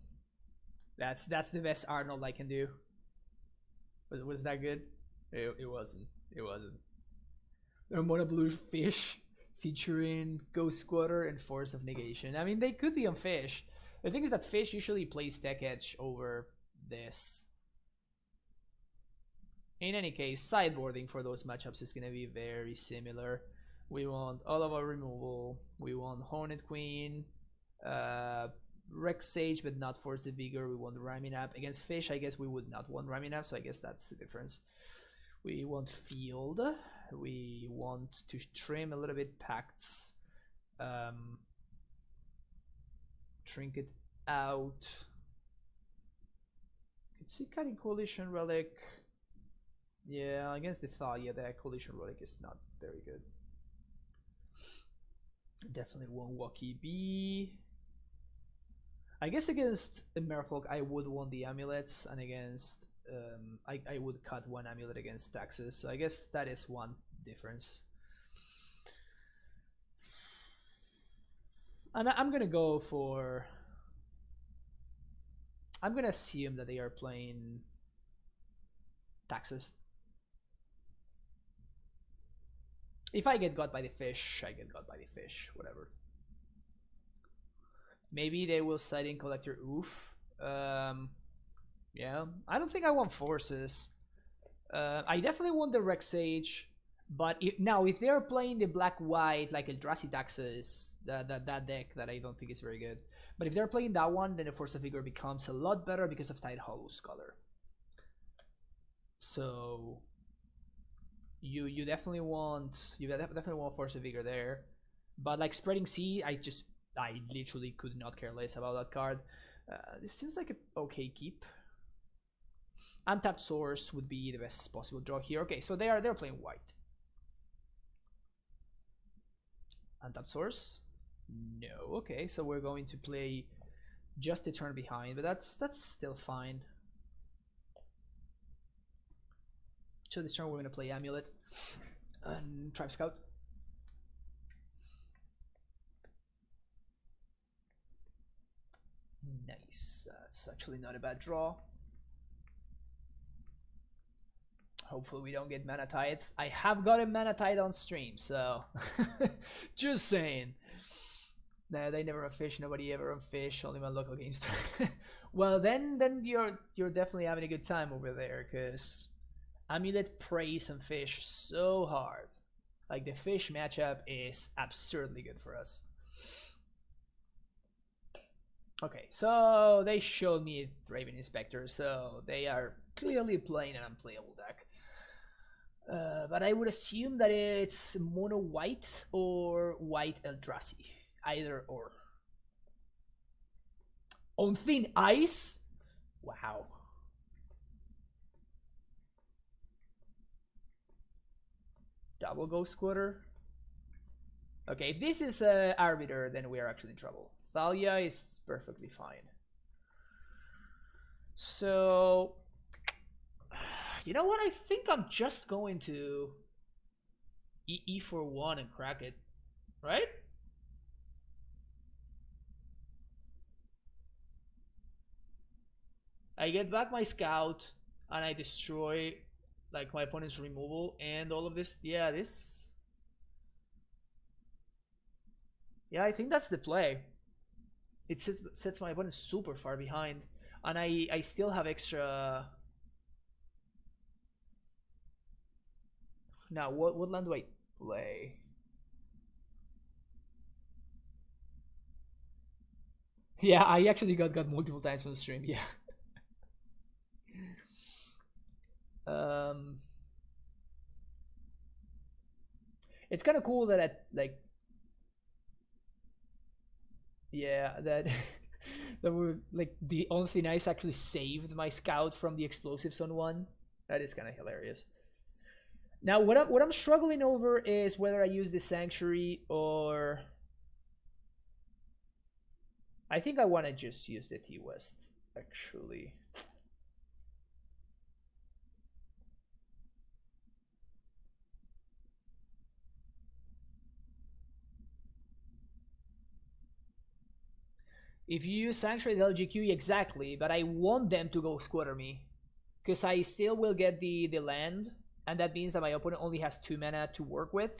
That's the best Arnold I can do. Was that good? It wasn't. It wasn't. They're mono blue fish featuring Ghost Squatter and Force of Negation. I mean, they could be on fish. The thing is that fish usually plays Tech Edge over this. In any case, sideboarding for those matchups is going to be very similar. We want all of our removal. We want Hornet Queen, Rex Sage, but not Force of Vigor. We want Raminap. Against fish, I guess we would not want Raminap, so I guess that's the difference. We want Field. We want to trim a little bit Pacts. Trinket out. Could see cutting Coalition Relic. Yeah, against the Thalia, that Coalition Relic is not very good. Definitely won't Wacky B. I guess against the Merfolk, I would want the Amulets, and against I would cut one Amulet against Taxes. So I guess that is one difference. And I'm gonna go for. I'm gonna assume that they are playing Taxes. If I get got by the fish, I get got by the fish. Whatever. Maybe they will side in Collector Oof. Yeah, I don't think I want forces. I definitely want the Rex Sage, but if they're playing the black-white like Eldrazi Taxes, that deck that I don't think is very good. But if they're playing that one, then the Force of Vigor becomes a lot better because of Tide Hollow's color. So you definitely want Force of Vigor there. But like Spreading Sea, I literally could not care less about that card. This seems like an okay keep. Untapped Source would be the best possible draw here. Okay, so they're playing white. Untapped Source? No. Okay, so we're going to play just a turn behind, but that's still fine. So this turn we're going to play Amulet and Tribe Scout. Nice. That's actually not a bad draw. Hopefully we don't get Mana Tithe. I have got a Mana Tithe on stream, so just saying. No, they never on fish. Nobody ever on fish. Only my local games. Well, then you're definitely having a good time over there, because Amulet prays on fish so hard. Like the fish matchup is absurdly good for us. Okay, so they showed me Raven Inspector, so they are clearly playing an unplayable deck. But I would assume that it's mono white or white Eldrazi. Either or. On thin ice? Wow. Double Ghost Quarter? Okay, if this is Arbiter, then we are actually in trouble. Thalia is perfectly fine. So, you know what? I think I'm just going to E for 1 and crack it, right? I get back my scout and I destroy like my opponent's removal and all of this. Yeah, I think that's the play. It sets my opponent super far behind, and I still have extra. Now, what land do I play? Yeah, I actually got multiple times on the stream. Yeah. It's kind of cool that like, yeah, that that were like the only thing I actually saved my scout from the explosives on one. That is kind of hilarious. Now, what I'm struggling over is whether I use the Sanctuary or I think I want to just use the T-West actually. If you use Sanctuary LGQ, exactly, but I want them to go squatter me. Because I still will get the land, and that means that my opponent only has 2 mana to work with.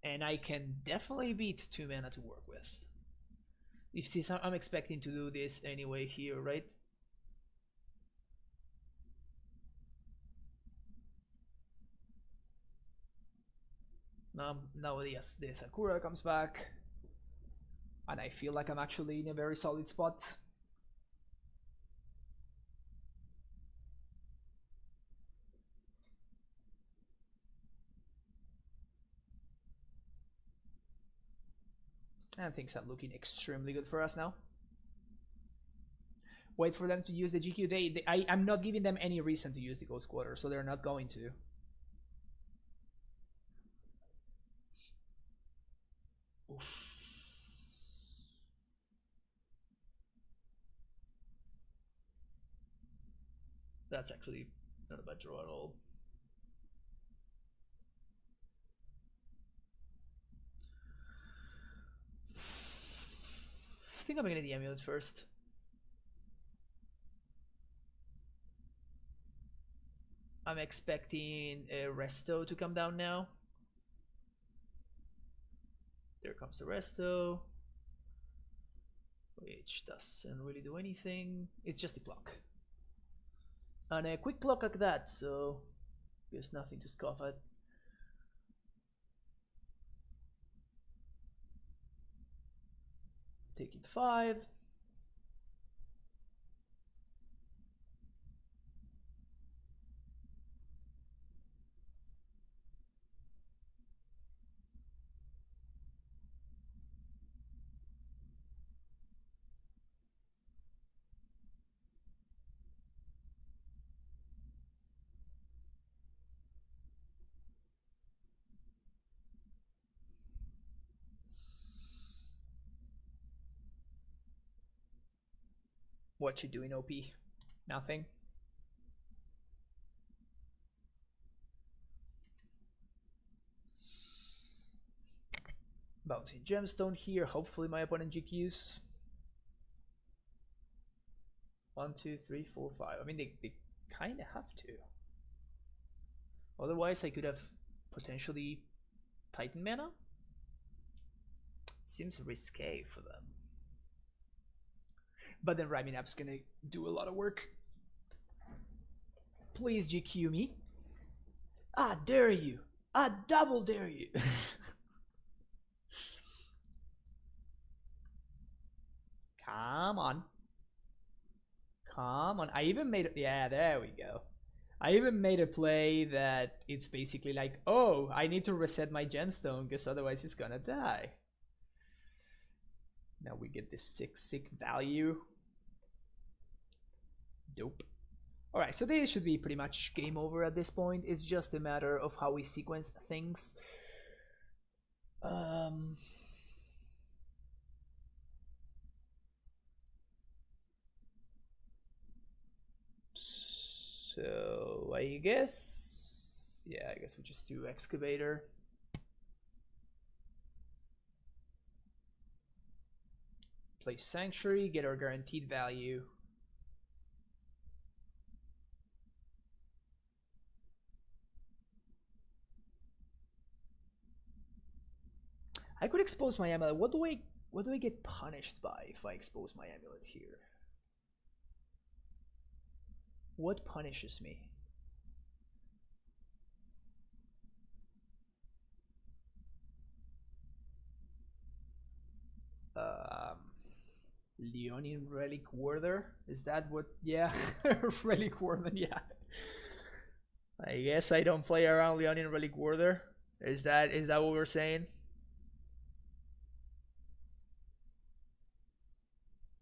And I can definitely beat 2 mana to work with. You see, I'm expecting to do this anyway here, right? Now yes, the Sakura comes back. And I feel like I'm actually in a very solid spot. And things are looking extremely good for us now. Wait for them to use the GQ. I'm not giving them any reason to use the Ghost Quarter, so they're not going to. Oof. That's actually not a bad draw at all. I think I'm gonna get the Amulets first. I'm expecting a Resto to come down now. There comes the Resto. which doesn't really do anything. It's just a clock. And a quick clock like that, so there's nothing to scoff at. Taking 5. What you doing, OP? Nothing. Bouncing gemstone here. Hopefully my opponent GQs. 1, 2, 3, 4, 5. I mean, they kind of have to. Otherwise, I could have potentially Titan mana. Seems risque for them. But then Raminap's gonna do a lot of work. Please GQ me. I dare you. I double dare you. Come on. Come on. I even made it. Yeah, there we go. I even made a play that it's basically like, oh, I need to reset my gemstone because otherwise it's gonna die. Now we get this sick value. Dope. Alright, so this should be pretty much game over at this point. It's just a matter of how we sequence things. So I guess, yeah, I guess we just do excavator. Play sanctuary, get our guaranteed value. I could expose my amulet. What do I get punished by if I expose my amulet here? What punishes me? Leonin Relic Warder? Is that what? Yeah, Relic Warder, yeah. I guess I don't play around Leonin Relic Warder. Is that what we're saying?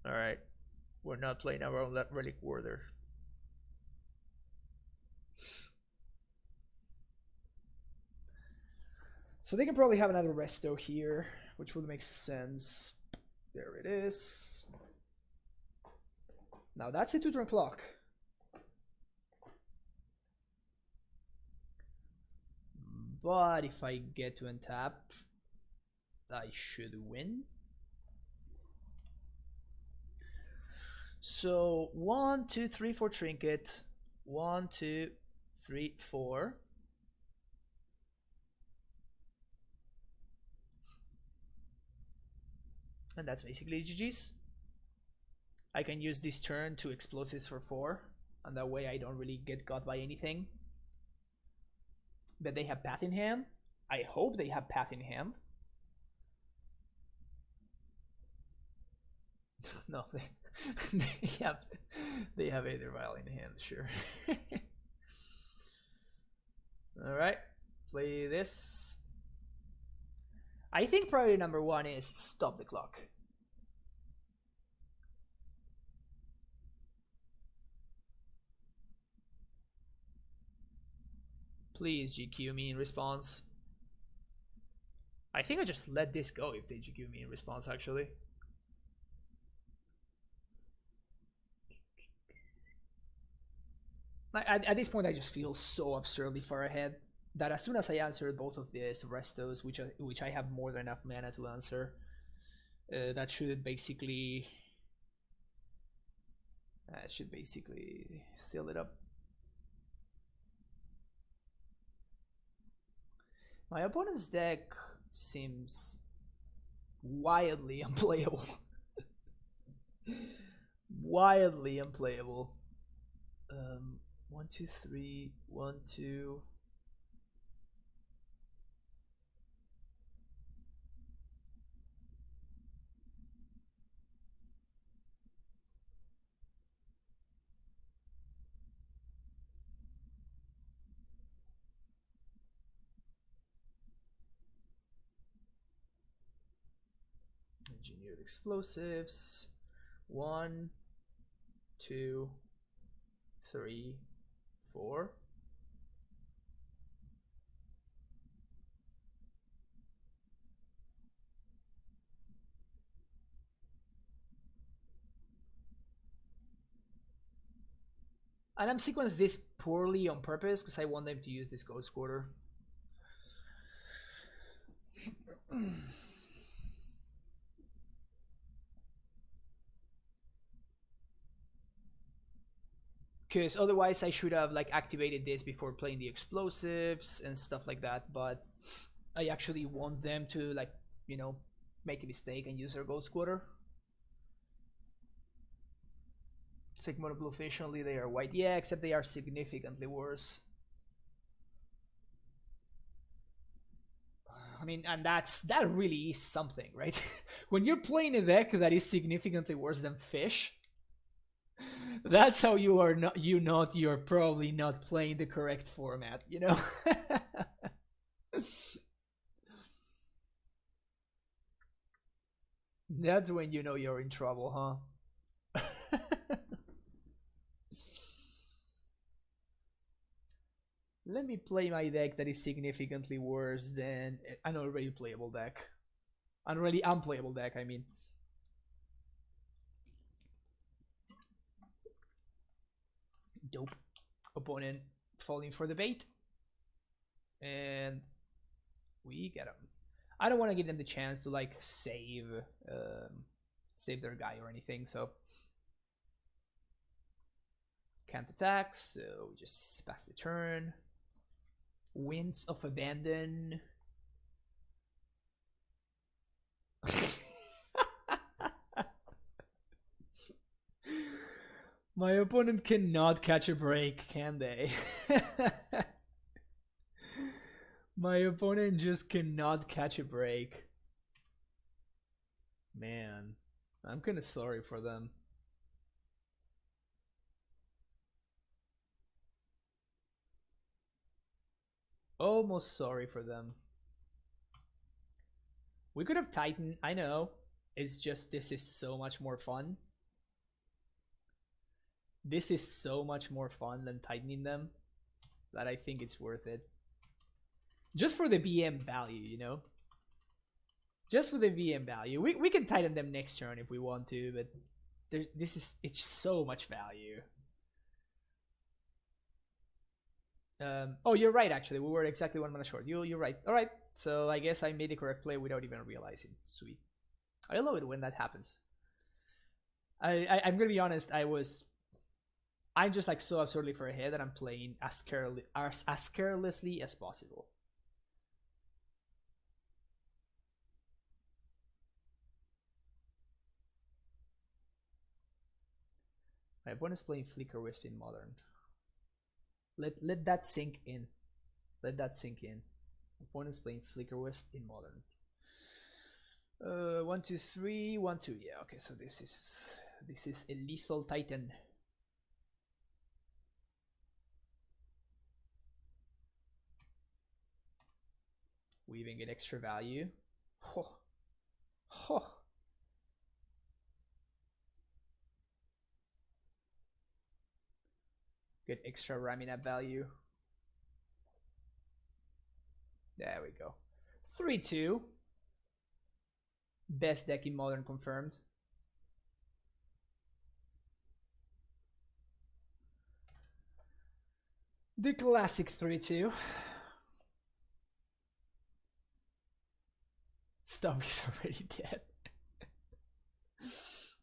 Alright. We're not playing around that Relic Warder. So they can probably have another resto here, which would make sense. There it is. Now that's a 2-turn clock. But if I get to untap, I should win. So 1, 2, 3, 4 Trinket. 1, 2, 3, 4. And that's basically GG's. I can use this turn to explosives for 4, and that way I don't really get got by anything. But they have Path in hand. I hope they have Path in hand. No, they have Aether Vial in hand, sure. Alright, play this. I think priority number 1 is stop the clock. Please GQ me in response. I think I just let this go if they GQ me in response, actually. At this point, I just feel so absurdly far ahead that as soon as I answered both of these restos, which I have more than enough mana to answer, that should basically seal it up. My opponent's deck seems wildly unplayable. Wildly unplayable. 1, 2, 3, 1, 2. Engineered explosives. 1, 2, 3, 4. And I'm sequenced this poorly on purpose because I want them to use this Ghost Quarter. Because otherwise I should have like activated this before playing the explosives and stuff like that, but I actually want them to like, you know, make a mistake and use their Ghost Quarter. Sigma Blue officially they are white. Yeah, except they are significantly worse. I mean, and that really is something, right? When you're playing a deck that is significantly worse than fish, that's how you are not you're probably not playing the correct format, you know? That's when you know you're in trouble, huh? Let me play my deck that is significantly worse than an already playable deck. An already unplayable deck, I mean. Dope. Opponent falling for the bait. And we get them. I don't want to give them the chance to like save their guy or anything, so can't attack, so we just pass the turn. Winds of Abandon. My opponent cannot catch a break, can they? My opponent just cannot catch a break. Man, I'm kinda sorry for them. Almost sorry for them. We could have Titan, I know. It's just this is so much more fun. This is so much more fun than tightening them that I think it's worth it. Just for the BM value, you know? Just for the VM value. We can tighten them next turn if we want to, but it's so much value. Oh, you're right, actually. We were exactly 1 mana short. You're right. Alright, so I guess I made the correct play without even realizing. Sweet. I love it when that happens. I'm gonna be honest, I'm just like so absurdly far ahead that I'm playing as carelessly as possible. My opponent's playing Flicker Wisp in Modern. Let that sink in. Let that sink in. Opponent's playing Flicker Wisp in Modern. 1, 2, 3, 1, 2. Yeah, okay, so this is a lethal Titan. We even get extra value. Oh. Oh. Get extra ramming up value. There we go. 3-2. Best deck in Modern confirmed. The classic 3-2. Stomach's already dead.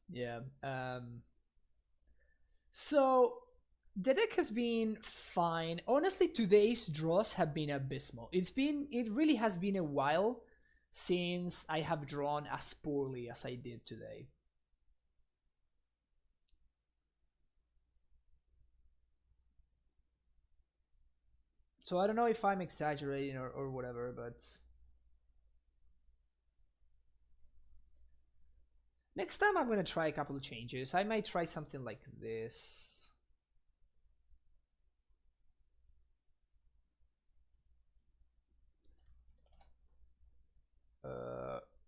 Yeah. So the deck has been fine. Honestly, today's draws have been abysmal. It really has been a while since I have drawn as poorly as I did today. So I don't know if I'm exaggerating or whatever, but next time I'm gonna try a couple of changes. I might try something like this.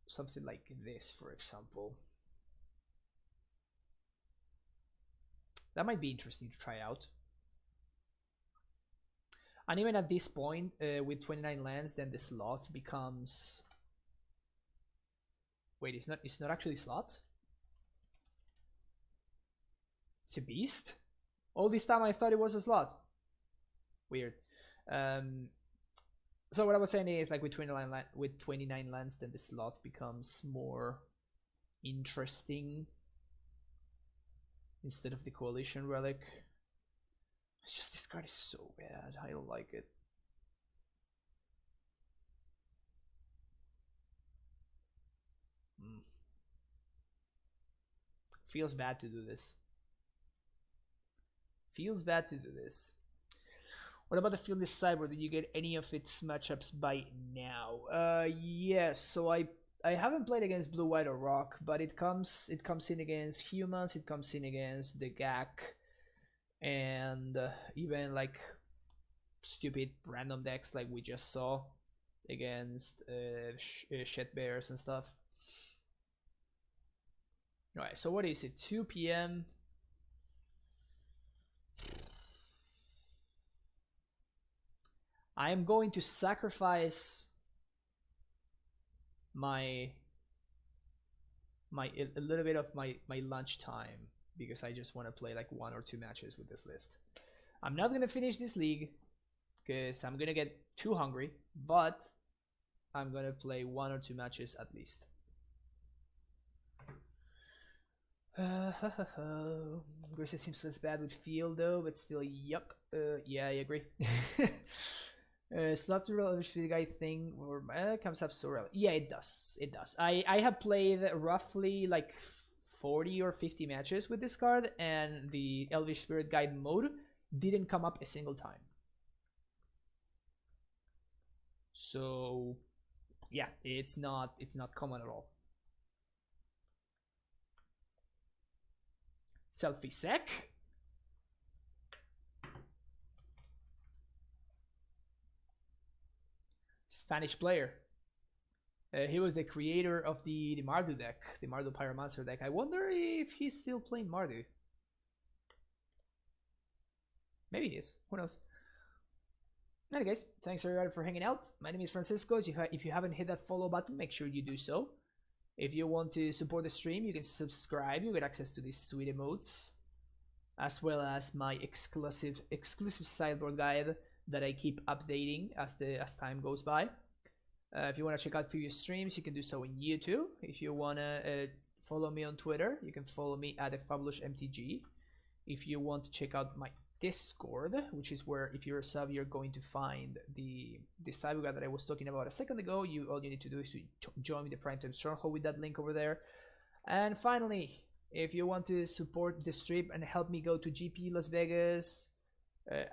Something like this, for example. That might be interesting to try out. And even at this point, with 29 lands, then the slot becomes... Wait, it's not actually slot? It's a beast? All this time I thought it was a slot. Weird. So what I was saying is, like, with 29 lands, then the slot becomes more interesting instead of the coalition relic. It's just, this card is so bad. I don't like it. Feels bad to do this. Feels bad to do this. What about the field this cyber? Did you get any of its matchups by now? Yes. So I haven't played against Blue, White, or Rock, but it comes in against humans. It comes in against the Hogaak, and even like stupid random decks like we just saw against Shed Bears and stuff. Alright, so what is it? 2 p.m. I am going to sacrifice a little bit of my lunch time because I just want to play like 1 or 2 matches with this list. I'm not gonna finish this league because I'm gonna get too hungry, but I'm gonna play 1 or 2 matches at least. Gracie seems less bad with field though, but still yuck. Yeah, I agree. Slot to relevant for the guy thing or comes up so relevant. Yeah, it does. It does. I have played roughly like 40 or 50 matches with this card, and the Elvish Spirit Guide mode didn't come up a single time. So yeah, it's not common at all. Selfie sec. Spanish player. He was the creator of the Mardu deck, the Mardu Pyromancer deck. I wonder if he's still playing Mardu. Maybe he is. Who knows? Anyway, guys, thanks everybody for hanging out. My name is Francisco. If you haven't hit that follow button, make sure you do so. If you want to support the stream, you can subscribe. You get access to these sweet emotes, as well as my exclusive sideboard guide that I keep updating as time goes by. If you want to check out previous streams, you can do so in YouTube. If you want to follow me on Twitter, you can follow me at fpublishmtg. If you want to check out my Discord, which is where, if you're a sub, you're going to find the cyber guide that I was talking about a second ago. All you need to do is to join the Primetime Stronghold with that link over there. And finally, if you want to support the stream and help me go to GP Las Vegas,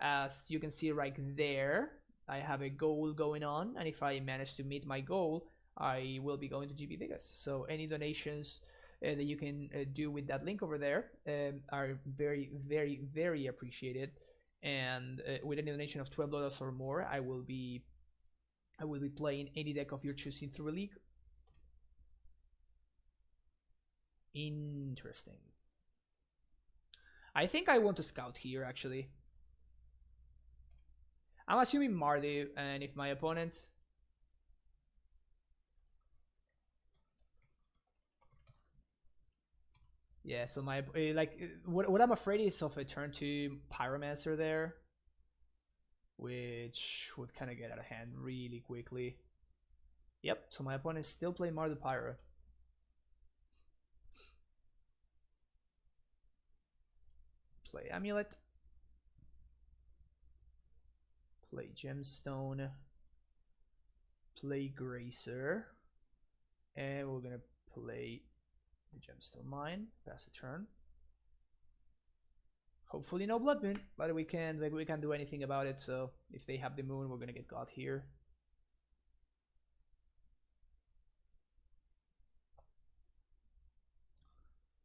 as you can see right there, I have a goal going on, and if I manage to meet my goal, I will be going to GP Vegas. So any donations that you can do with that link over there are very, very, very appreciated. And with any donation of $12 or more, I will be playing any deck of your choosing through a league. Interesting. I think I want to scout here, actually. I'm assuming Mardu, and if my opponent... Yeah, so my what I'm afraid is of a turn 2 Pyromancer there, which would kind of get out of hand really quickly. Yep, so my opponent is still playing Mardu Pyro. Play Amulet. Play Gemstone. Play Gracer. And we're gonna play the Gemstone Mine. Pass the turn. Hopefully no Blood Moon, but we can't do anything about it. So if they have the moon, we're gonna get got here.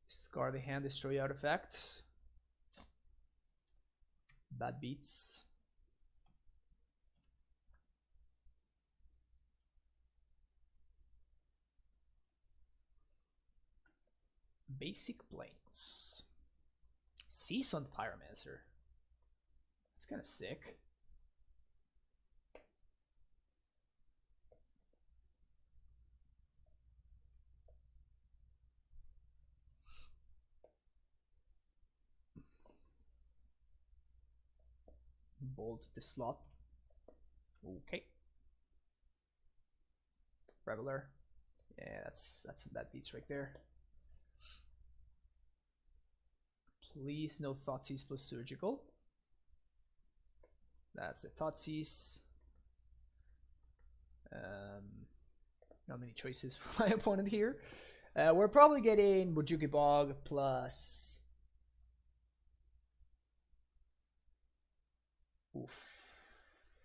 Discard the hand, destroy artifact. Bad beats. Basic Plains. Seasoned Pyromancer. That's kind of sick. Bolt the slot. Okay. Reveler. Yeah, that's some bad beats right there. Please no Thoughtseize plus Surgical. That's the Thoughtseize. Not many choices for my opponent here. We're probably getting Bojuki Bog plus... Oof.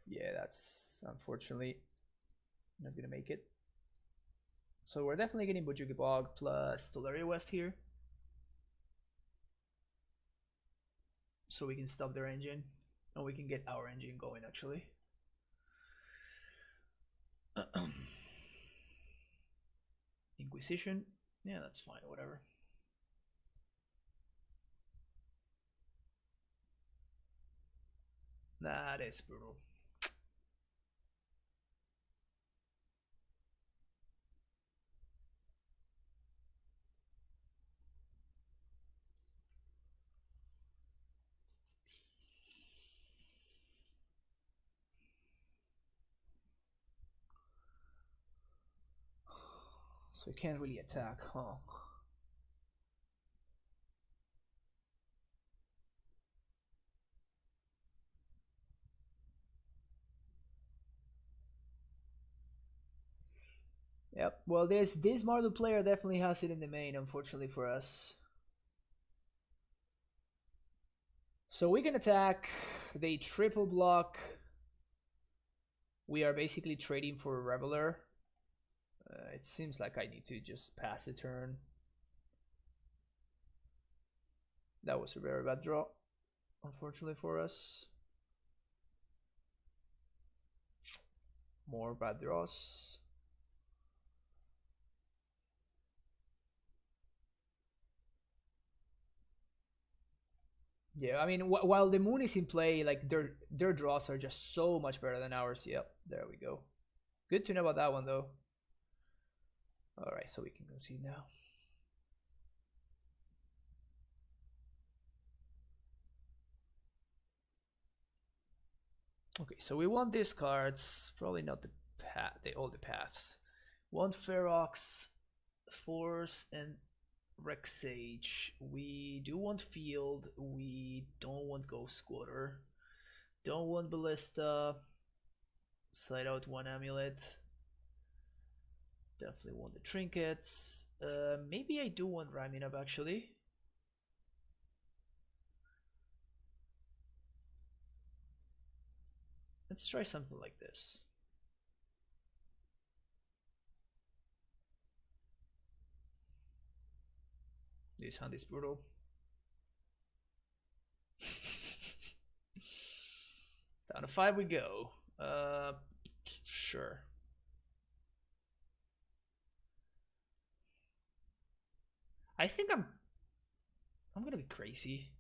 Yeah, that's unfortunately not gonna make it. So we're definitely getting Bojuki Bog plus Tolaria West here. So we can stop their engine. And we can get our engine going actually. Inquisition. Yeah, that's fine, whatever. That is brutal. So we can't really attack, huh? Yep. Well, this Mardu player definitely has it in the main, unfortunately for us. So we can attack. They triple block. We are basically trading for a Reveler. It seems like I need to just pass the turn. That was a very bad draw, unfortunately for us. More bad draws. Yeah, I mean, while the moon is in play, like their draws are just so much better than ours. Yep, there we go. Good to know about that one though. All right, so we can concede now. Okay, so we want these cards. Probably not the path. All the paths. Want Ferox, Force, and Rex Sage. We do want Field. We don't want Ghost Squatter. Don't want Ballista. Slide out one Amulet. Definitely want the Trinkets. Maybe I do want Ramming Up actually. Let's try something like this. This hand is brutal. Down to 5 we go. Sure. I think I'm gonna be crazy.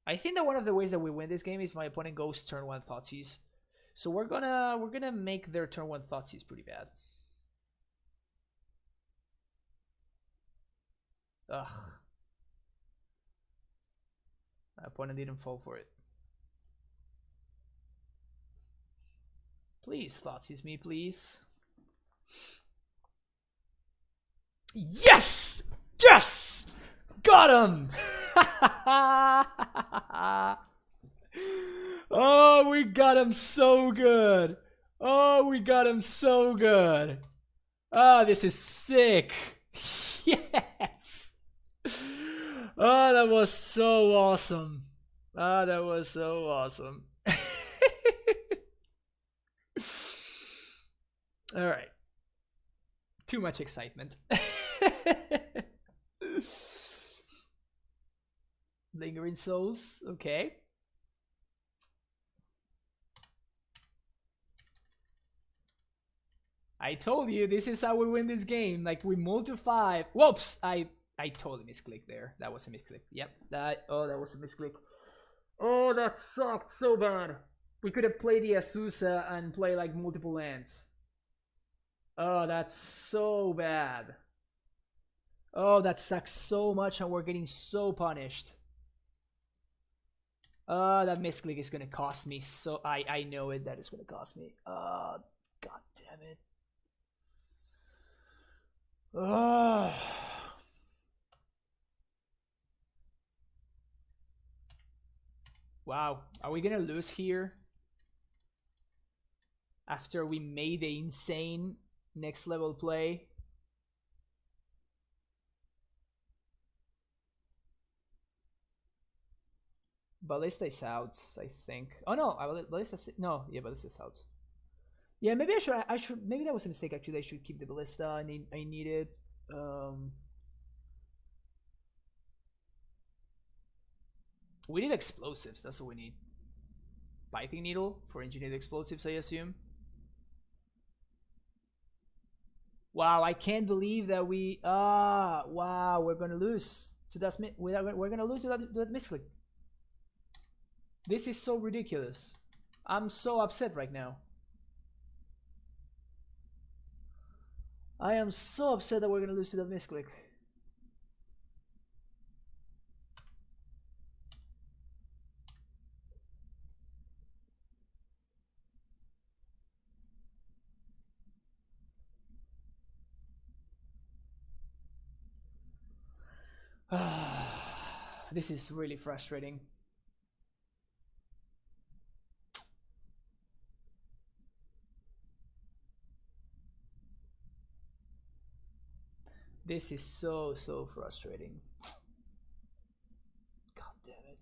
I think that one of the ways that we win this game is my opponent goes turn 1 Thoughtseize. So we're gonna make their turn 1 Thoughtseize pretty bad. Ugh. My opponent didn't fall for it. Please Thoughtseize me, please. Yes! Yes! Got him! Oh, we got him so good. Oh, we got him so good. Ah, this is sick. Yes. Oh, that was so awesome. Ah, that was so awesome. All right. Too much excitement. Lingering souls. Okay. I told you this is how we win this game. Like we multiply. Whoops! I totally misclicked there. That was a misclick. Yep. That was a misclick. Oh, that sucked so bad. We could have played the Azusa and play like multiple lands. Oh, that's so bad. Oh, that sucks so much and we're getting so punished. That misclick is gonna cost me so I know it that is gonna cost me. God damn it. Wow, are we gonna lose here? After we made the insane next level play? Ballista is out, I think. Oh no, Ballista. No, yeah, Ballista is out. Yeah, maybe I should. Maybe that was a mistake. Actually, I should keep the Ballista. I need it. We need explosives. That's what we need. Pithing needle for engineered explosives, I assume. Wow, I can't believe that we. Wow, we're gonna lose to that. We're gonna lose to that misclick. This is so ridiculous. I'm so upset right now. I am so upset that we're gonna lose to that misclick. This is really frustrating. This is so frustrating. God damn it.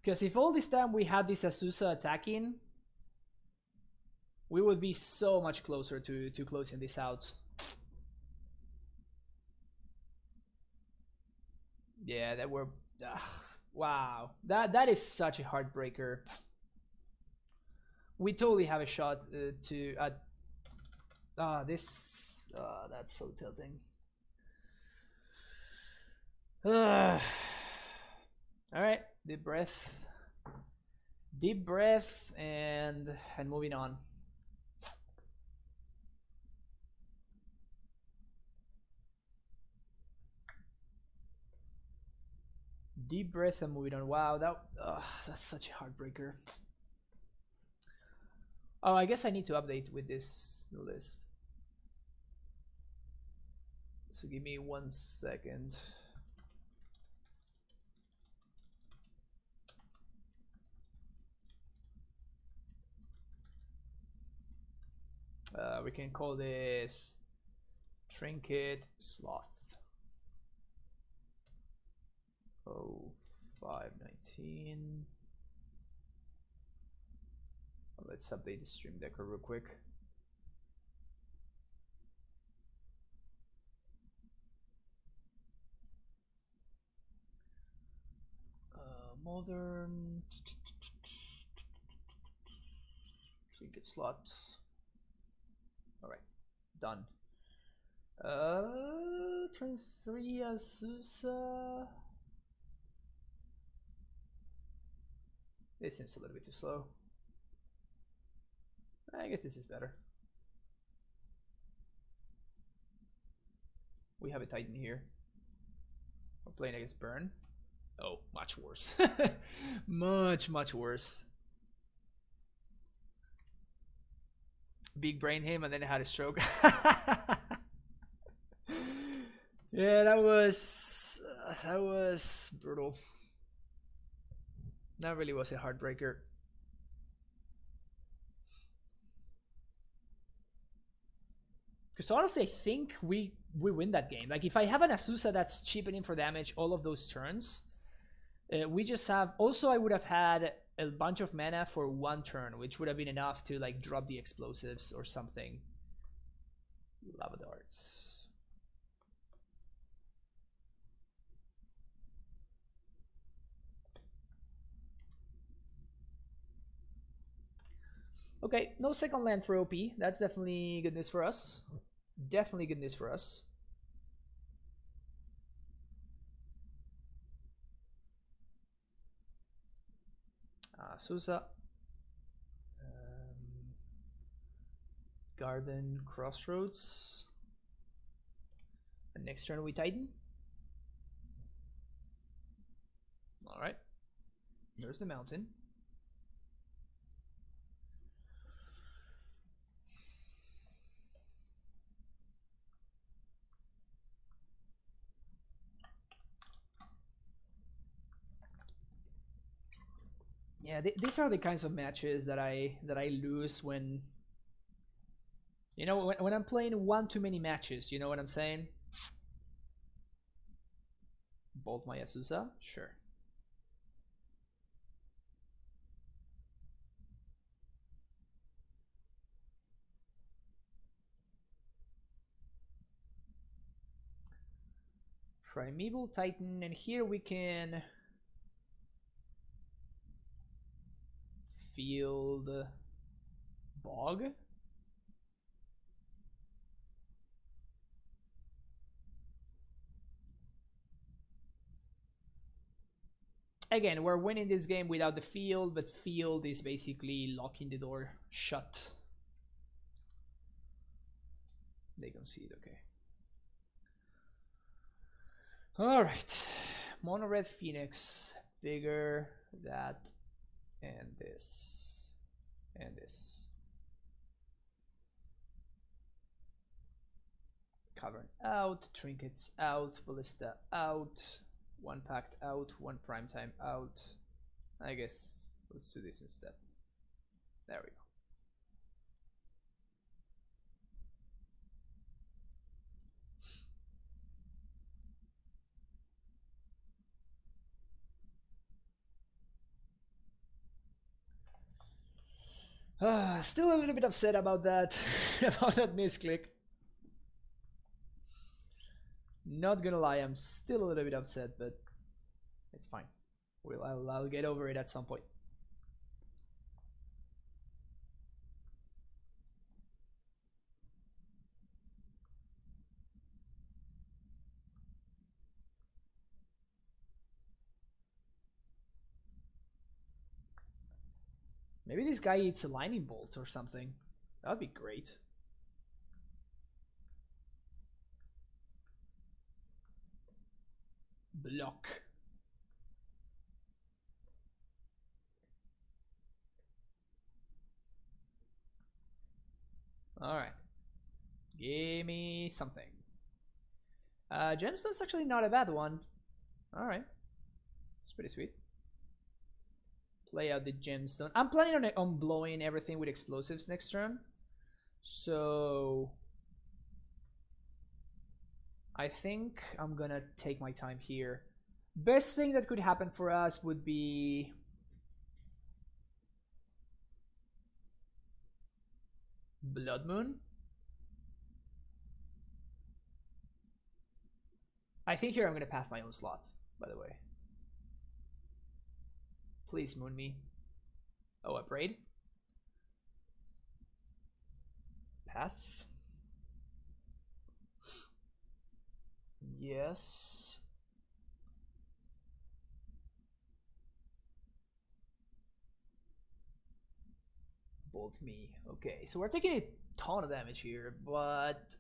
Because if all this time we had this Azusa attacking, we would be so much closer to closing this out. Yeah, that were... wow. That is such a heartbreaker. We totally have a shot to... this... that's so tilting. Alright, deep breath. Deep breath and moving on. Deep breath and moving on. Wow, that's such a heartbreaker. Oh, I guess I need to update with this new list. So give me 1 second. We can call this Trinket Sloth. 0519. Let's update the stream decker real quick. Modern Trinket slots. All right, done. Turn 3 Azusa. This seems a little bit too slow. I guess this is better. We have a Titan here. We're playing against Burn. Oh, much worse. Much worse. big brain him and then had a stroke. Yeah, that was brutal. That really was a heartbreaker. Because honestly, I think we win that game. Like, if I have an Azusa that's cheapening for damage all of those turns, we just have... Also, I would have had a bunch of mana for one turn, which would have been enough to, like, drop the explosives or something. Lava darts. Okay, no second land for OP. That's definitely good news for us. Definitely good news for us. Sousa. Garden Crossroads. And next turn we Titan. Alright. There's the mountain. Yeah, these are the kinds of matches that I lose when, you know, when I'm playing one too many matches. You know what I'm saying? Bolt my Azusa, sure. Primeval Titan, and here we can field Bog. Again, we're winning this game without the field, but field is basically locking the door shut. They concede, okay. Alright. Mono Red Phoenix. Bigger, that, and this. And this. Cavern out, Trinkets out, Ballista out, one Pact out, one Primetime out. I guess let's do this instead. There we go. Still a little bit upset about that, about that misclick. Not gonna lie, I'm still a little bit upset, but it's fine. I'll get over it at some point. Maybe this guy eats a lightning bolt or something. That'd be great. Block. Alright. Give me something. Gemstone's actually not a bad one. Alright. It's pretty sweet. Play out the gemstone. I'm planning on blowing everything with explosives next turn. So I think I'm gonna take my time here. Best thing that could happen for us would be Blood Moon. I think here I'm gonna pass my own slot, by the way. Please moon me. Oh, upgrade. Path. Yes. Bolt me. Okay, so we're taking a ton of damage here, but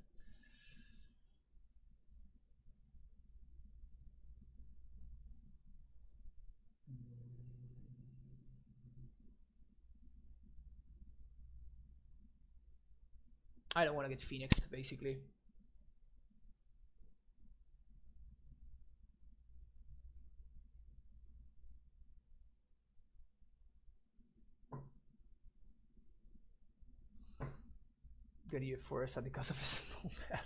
I don't want to get Phoenixed, basically. Gonna use Forest because of his small pet.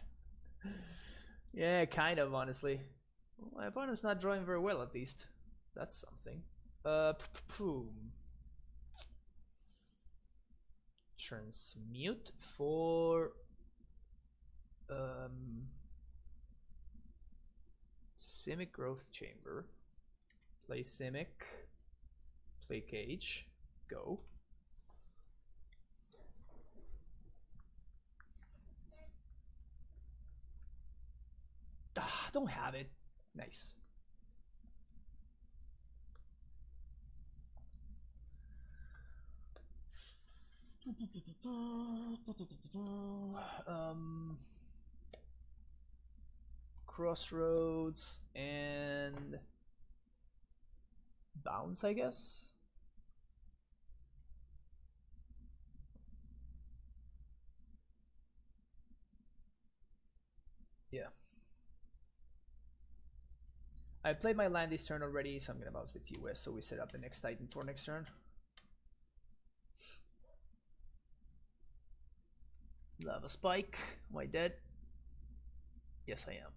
Yeah, kind of, honestly. Well, my opponent's not drawing very well, at least. That's something. Transmute for Simic Growth Chamber. Play Simic. Play Cage. Go. Ah, don't have it. Nice. Crossroads and Bounce, I guess. Yeah. I played my land this turn already, so I'm gonna bounce the T-West so we set up the next Titan for next turn. Lava Spike. Am I dead? Yes, I am.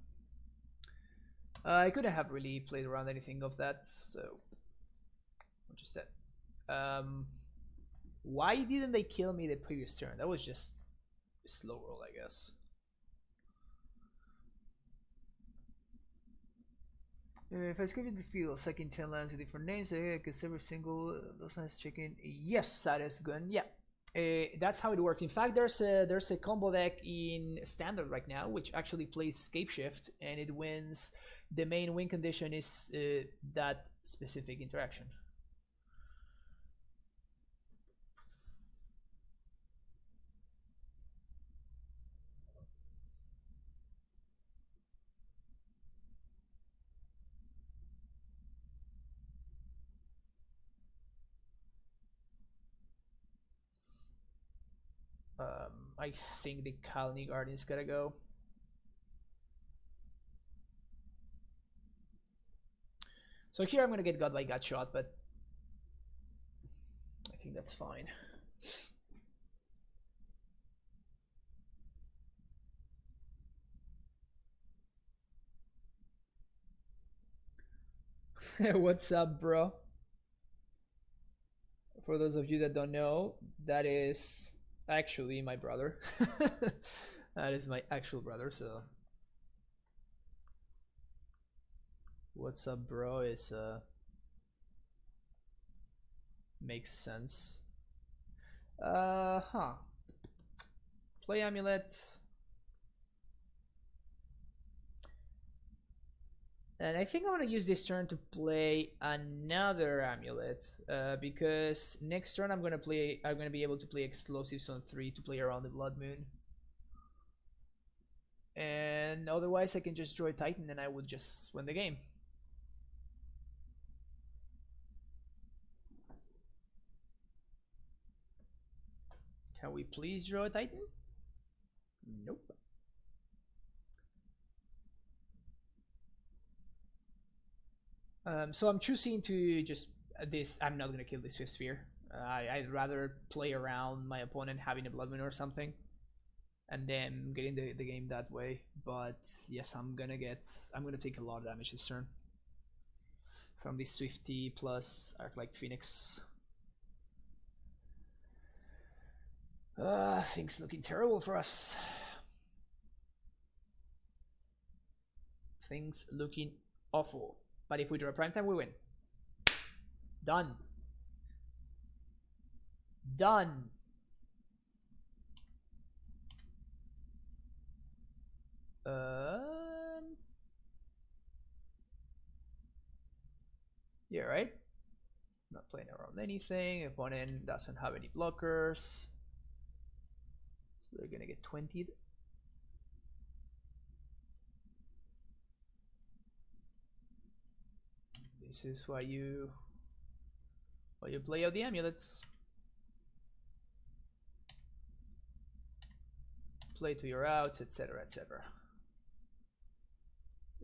I couldn't have really played around anything of that, so I'm just dead. Why didn't they kill me the previous turn? That was just a slow roll, I guess. If I skip the field, second 10 lands with different names, because every single those lands chicken. Yes, that is good. Yeah. That's how it works. In fact, there's a combo deck in Standard right now which actually plays Scape Shift, and it wins. The main win condition is that specific interaction. I think the Kalni Guardian's gotta go. So here I'm gonna get God by Gut Shot, but I think that's fine. What's up, bro? For those of you that don't know, that is actually my brother. That is my actual brother, so what's up, bro, is makes sense. Play Amulet. And I think I'm gonna use this turn to play another Amulet, because next turn I'm gonna be able to play Explosives on 3 to play around the Blood Moon. And otherwise I can just draw a Titan and I would just win the game. Can we please draw a Titan? Nope. So I'm choosing to just this. I'm not gonna kill the Swift Sphere. I'd rather play around my opponent having a Blood Moon or something, and then getting the game that way. But yes, I'm gonna take a lot of damage this turn from this Swifty plus Arc-like Phoenix. Things looking terrible for us. Things looking awful. But if we draw prime time, we win. Done. Done. Yeah, right? Not playing around anything. Opponent doesn't have any blockers. So they're gonna get 20'd. This is why you play out the Amulets. play to your outs, etc., etc.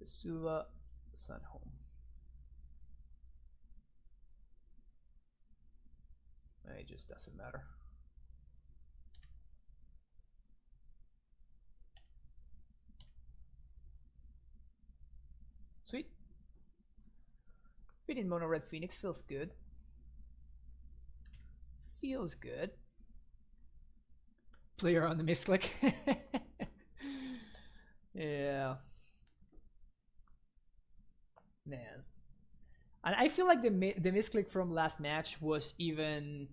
Vesuva, Sun Home. It just doesn't matter. Sweet. Beating Mono Red Phoenix feels good. Feels good. Player on the misclick. Yeah. Man. And I feel like the misclick from last match was even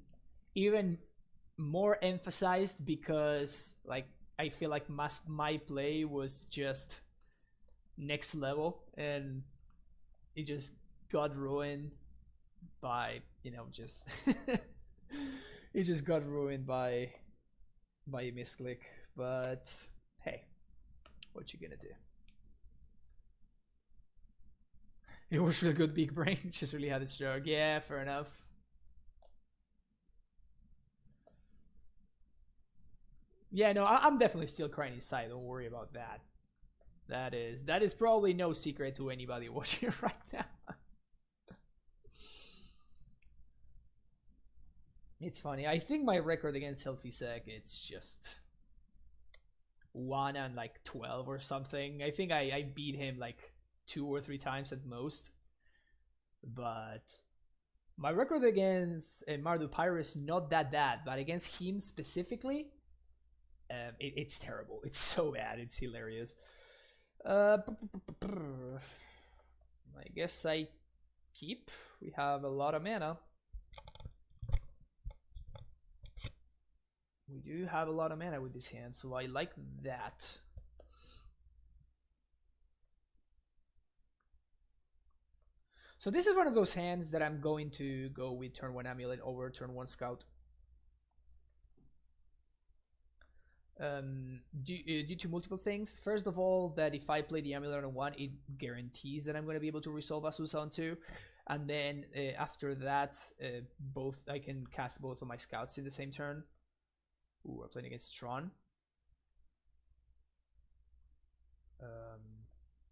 more emphasized because like I feel like my play was just next level and it just got ruined by, you know, just it just got ruined by a misclick. But hey, what you gonna do? It was real good, big brain. Just really had a stroke. Yeah, fair enough. Yeah, no, I'm definitely still crying inside. Don't worry about that. That is probably no secret to anybody watching right now. It's funny. I think my record against Healthy Sec, it's just 1 and like 12 or something. I think I beat him like 2 or 3 times at most. But my record against Mardu Pyro is not that bad. But against him specifically, it's terrible. It's so bad. It's hilarious. I guess I keep. We have a lot of mana. We do have a lot of mana with this hand, so I like that. So this is one of those hands that I'm going to go with turn 1 Amulet over turn 1 Scout. Due to multiple things. First of all, that if I play the Amulet on 1, it guarantees that I'm going to be able to resolve Azusa on 2. And then after that, I can cast both of my Scouts in the same turn. Ooh, we're playing against Tron.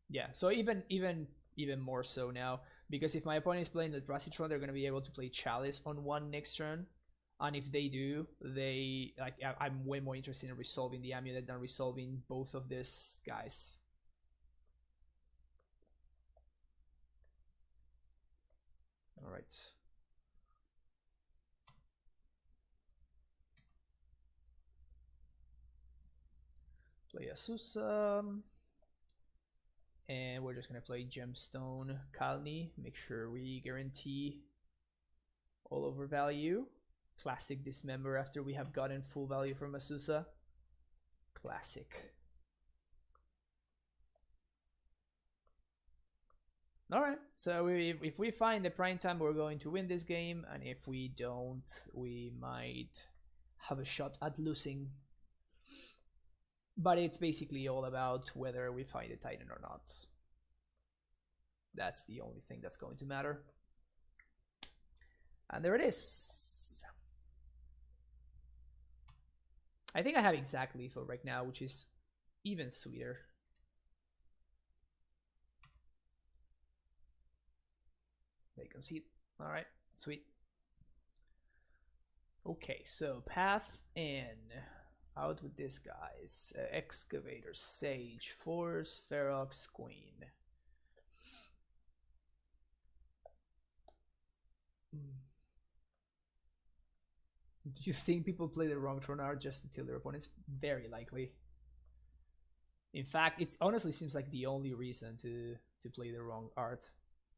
Yeah, so even more so now, because if my opponent is playing the Eldrazi Tron, they're going to be able to play Chalice on 1 next turn. And if they do, I'm way more interested in resolving the Amulet than resolving both of these guys. All right. Play Azusa. And we're just going to play Gemstone Kalni. Make sure we guarantee all over value. Classic Dismember after we have gotten full value from Azusa. Classic. Alright, so if we find the prime time, we're going to win this game. And if we don't, we might have a shot at losing. But it's basically all about whether we find a Titan or not. That's the only thing that's going to matter. And there it is. I think I have exact lethal right now, which is even sweeter. They concede. Alright, sweet. Okay, so path in. Out with this guys. Excavator, Sage, Force, Ferox, Queen. Do you think people play the wrong Tron art just to tilt their opponents? Very likely. In fact, it honestly seems like the only reason to play the wrong art,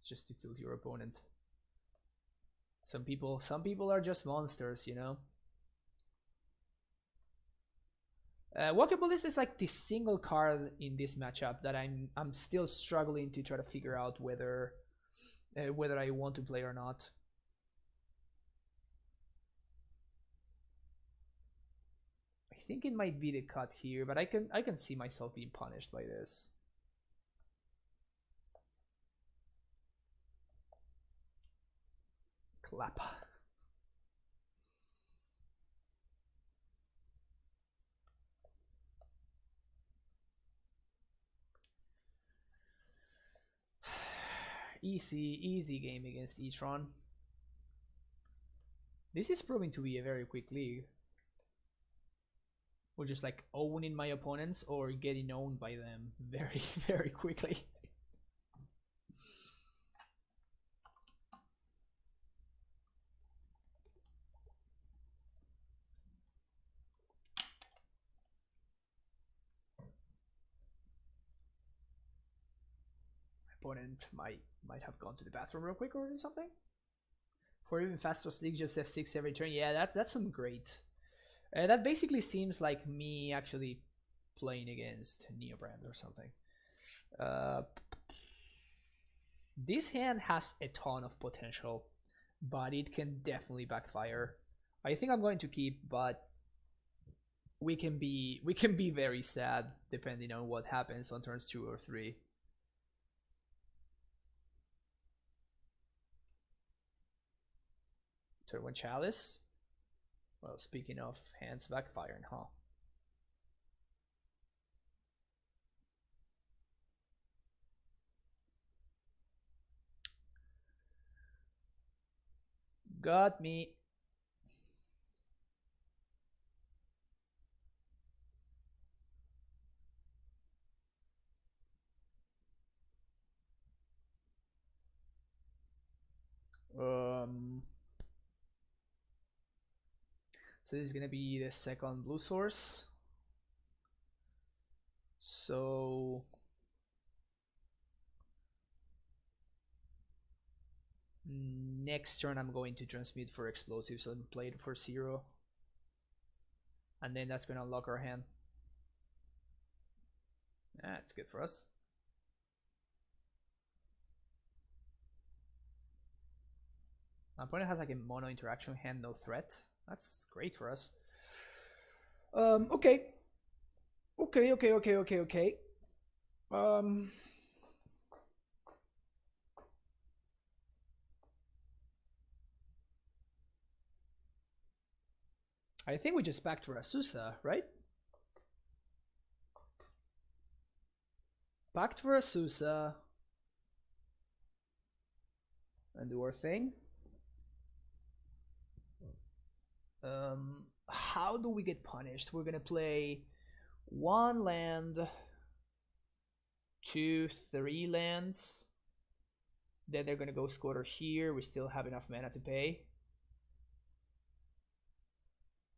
just to tilt your opponent. Some people are just monsters, you know. Walkabilis is like the single card in this matchup that I'm still struggling to try to figure out whether I want to play or not. I think it might be the cut here, but I can see myself being punished by this. Clap. easy game against Tron. This is proving to be a very quick league. Or just like owning my opponents or getting owned by them very, very quickly. Opponent might have gone to the bathroom real quick or something. For even faster sleep, just F6 every turn. Yeah, that's some great. That basically seems like me actually playing against Neobrand or something. This hand has a ton of potential, but it can definitely backfire. I think I'm going to keep, but we can be very sad depending on what happens on turns 2 or 3. Turn 1 Chalice. Well, speaking of hands backfiring, huh? Got me. So this is gonna be the second blue source. So next turn I'm going to transmute for explosives and play it for 0. And then that's gonna unlock our hand. That's good for us. My opponent has like a mono interaction hand, no threat. That's great for us. Okay. Okay. I think we just backed for Asusa, right? Backed for Asusa. And do our thing. How do we get punished? We're gonna play 1 land, 2, 3 lands. Then they're gonna go squatter here. We still have enough mana to pay.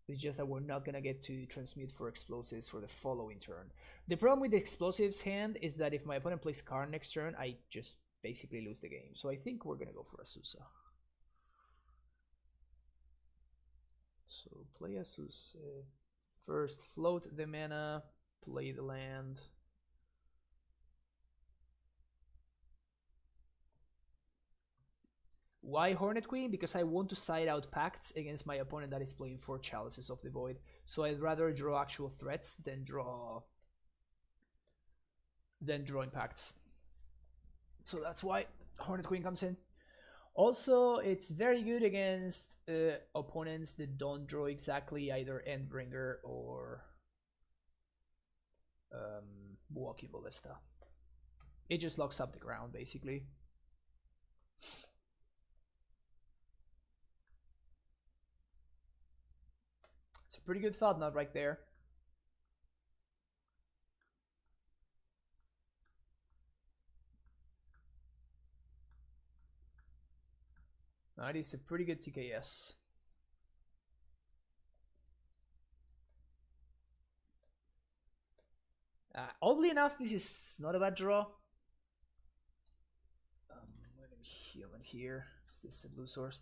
It's just that we're not gonna get to transmute for explosives for the following turn. The problem with the explosives hand is that if my opponent plays card next turn, I just basically lose the game. So I think we're gonna go for Asusa. So play Asusa. First float the mana, play the land. Why Hornet Queen? Because I want to side out pacts against my opponent that is playing 4 Chalices of the Void. So I'd rather draw actual threats than drawing pacts. So that's why Hornet Queen comes in. Also, it's very good against opponents that don't draw exactly either Endbringer or Walking Ballista. It just locks up the ground, basically. It's a pretty good thought knot right there. That is a pretty good TKS. Oddly enough, this is not a bad draw. Let me heal in here. Is this a blue source?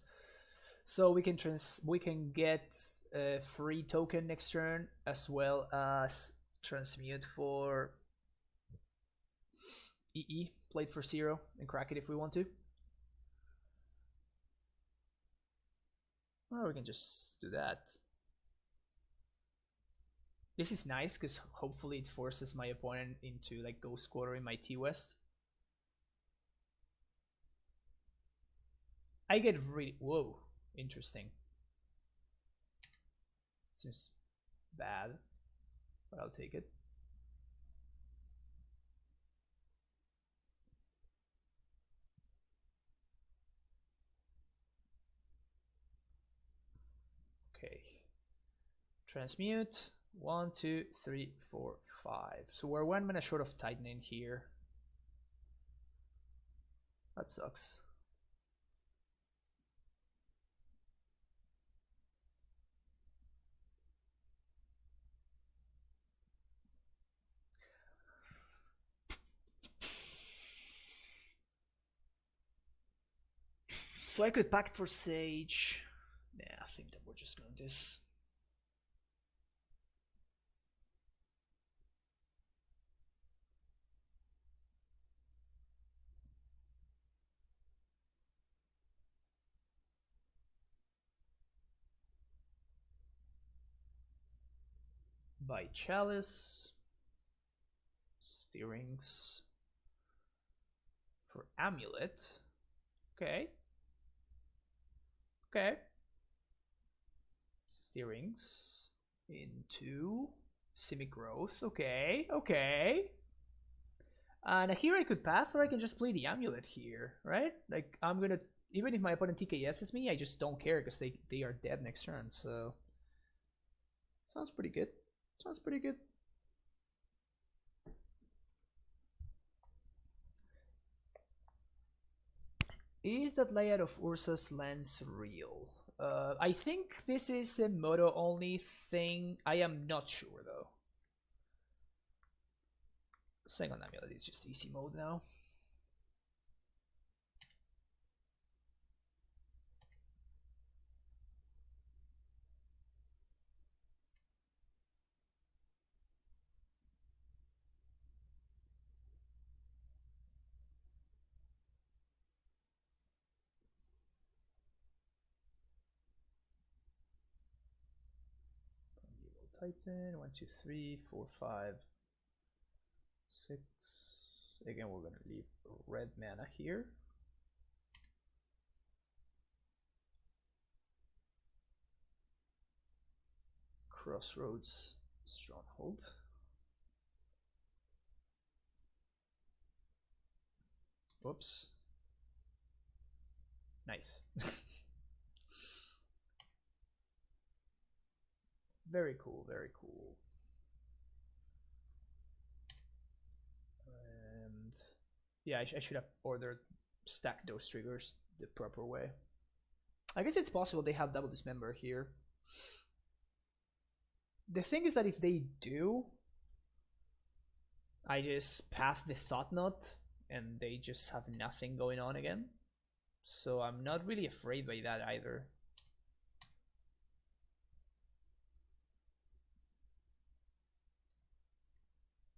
So we can get a free token next turn, as well as transmute for EE, played for 0, and crack it if we want to. Or we can just do that. This is nice because hopefully it forces my opponent into like go squatter in my T-West. I get really... Whoa, interesting. Seems bad, but I'll take it. Okay. Transmute. 1, 2, 3, 4, 5. So we're 1 mana short of tightening here. That sucks. So I could Pact for Sage. Yeah, I think that we're just going to this. By Chalice. Steerings. For Amulet. Okay. Okay. Steerings into Simic Growth. Okay, okay. And here I could path, or I can just play the Amulet here, right? Like, I'm gonna, even if my opponent TKS's me, I just don't care because they are dead next turn, so. Sounds pretty good. Sounds pretty good. Is that layout of Ursa's Lens real? I think this is a moto only thing. I am not sure though. Second Amulet is just easy mode now. Titan, 1, 2, 3, 4, 5, 6. Again, we're gonna leave red mana here. Crossroads Stronghold. Whoops. Nice. Very cool, very cool. And yeah, I should have stacked those triggers the proper way. I guess it's possible they have double dismember here. The thing is that if they do, I just path the Thought Knot and they just have nothing going on again. So I'm not really afraid by that either.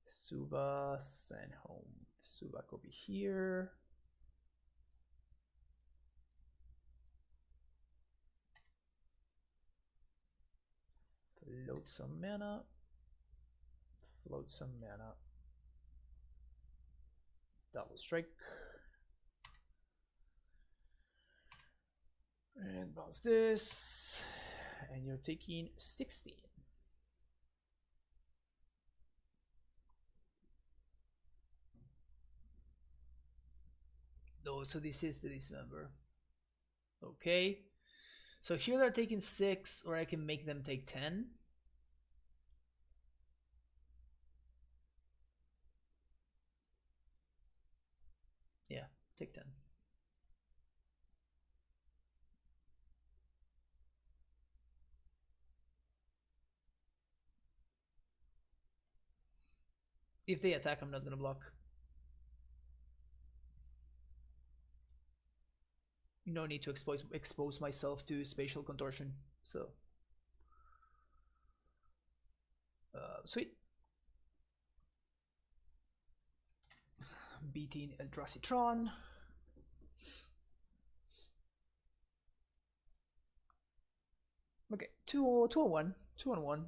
Suba, send home. Suba could be here. Float some mana. Float some mana. Double strike. And bounce this. And you're taking 16. Oh, so this is the dismember. Okay. So here they're taking 6, or I can make them take 10. Yeah, take 10. If they attack, I'm not gonna block. No need to expose myself to spatial contortion. So, sweet. Beating Eldrazi Tron. Okay, 2-1. 2-1.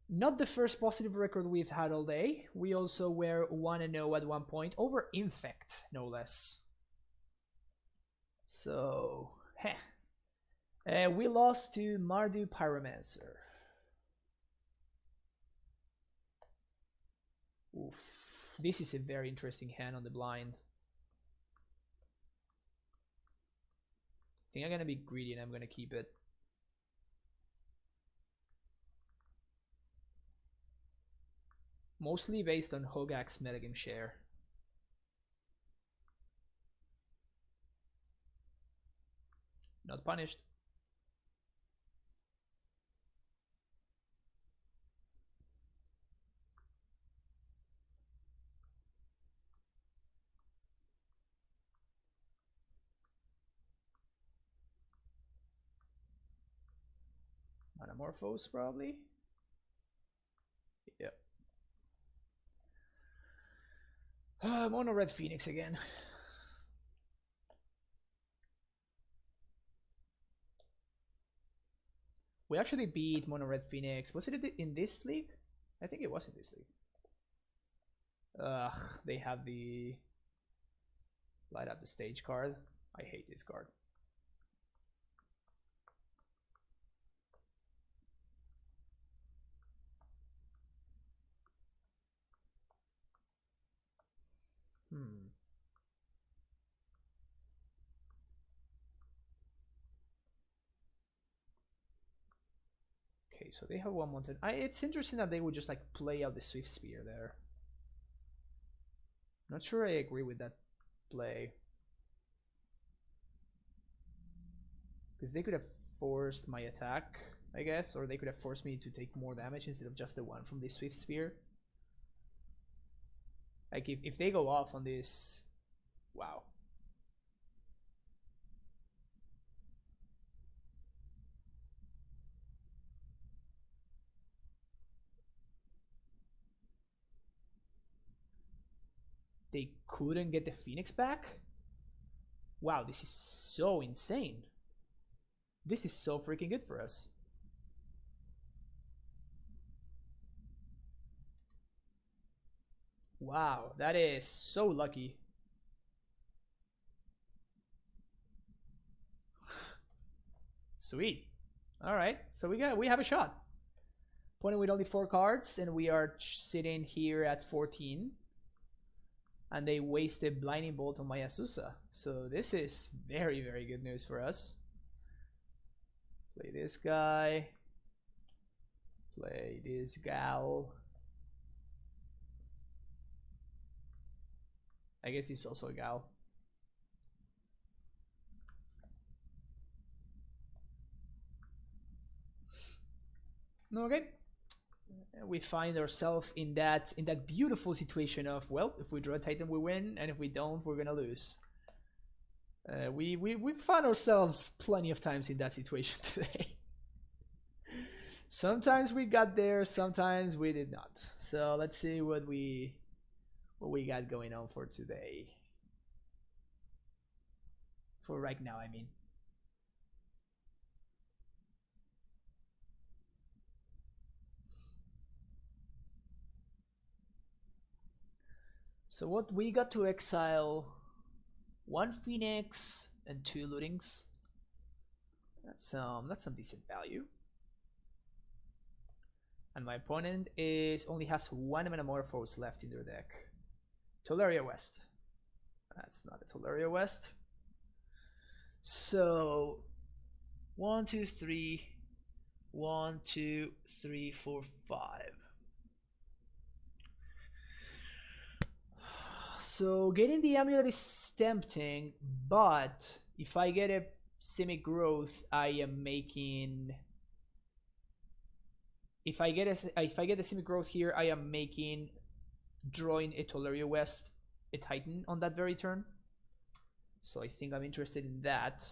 Not the first positive record we've had all day. We also were 1-0 at one point over Infect, no less. So, we lost to Mardu Pyromancer. Oof, this is a very interesting hand on the blind. I think I'm gonna be greedy and I'm gonna keep it. Mostly based on Hogaak's metagame share. Not punished. Anamorphose, probably. Yep. Mono Red Phoenix again. We actually beat Mono Red Phoenix. Was it in this league? I think it was in this league. Ugh, they have the light up the stage card. I hate this card. Okay, so they have one mountain. It's interesting that they would just like play out the Swift Spear there. Not sure I agree with that play. Because they could have forced my attack, I guess, or they could have forced me to take more damage instead of just the one from the Swift Spear. Like if they go off on this, wow. They couldn't get the Phoenix back? Wow, this is so insane. This is so freaking good for us. Wow, that is so lucky. Sweet. All right, so we have a shot. Opponent with only 4 cards, and we are sitting here at 14. And they wasted Blinding Bolt on my Azusa. So this is very, very good news for us. Play this guy. Play this gal. I guess he's also a gal. Okay. We find ourselves in that beautiful situation of, well, if we draw a Titan we win, and if we don't we're gonna lose. We found ourselves plenty of times in that situation today. Sometimes we got there, sometimes we did not. So let's see what we got going on for today. For right now, I mean. So what we got to exile 1 Phoenix and 2 Lootings. That's some decent value. And my opponent only has 1 Metamorphose left in their deck. Tolaria West. That's not a Tolaria West. So 1, 2, 3. 1, 2, 3, 4, 5. So getting the Amulet is tempting, but if I get a Simic Growth, I am making. If I get the Simic Growth here, I am making drawing a Tolaria West a Titan on that very turn. So I think I'm interested in that.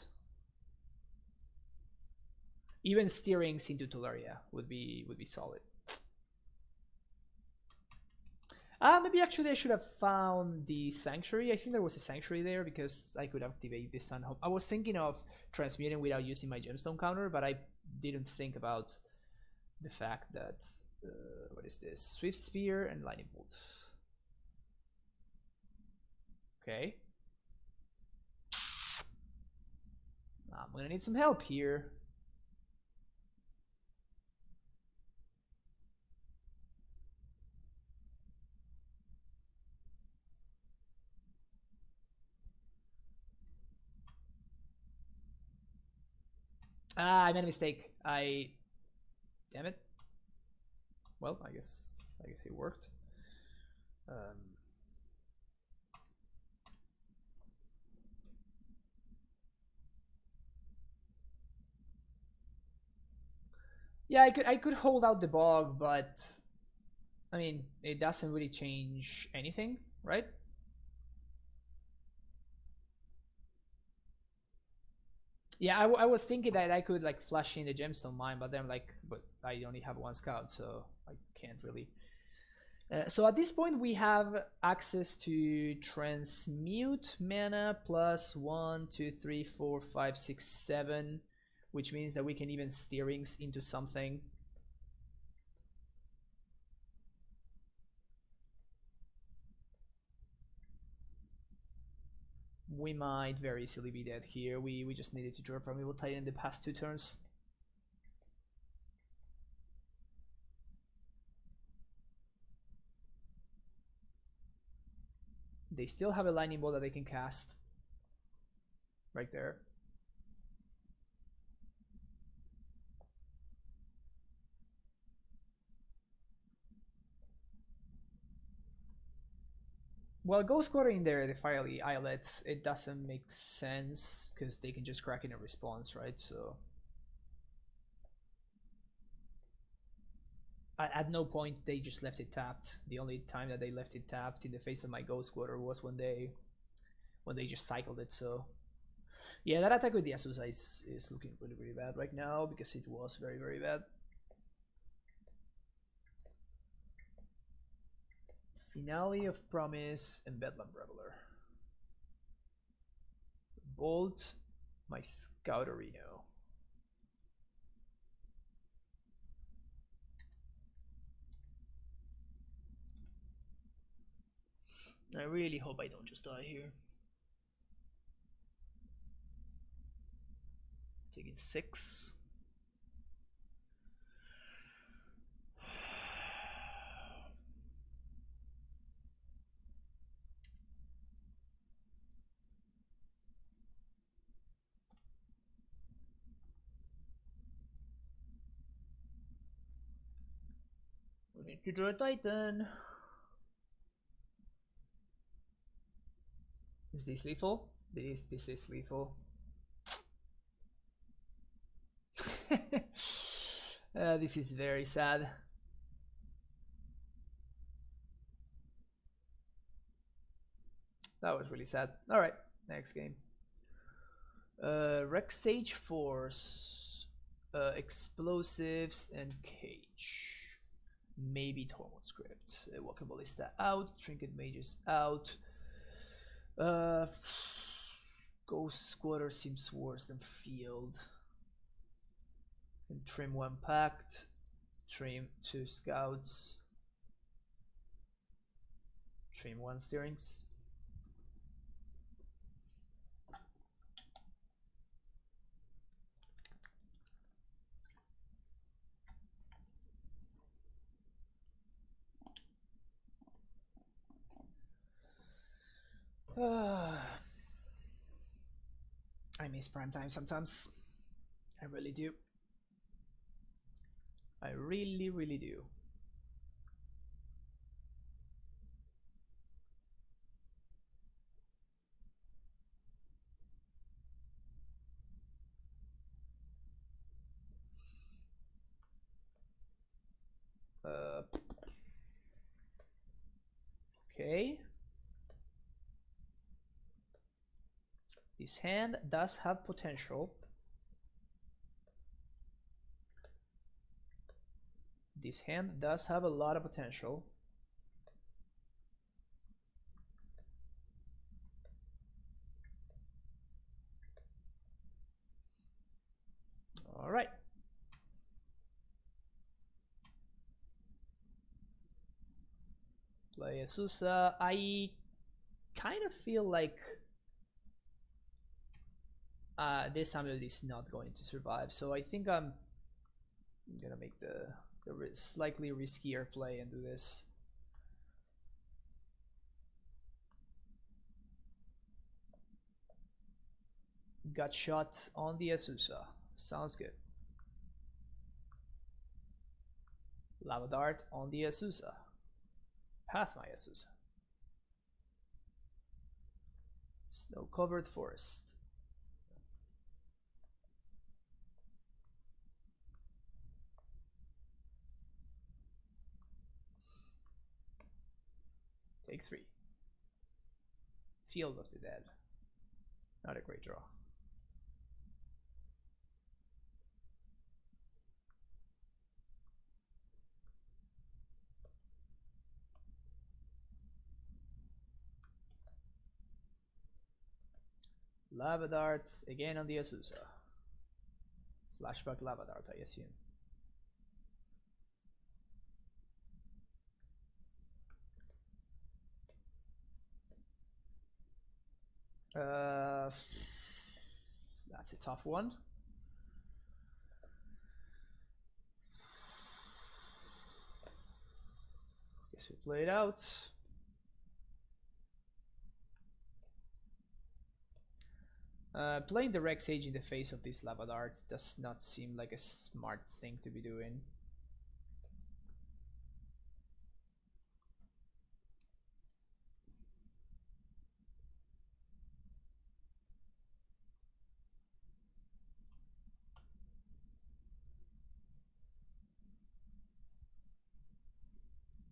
Even Steerings into Tolaria would be solid. Maybe actually I should have found the Sanctuary. I think there was a Sanctuary there because I could activate this Sun Home. I was thinking of transmuting without using my Gemstone counter, but I didn't think about the fact that what is this? Swift Spear and Lightning Bolt. Okay. I'm gonna need some help here. I made a mistake. Damn it. Well, I guess it worked. Um, yeah, I could hold out the bog, but I mean it doesn't really change anything, right? Yeah, I was thinking that I could like flush in the gemstone mine, but then like, but I only have one scout, so I can't really. So at this point we have access to transmute mana plus 1, 2, 3, 4, 5, 6, 7, which means that we can even steerings into something. We might very easily be dead here. We just needed to draw Primeval Titan in the past 2 turns. They still have a lightning bolt that they can cast. Right there. Well, Ghost Quarter in there, the Fiery Islet, it doesn't make sense because they can just crack in a response, right? So at no point they just left it tapped. The only time that they left it tapped in the face of my Ghost Quarter was when they just cycled it. So yeah, that attack with the Azusa is looking really bad right now because it was very bad. Finale of Promise and Bedlam Reveler. Bolt my Scouterino. I really hope I don't just die here. Taking 6. We need to draw a Titan. Is this lethal? This is lethal. This is very sad. That was really sad. Alright, next game. Rex Sage Force, Explosives, and Cage. Maybe Tormod Script. Walking Ballista out, Trinket Mages out. Ghost Squatter seems worse than Field. And trim 1 Pact, trim 2 Scouts, trim 1 Steerings. I miss prime time sometimes. I really do. I really do. Okay. This hand does have potential. This hand does have a lot of potential. All right. Play Azusa. I kind of feel like this Amulet is not going to survive, so I think I'm gonna make the slightly riskier play and do this. Got shot on the Azusa. Sounds good. Lava Dart on the Azusa. Path my Azusa. Snow-covered forest. Take 3. Field of the Dead. Not a great draw. Lava Dart again on the Azusa. Flashback Lava Dart, I assume. That's a tough one. Guess we play it out. Playing the Rex Sage in the face of this Lava Dart does not seem like a smart thing to be doing.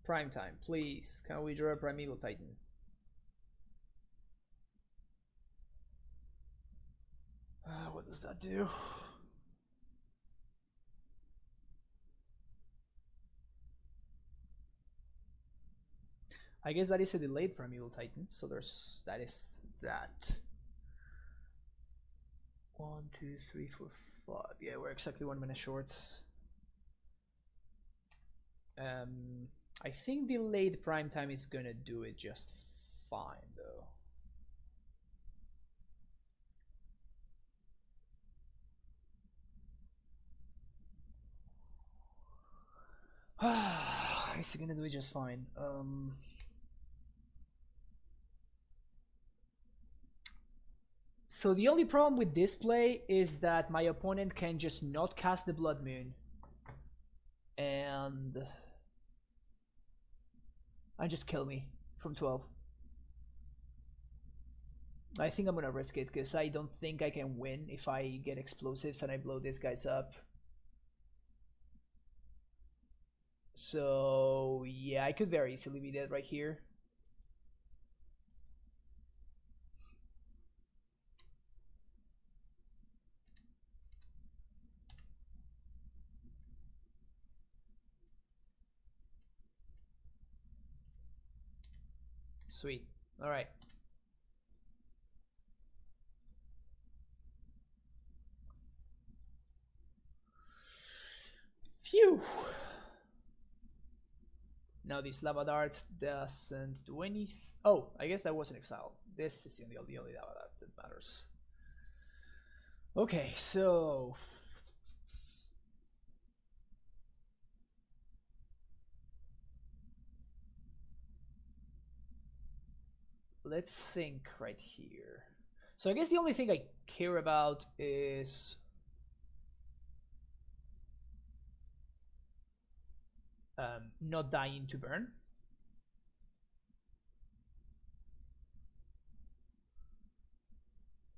Prime time, please. Can we draw a Primeval Titan? What does that do? I guess that is a delayed Primeval Titan, so that is that. 1, 2, 3, 4, 5. Yeah, we're exactly 1 minute short. I think delayed prime time is gonna do it just fine though. It's gonna do it just fine. So the only problem with this play is that my opponent can just not cast the Blood Moon and just kill me from 12. I think I'm gonna risk it because I don't think I can win if I get explosives and I blow these guys up. So yeah, I could very easily be dead right here. Sweet. All right. Phew. Now this Lava Dart doesn't do anything. Oh, I guess that was an exile. This is the only Lava Dart that matters. Okay, so let's think right here. So I guess the only thing I care about is not dying to burn.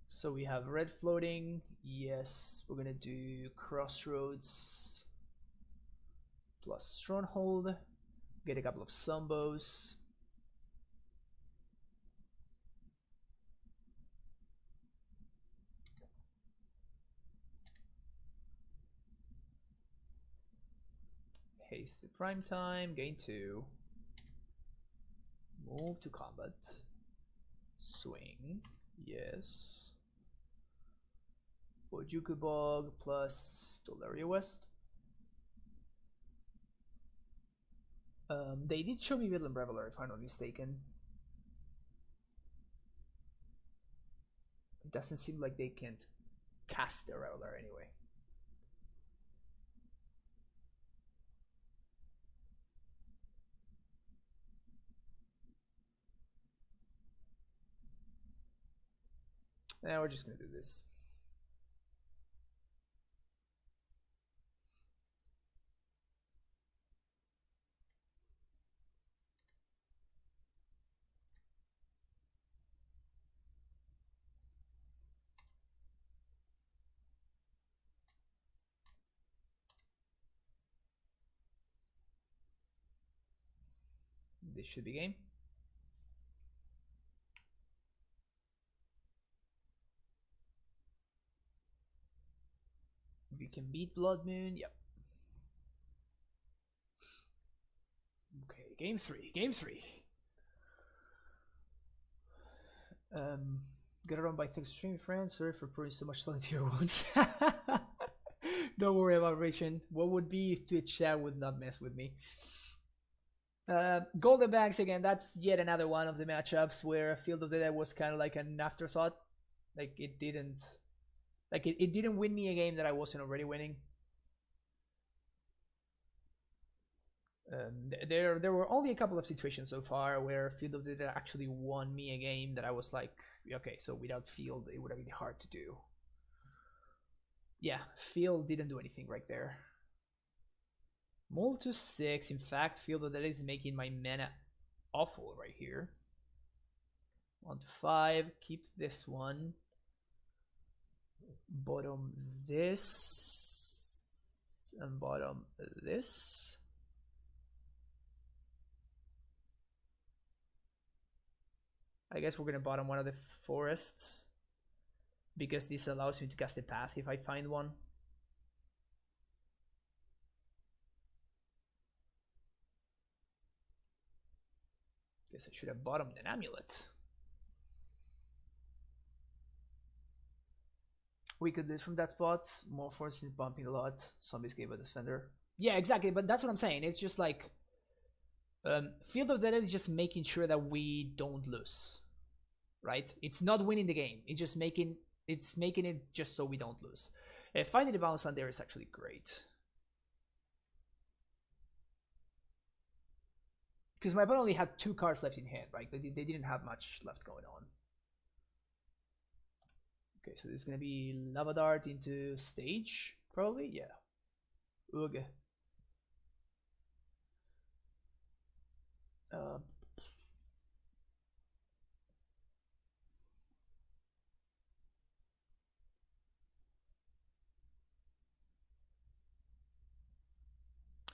So we have red floating. Yes, we're gonna do Crossroads plus Stronghold. Get a couple of Sumbos. Haste the prime time, gain 2. Move to combat. Swing, yes. Bojuku Bog plus Dolaria West. They did show me Midland Reveler if I'm not mistaken. It doesn't seem like they can't cast the Reveler anyway. Now we're just gonna do this. This should be game. We can beat Blood Moon. Yep. Okay, game three. Game three. Got run by thanks streaming friends. Sorry for pouring so much salt into your wounds. Don't worry about Richard. What would be if Twitch chat would not mess with me? Golden Bags again. That's yet another one of the matchups where Field of the Dead was kind of like an afterthought. Like it didn't. Like it didn't win me a game that I wasn't already winning. There were only a couple of situations so far where Field of the Dead actually won me a game that I was like, okay, so without Field it would have been hard to do. Yeah, Field didn't do anything right there. Mole to 6. In fact, Field of the Dead is making my mana awful right here. 1 to 5. Keep this one. Bottom this. And bottom this. I guess we're gonna bottom one of the forests because this allows me to cast a path if I find one. Guess I should have bottomed an amulet. We could lose from that spot. More forces bumping a lot. Zombies gave a defender. Yeah, exactly. But that's what I'm saying. It's just like Field of the Dead is just making sure that we don't lose, right? It's not winning the game. It's just making it just so we don't lose. Finding the bounce on there is actually great. Because my opponent only had 2 cards left in hand, right? They didn't have much left going on. Okay, so this is gonna be Lava Dart into stage, probably? Yeah. Ugh.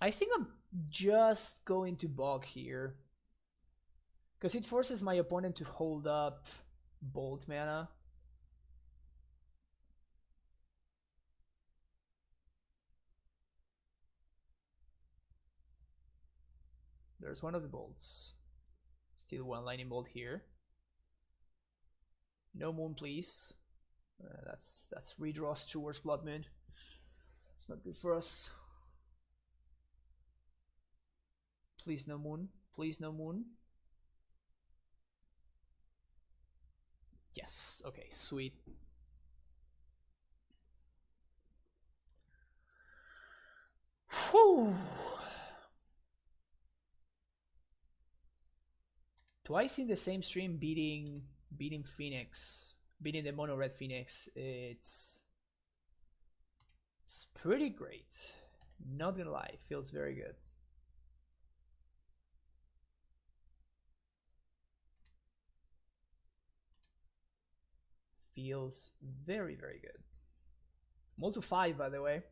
I think I'm just going to bog here. Because it forces my opponent to hold up Bolt mana. There's one of the bolts. Still one lightning bolt here. No moon, please. That's redraws towards Blood Moon. It's not good for us. Please no moon. Please no moon. Yes. Okay. Sweet. Whew. Twice in the same stream beating Phoenix, beating the mono red Phoenix. It's pretty great. Not gonna lie, feels very good. Feels very, very good. Multi 5, by the way.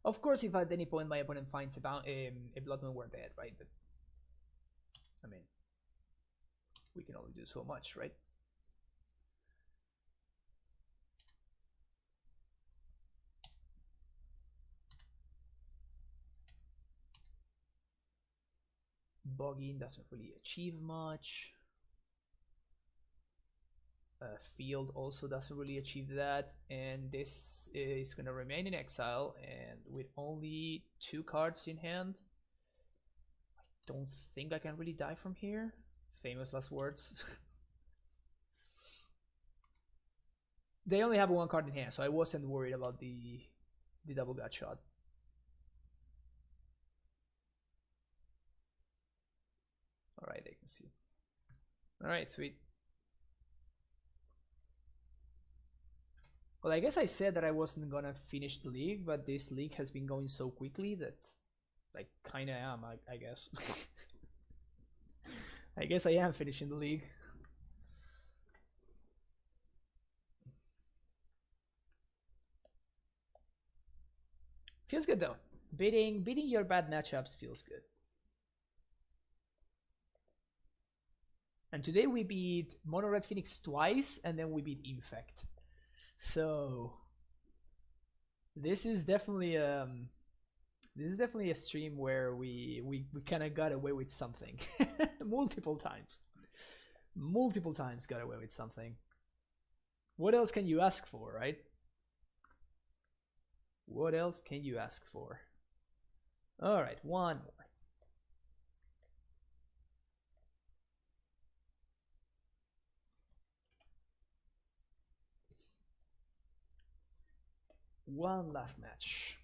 Of course, if at any point my opponent finds a Blood Moon, we're dead, right? But I mean, we can only do so much, right? Bogging doesn't really achieve much. Field also doesn't really achieve that, and this is gonna remain in exile, and with only 2 cards in hand, I don't think I can really die from here. Famous last words. They only have 1 card in hand, so I wasn't worried about the double gut shot. All right, I can see. All right, sweet. Well, I guess I said that I wasn't gonna finish the league, but this league has been going so quickly that I kinda am, I guess. I guess I am finishing the league. Feels good though. Beating your bad matchups feels good. And today we beat Mono Red Phoenix twice, and then we beat Infect. So this is definitely a stream where we kind of got away with something. multiple times got away with something. What else can you ask for, right? What else can you ask for? All right, one more. One last match.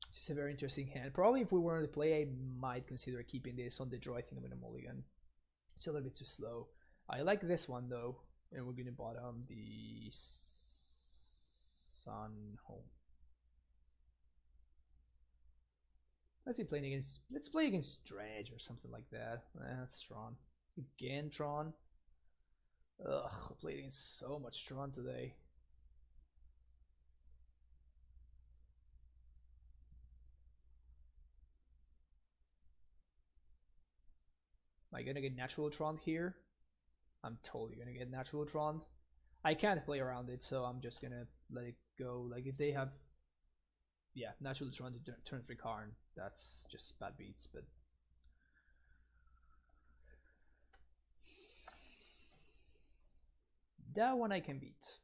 This is a very interesting hand. Probably if we were to play, I might consider keeping this on the draw. I think I'm gonna mulligan. It's a little bit too slow. I like this one though, and we're gonna bottom the Sun home. Let's be playing against. Let's play against Dredge or something like that. That's Tron. Again, Tron. Ugh, we're playing against so much Tron today. Am I gonna get natural Tron here? I'm totally gonna get natural Tron. I can't play around it, so I'm just gonna let it go. Like if they have, yeah, natural Tron to turn 3 Karn, that's just bad beats. But that one I can beat.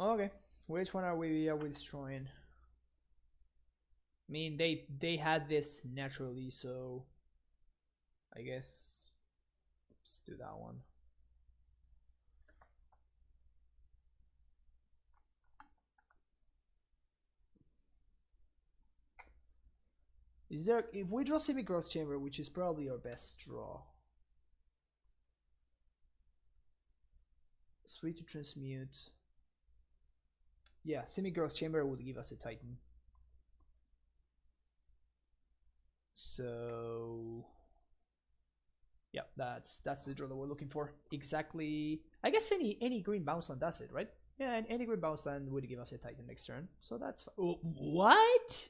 Okay, which one are we destroying? I mean, they had this naturally, so I guess let's do that one. Is there, if we draw Civic Growth Chamber, which is probably our best draw. It's free to transmute. Yeah, Simic Growth Chamber would give us a Titan. So yeah, that's the draw that we're looking for. Exactly. I guess any green bounce land does it, right? Yeah, and any green bounce land would give us a Titan next turn. So that's oh, what?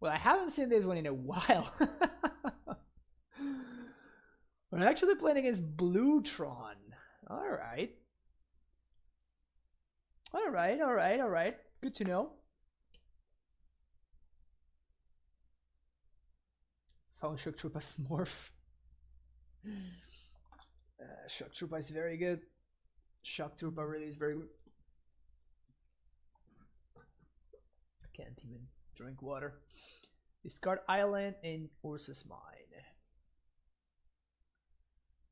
Well, I haven't seen this one in a while. We're actually playing against Blue Tron. Alright. Alright. Good to know. Found Shock Troopa Smurf. Shock Troopa is very good. Shock Troopa really is very good. I can't even drink water. Discard Island and Ursa's Mine.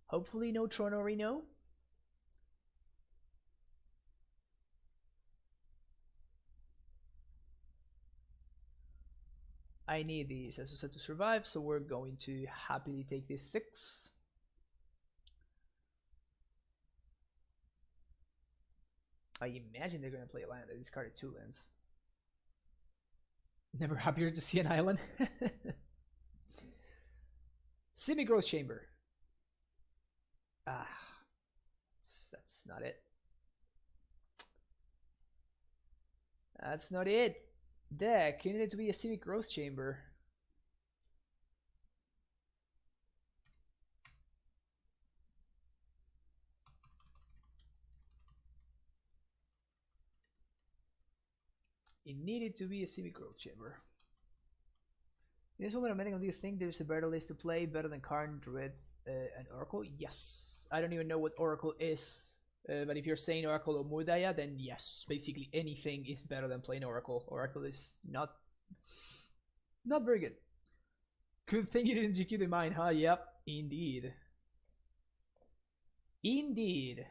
Hopefully no Tron or Reno. I need these as I said to survive, so we're going to happily take this 6. I imagine they're going to play a land. I discarded 2 lands. Never happier to see an island. Semi-Growth Chamber. Ah, that's not it. That's not it. Deck, you need it to be a Civic Growth Chamber. It needed to be a Civic Growth Chamber. In this moment, do you think there's a better list to play, better than Karn, Druid, and Oracle? Yes. I don't even know what Oracle is, but if you're saying Oracle or Mudaya, then yes, basically anything is better than playing Oracle. Oracle is not very good. Good thing you didn't GQ the mine, huh? Yep, indeed. Indeed.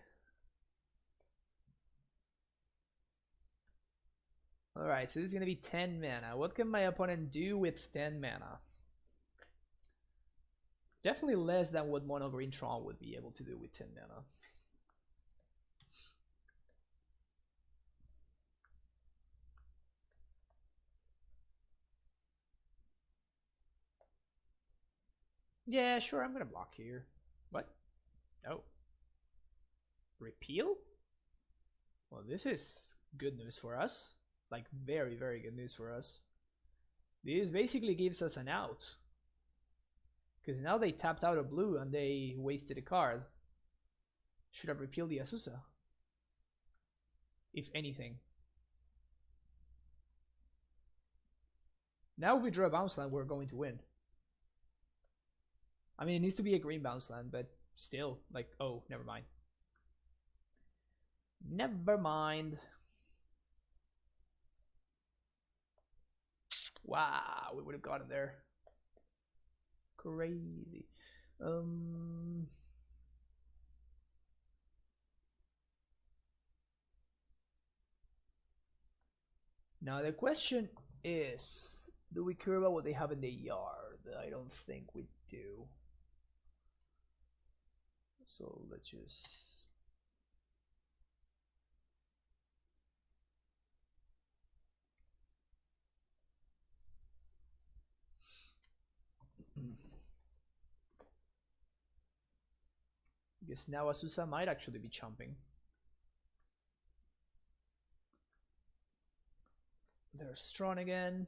Alright, so this is gonna be 10 mana. What can my opponent do with 10 mana? Definitely less than what Mono Green Tron would be able to do with 10 mana. Yeah, sure, I'm gonna block here. What? Oh. Repeal? Well, this is good news for us. Like, very, very good news for us. This basically gives us an out. Because now they tapped out a blue and they wasted a card. Should have repealed the Azusa. If anything. Now if we draw a bounce land, we're going to win. I mean, it needs to be a green bounce land, but still, like, oh, never mind. Never mind. Wow, we would have gotten there. Crazy. Now the question is, do we care about what they have in the yard? I don't think we do. So let's just... Guess now Azusa might actually be chomping. There's Tron again.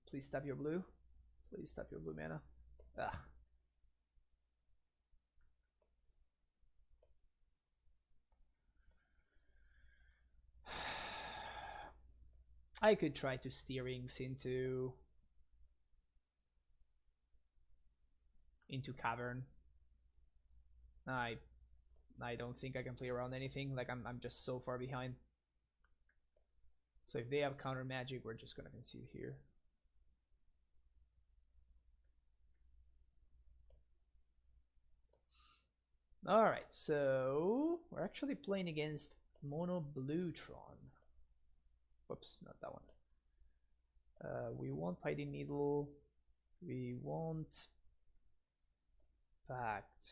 Please tap your blue. Please tap your blue mana. Ugh. I could try to steerings into Cavern. I don't think I can play around anything. Like I'm just so far behind. So if they have counter magic, we're just gonna concede here. Alright, so we're actually playing against Mono Blue Tron. Whoops, not that one. We want Piety Needle. We want Pact.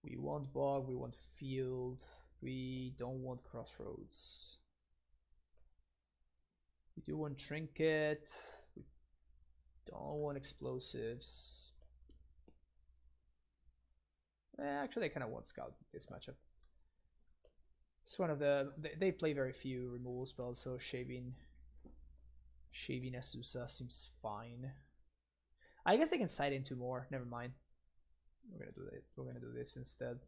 We want Bog. We want Field. We don't want Crossroads. We do want Trinket. We don't want Explosives. Actually, I kind of want Scout this matchup. It's one of the... They play very few removal spells, so shaving Azusa seems fine. I guess they can side into more. Never mind. We're gonna do it. We're gonna do this instead.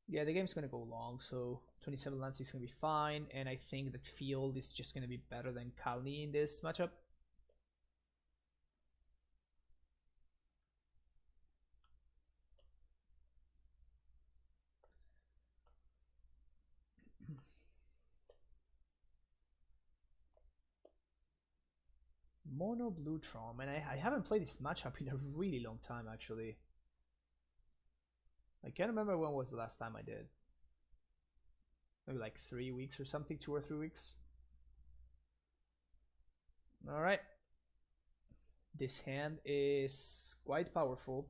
Yeah, the game's gonna go long, so 27 lands is gonna be fine, and I think that Field is just gonna be better than Kalni in this matchup. Mono Blue Tron, and I haven't played this matchup in a really long time, actually. I can't remember when was the last time I did. Maybe like 3 weeks or something, 2 or 3 weeks. Alright. This hand is quite powerful.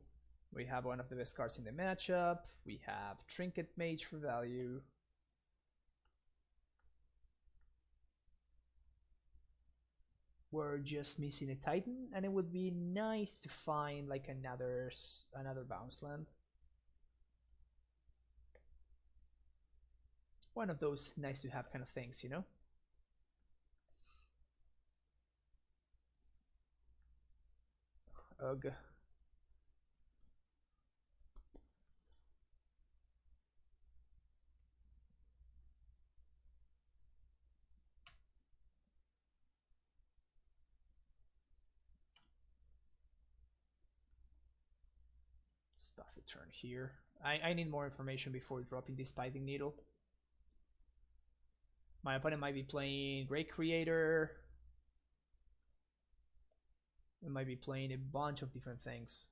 We have one of the best cards in the matchup. We have Trinket Mage for value. We're just missing a Titan, and it would be nice to find like another bounce land. One of those nice to have kind of things, you know? Ugh. Let's pass a turn here. I need more information before dropping this Pithing Needle. My opponent might be playing Great Creator. It might be playing a bunch of different things.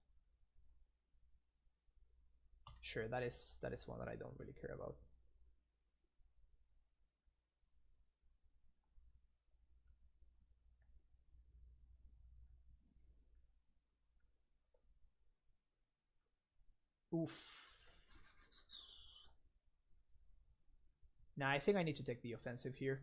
Sure, that is one that I don't really care about. Oof. Nah, I think I need to take the offensive here.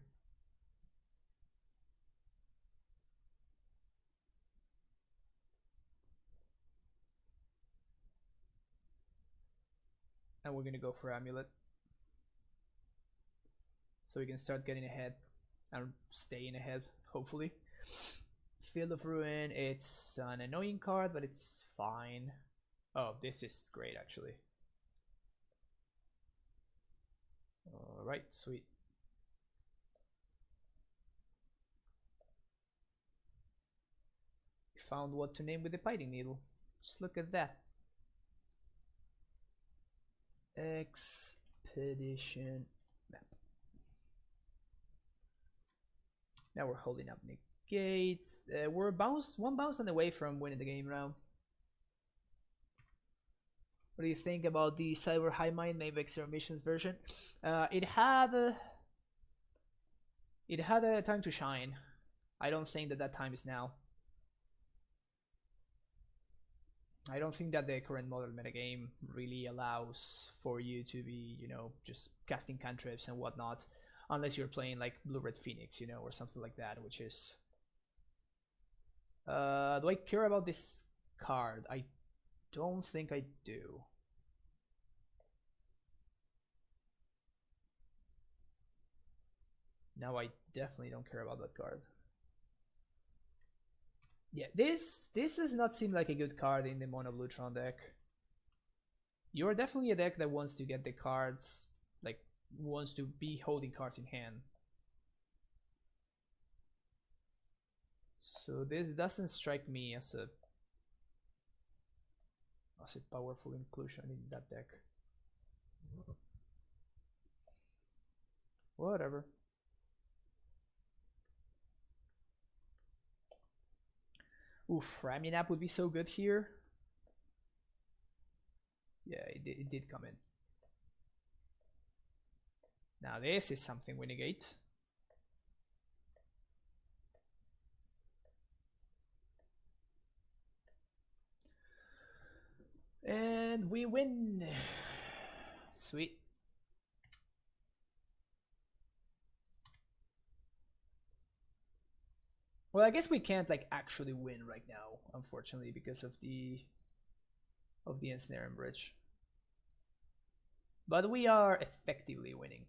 And we're gonna go for Amulet. So we can start getting ahead and staying ahead, hopefully. Field of Ruin, it's an annoying card, but it's fine. Oh, this is great, actually. Alright, sweet. We found what to name with the Pithing Needle. Just look at that. Expedition map. Now we're holding up negate. We're one bounce on the way from winning the game now. What do you think about the Cyber High Mind Maybe Missions version? It had a time to shine. I don't think that time is now. I don't think that the current modern metagame really allows for you to be, you know, just casting cantrips and whatnot, unless you're playing like Blue-Red Phoenix, you know, or something like that, which is... do I care about this card? I don't think I do. Now I definitely don't care about that card. Yeah, this does not seem like a good card in the mono blue Tron deck. You're definitely a deck that wants to get the cards, like, wants to be holding cards in hand. So this doesn't strike me as a powerful inclusion in that deck. Whatever. Oof, Ramming Up would be so good here. Yeah, it did come in. Now this is something we negate. And we win. Sweet. Well, I guess we can't like actually win right now, unfortunately, because of the Ensnaring Bridge. But we are effectively winning.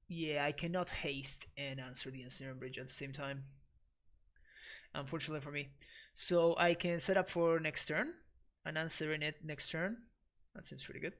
Yeah, I cannot haste and answer the Ensnaring Bridge at the same time, unfortunately for me. So I can set up for next turn and answering it next turn. That seems pretty good.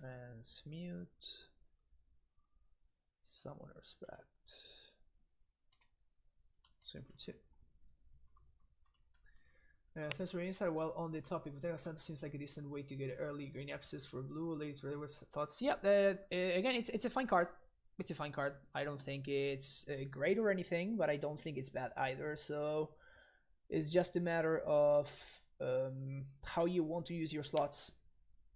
Transmute. Summoner's Pact. Swing for 2. Thanks for your insight. While on the topic of Data Center, seems like a decent way to get early green access for blue. Later with thoughts. Yeah, again, it's a fine card. It's a fine card. I don't think it's great or anything, but I don't think it's bad either. So it's just a matter of how you want to use your slots.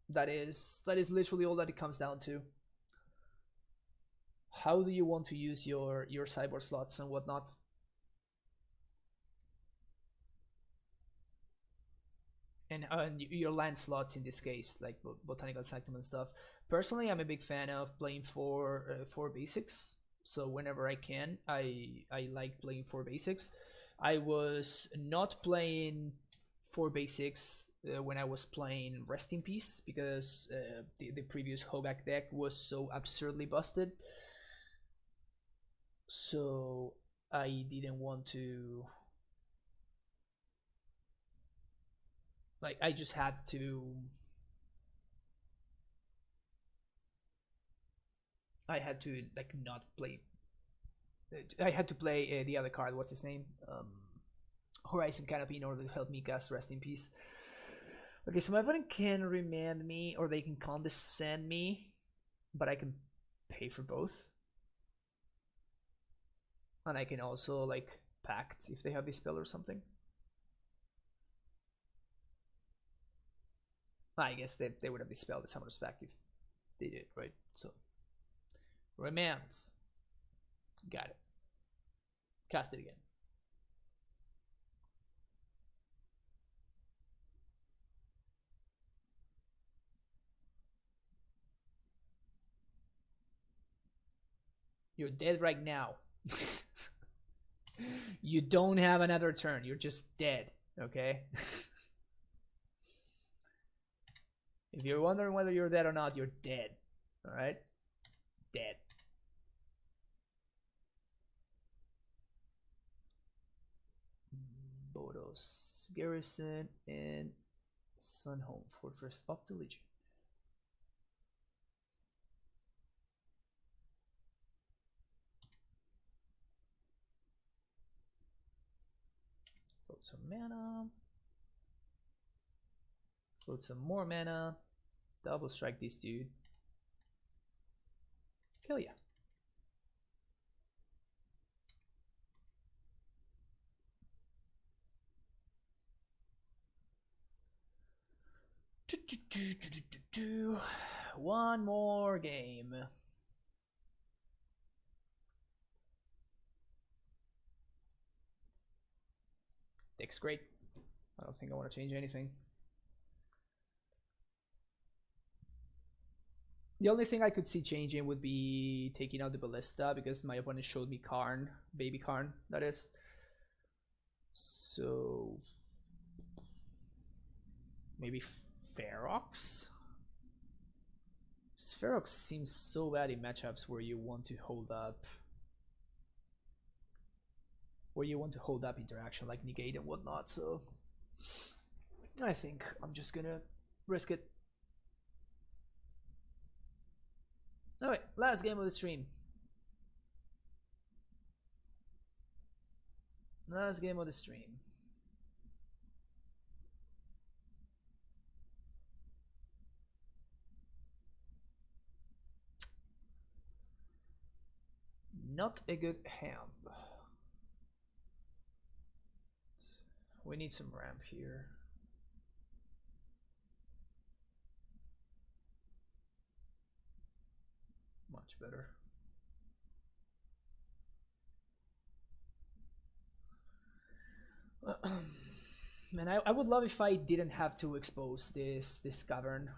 That is literally all that it comes down to. How do you want to use your cyborg slots and whatnot? and your land slots in this case, like Botanical Sanctum and stuff. Personally, I'm a big fan of playing four basics. So whenever I can, I like playing four basics. I was not playing four basics when I was playing Rest in Peace because the previous Hogaak deck was so absurdly busted. So I didn't want to. Like, I just had to. I had to like not play. I had to play the other card. What's his name? Horizon Canopy in order to help me cast Rest in Peace. Okay, so my opponent can remand me, or they can condescend me, but I can pay for both. And I can also like pact if they have this spell or something. I guess they would have dispelled the Summoner's Pact if they did, right? So remands. Got it. Cast it again. You're dead right now. You don't have another turn. You're just dead. Okay? If you're wondering whether you're dead or not, you're dead. Alright? Dead. Bodos Garrison and Sunhome Fortress of the Legion. Float some mana. Float some more mana. Double strike this dude. Kill ya. One more game. Deck's great. I don't think I want to change anything. The only thing I could see changing would be taking out the Ballista because my opponent showed me Karn, baby Karn, that is. So maybe Ferox? Ferox seems so bad in matchups where you want to hold up. Where you want to hold up interaction like negate and whatnot, so I think I'm just gonna risk it. Alright, last game of the stream. Last game of the stream. Not a good hand. We need some ramp here. Much better. Man, I would love if I didn't have to expose this cavern.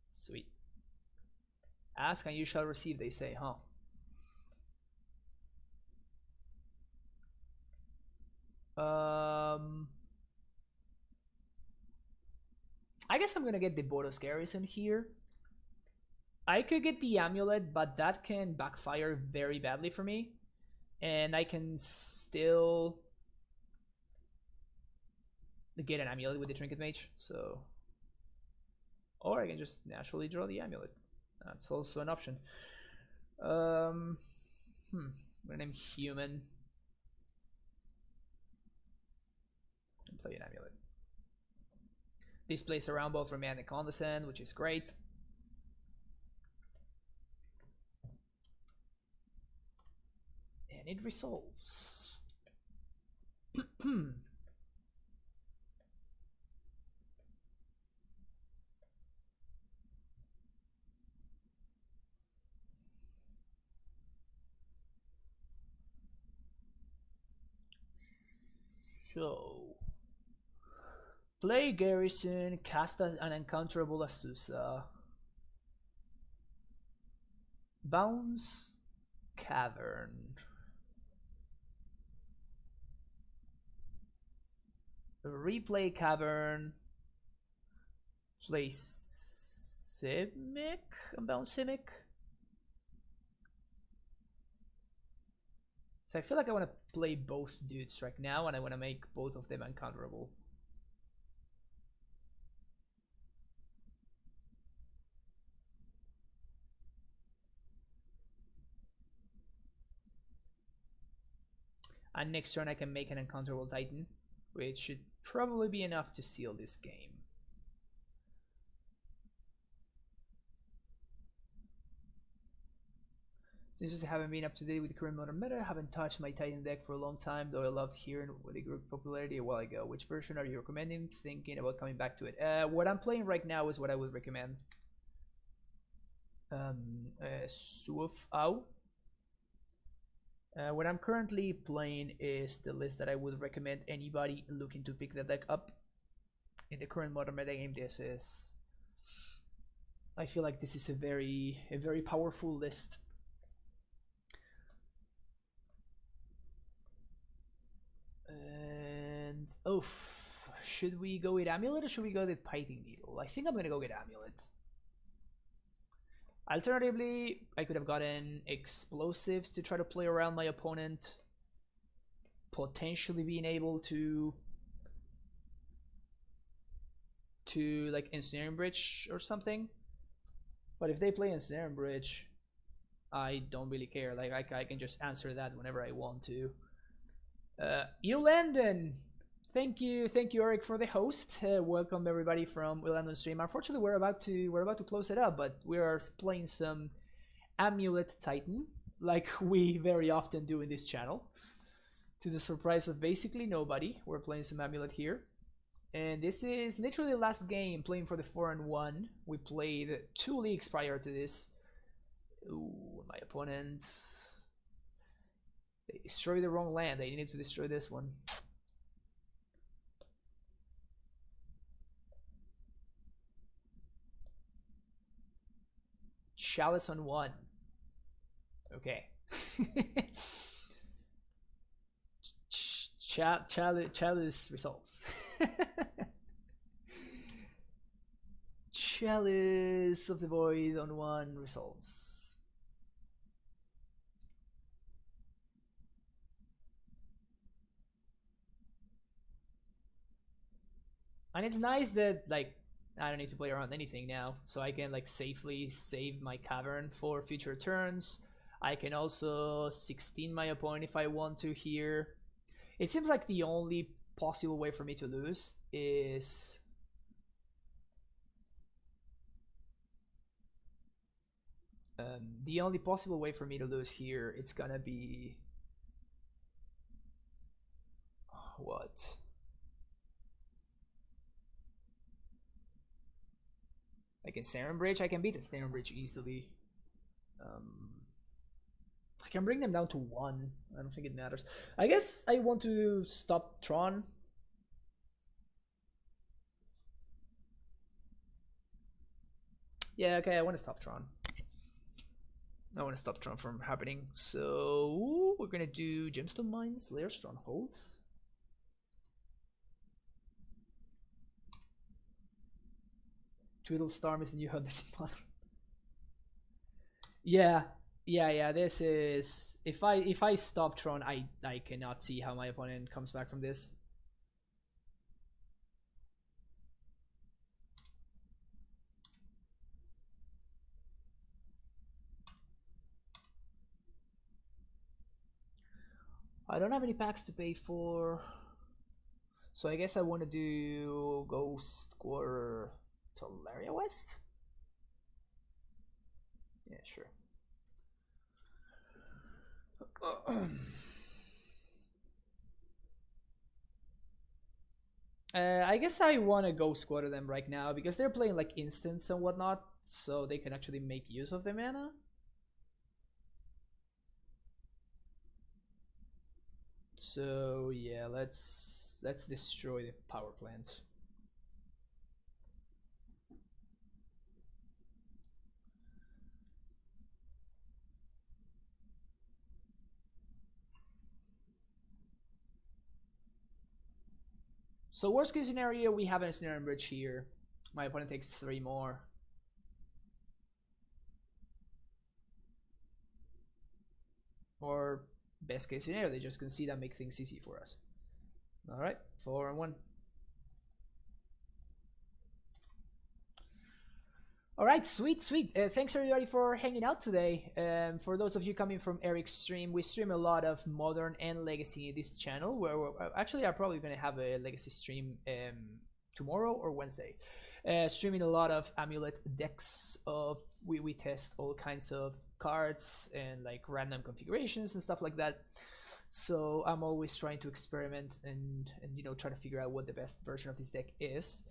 Sweet. Ask and you shall receive, they say, huh? I guess I'm gonna get the Boros Garrison here. I could get the Amulet, but that can backfire very badly for me. And I can still get an Amulet with the Trinket Mage, so... Or I can just naturally draw the Amulet. That's also an option. I'm gonna name Human. And play an Amulet. This plays around both Remand and Condescend, which is great. And it resolves. So Play Garrison, cast an uncounterable Azusa. Bounce Cavern. Replay Cavern. Play Simic. Unbound Simic. So I feel like I want to play both dudes right now, and I want to make both of them uncounterable. And next turn I can make an uncounterable Titan, which should probably be enough to seal this game. Since I haven't been up to date with the current modern meta, I haven't touched my Titan deck for a long time, though I loved hearing what it grew popularity a while ago. Which version are you recommending? Thinking about coming back to it. What I'm playing right now is what I would recommend. Suof Au. What I'm currently playing is the list that I would recommend anybody looking to pick the deck up. In the current modern meta game, I feel like this is a very powerful list. And should we go with Amulet or should we go with Pithing Needle? I think I'm gonna go with Amulet. Alternatively, I could have gotten explosives to try to play around my opponent, potentially being able to like Ensnaring Bridge or something. But if they play Ensnaring Bridge, I don't really care. Like I can just answer that whenever I want to. Landon, thank you Eric for the host. Welcome everybody from Landon stream. Unfortunately, we're about to close it up, but we are playing some Amulet Titan, like we very often do in this channel. To the surprise of basically nobody, we're playing some Amulet here, and this is literally the last game playing for the 4-1. We played 2 leagues prior to this. Ooh, my opponent. They destroyed the wrong land. They needed to destroy this one. Chalice on 1. Okay. Chalice resolves. Chalice of the Void on 1 resolves. And it's nice that like I don't need to play around anything now, so I can like safely save my cavern for future turns. I can also 16 my opponent if I want to here. It seems like the only possible way for me to lose is the only possible way for me to lose here, it's gonna be what? Like a Ensnaring Bridge, I can beat the Ensnaring Bridge easily. I can bring them down to 1. I don't think it matters. I guess I want to stop Tron. Yeah, okay, I want to stop Tron. I want to stop Tron from happening. So we're gonna do Gemstone Mines, Lair Stronghold. Twiddlestorm is a new this month. Yeah. This is if I stop Tron, I cannot see how my opponent comes back from this. I don't have any packs to pay for, so I guess I want to do Ghost Quarter Talaria West. Yeah, sure. I guess I want to go squatter them right now because they're playing like instants and whatnot, so they can actually make use of the mana. So yeah, let's destroy the power plant. So worst case scenario, we have an Snare and Bridge here. My opponent takes 3 more. Or best case scenario, they just concede and make things easy for us. Alright, 4 and 1. Alright, sweet. Thanks everybody for hanging out today. For those of you coming from Eric's stream, we stream a lot of Modern and Legacy in this channel. Where actually, I'm probably going to have a Legacy stream tomorrow or Wednesday. Streaming a lot of Amulet decks. We test all kinds of cards and like random configurations and stuff like that. So I'm always trying to experiment and you know, try to figure out what the best version of this deck is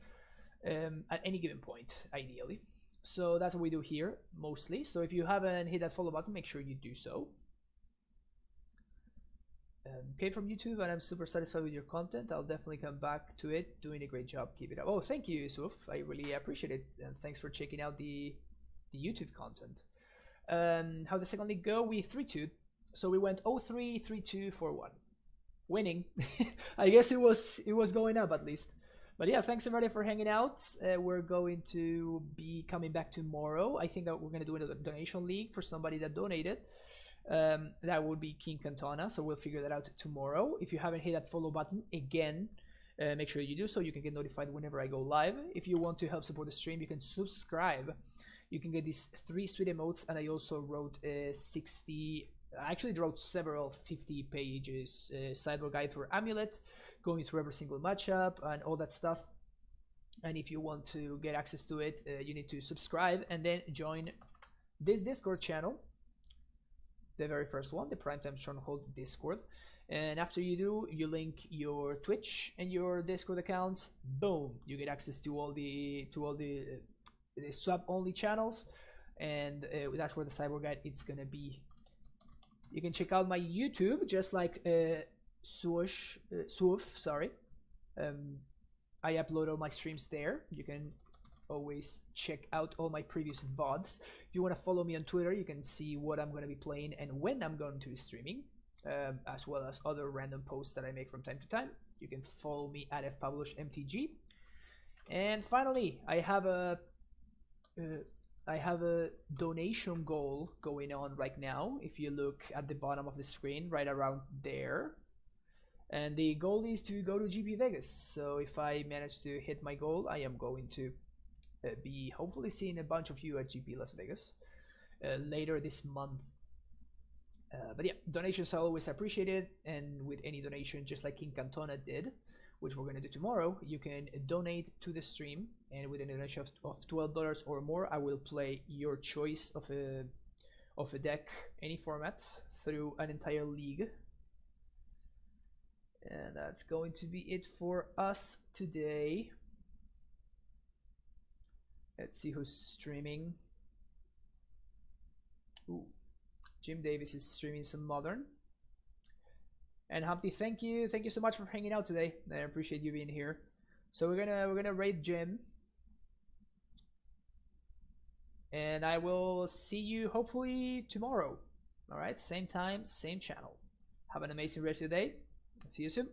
at any given point, ideally. So that's what we do here mostly. So if you haven't hit that follow button, make sure you do so. Came from YouTube and I'm super satisfied with your content. I'll definitely come back to it. Doing a great job. Keep it up. Oh, thank you, Yusuf. I really appreciate it. And thanks for checking out the YouTube content. How the second league go? We 3-2. So we went 0-3, 3-2, 4-1. Winning. I guess it was going up at least. But yeah, thanks everybody for hanging out. We're going to be coming back tomorrow. I think that we're going to do another donation league for somebody that donated. That would be King Cantona, so we'll figure that out tomorrow. If you haven't hit that follow button, again, make sure you do so. You can get notified whenever I go live. If you want to help support the stream, you can subscribe. You can get these 3 sweet emotes, and I also wrote I actually wrote several 50 pages sideboard guide for Amulet, going through every single matchup and all that stuff. And if you want to get access to it, you need to subscribe and then join this Discord channel, the very first one, the Primetime Stronghold Discord. And after you do, you link your Twitch and your Discord accounts. Boom, you get access to all the sub only channels, and that's where the cyborg guide it's gonna be. You can check out my YouTube, just like Swoof, sorry. I upload all my streams there. You can always check out all my previous VODs. If you want to follow me on Twitter, you can see what I'm going to be playing and when I'm going to be streaming, as well as other random posts that I make from time to time. You can follow me at fpublishmtg. And finally, I have a donation goal going on right now. If you look at the bottom of the screen, right around there, and the goal is to go to GP Vegas. So if I manage to hit my goal, I am going to be hopefully seeing a bunch of you at GP Las Vegas later this month. But yeah, donations are always appreciated, and with any donation, just like King Cantona did, which we're going to do tomorrow, you can donate to the stream, and with a donation of $12 or more, I will play your choice of a deck, any format, through an entire league. And that's going to be it for us today. Let's see who's streaming. Ooh, Jim Davis is streaming some Modern. And Humpty, thank you so much for hanging out today. I appreciate you being here. So we're gonna raid Jim, and I will see you hopefully tomorrow. All right, same time, same channel. Have an amazing rest of the day. See you soon.